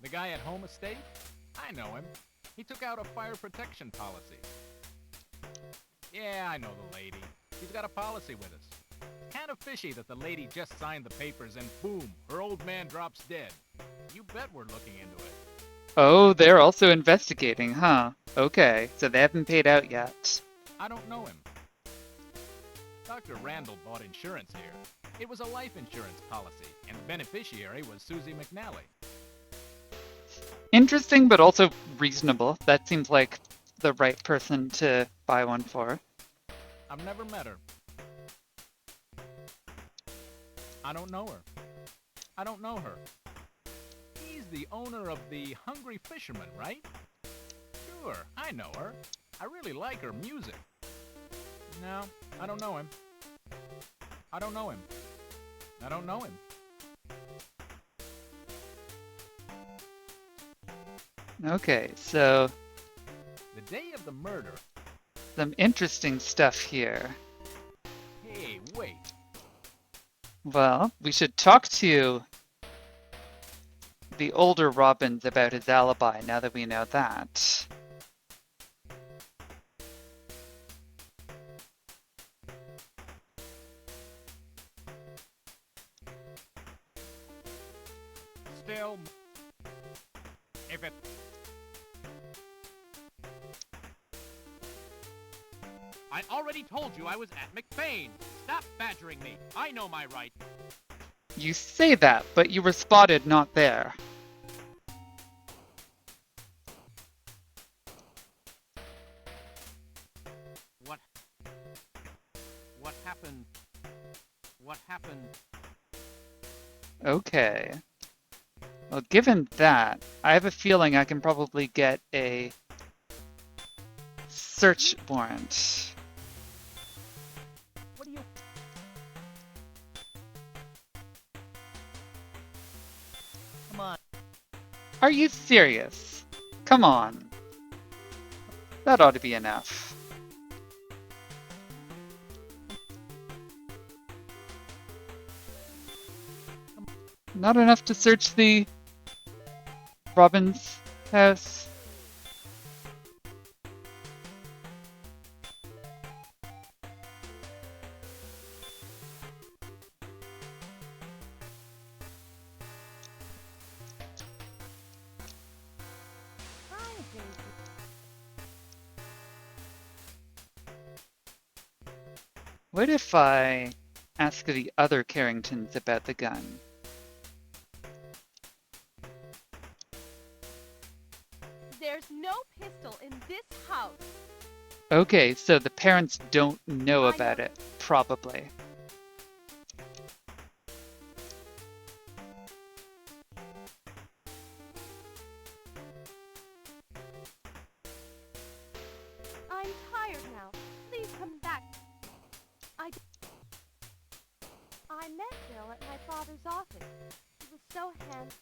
The guy at Home Estate? I know him. He took out a fire protection policy. Yeah, I know the lady. She's got a policy with us. Kind of fishy that the lady just signed the papers and boom, her old man drops dead. You bet we're looking into it. Oh, they're also investigating, huh? Okay, so they haven't paid out yet. I don't know him. Dr. Randall bought insurance here. It was a life insurance policy, and the beneficiary was Susie McNally. Interesting, but also reasonable. That seems like the right person to buy one for. I've never met her. I don't know her. I don't know her. He's the owner of the Hungry Fisherman, right? Sure, I know her. I really like her music. No, I don't know him. I don't know him. I don't know him. Okay, so The day of the murder. some interesting stuff here. Hey, wait. Well, we should talk to the older Robbins about his alibi now that we know that. Still, if it... I already told you I was at McBain. Stop badgering me. I know my rights. You say that, but you were spotted not there. What happened? What happened? Okay. Well, given that, I have a feeling I can probably get a search warrant. What do you... Come on. Are you serious? Come on. That ought to be enough. Not enough to search the Robbins house. Hi, Daisy. What if I ask the other Carringtons about the gun? There's no pistol in this house. Okay, so the parents don't know I about know. it, probably. I'm tired now. Please come back. I met Bill at my father's office. He was so handsome.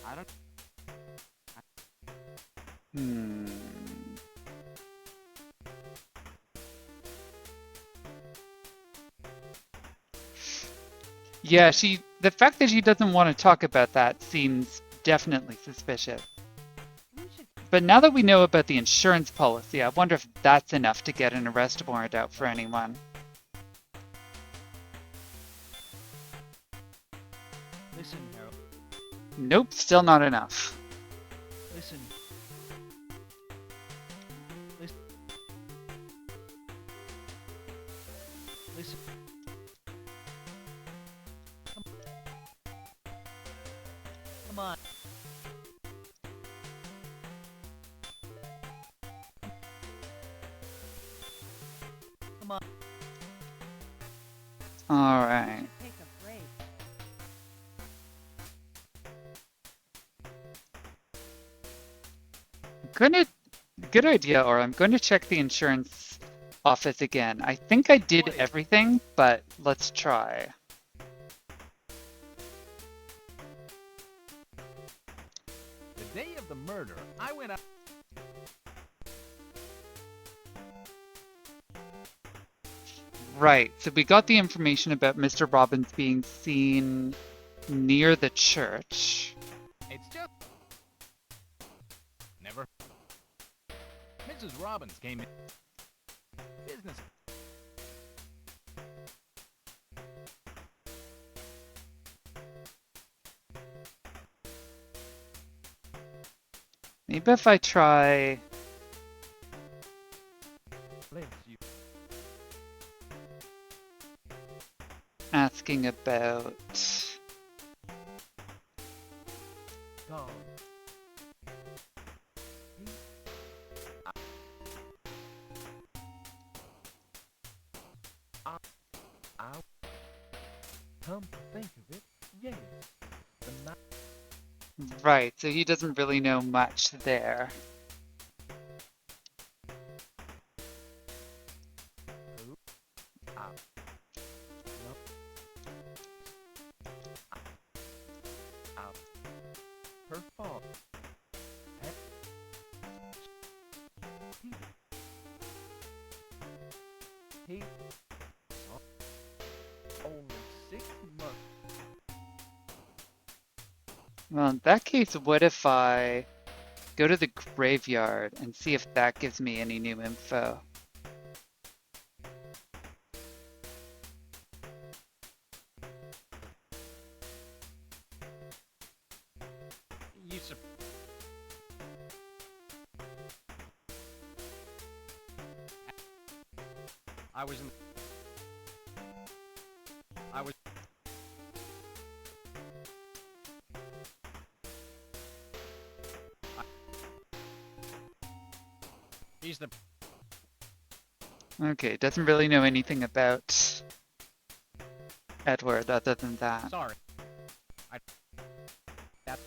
I don't. Hmm. Yeah, the fact that she doesn't want to talk about that seems definitely suspicious. We should. But now that we know about the insurance policy, I wonder if that's enough to get an arrest warrant out for anyone. Listen, Harold. Nope, still not enough. Listen. Listen. Listen. Come on. Come on. All right. Take a break. Good idea, or I'm going to check the insurance office again. I think I did everything, but let's try. The day of the murder, I went out. Right, so we got the information about Mr. Robbins being seen near the church. It's just never. Mrs. Robbins came in. Business. Maybe if I try Bless you. asking about... Gone. I come to think of it, yes. The night Right, so he doesn't really know much there. her fault. He only 6 months. Well, in that case, what if I go to the graveyard and see if that gives me any new info? You sup- I was in. I was. He's the. Okay, doesn't really know anything about Edward other than that. Sorry. That.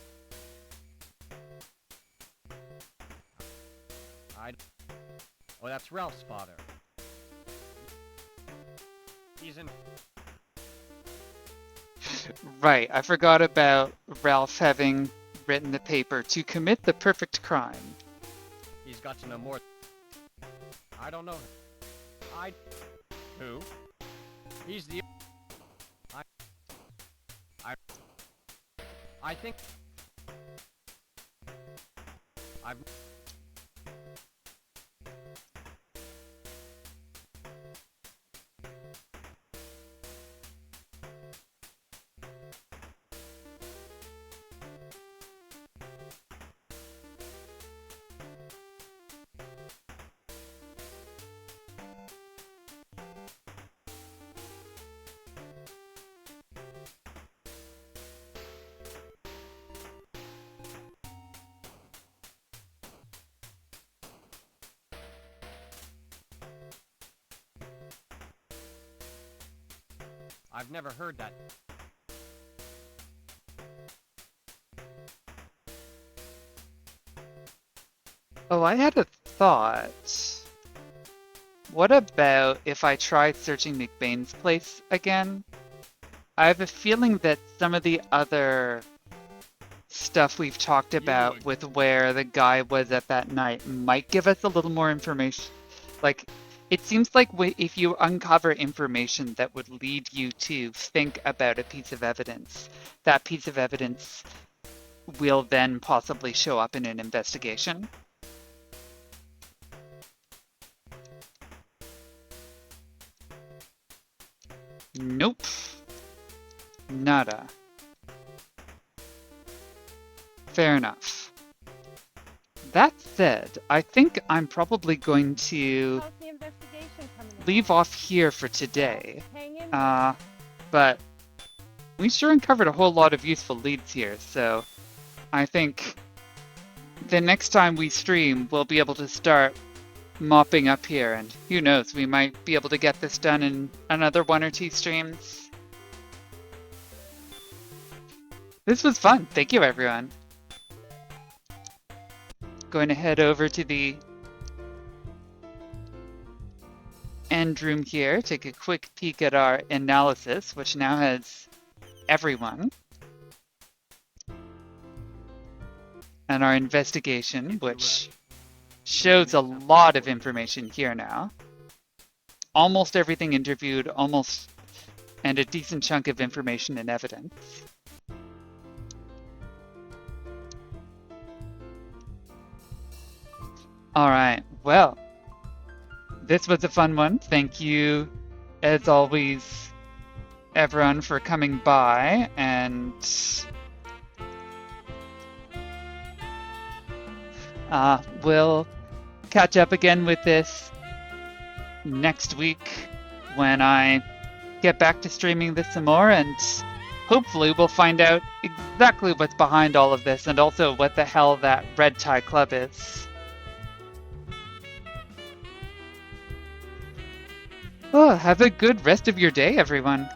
Oh, that's Ralph's father. He's in. Right, I forgot about Ralph having written the paper to commit the perfect crime. He's got to know more. I don't know him. Who? He's the... I think... I've... I've never heard that. Oh, I had a thought. What about if I tried searching McBain's place again? I have a feeling that some of the other stuff we've talked about with where the guy was at that night might give us a little more information. Like, it seems like if you uncover information that would lead you to think about a piece of evidence, that piece of evidence will then possibly show up in an investigation. Nope. Nada. Fair enough. That said, I think I'm probably going to How's the investigation coming along? leave off here for today. Hang in there. But we sure uncovered a whole lot of useful leads here, so I think the next time we stream, we'll be able to start mopping up here, and who knows, we might be able to get this done in another 1 or 2 streams. This was fun. Thank you, everyone. Going to head over to the end room here, take a quick peek at our analysis, which now has everyone. And our investigation, which shows a lot of information here now. Almost everything interviewed, and a decent chunk of information and evidence. All right, well, this was a fun one. Thank you, as always, everyone, for coming by, and we'll catch up again with this next week when I get back to streaming this some more, and hopefully we'll find out exactly what's behind all of this and also what the hell that Red Tie Club is. Oh, have a good rest of your day, everyone.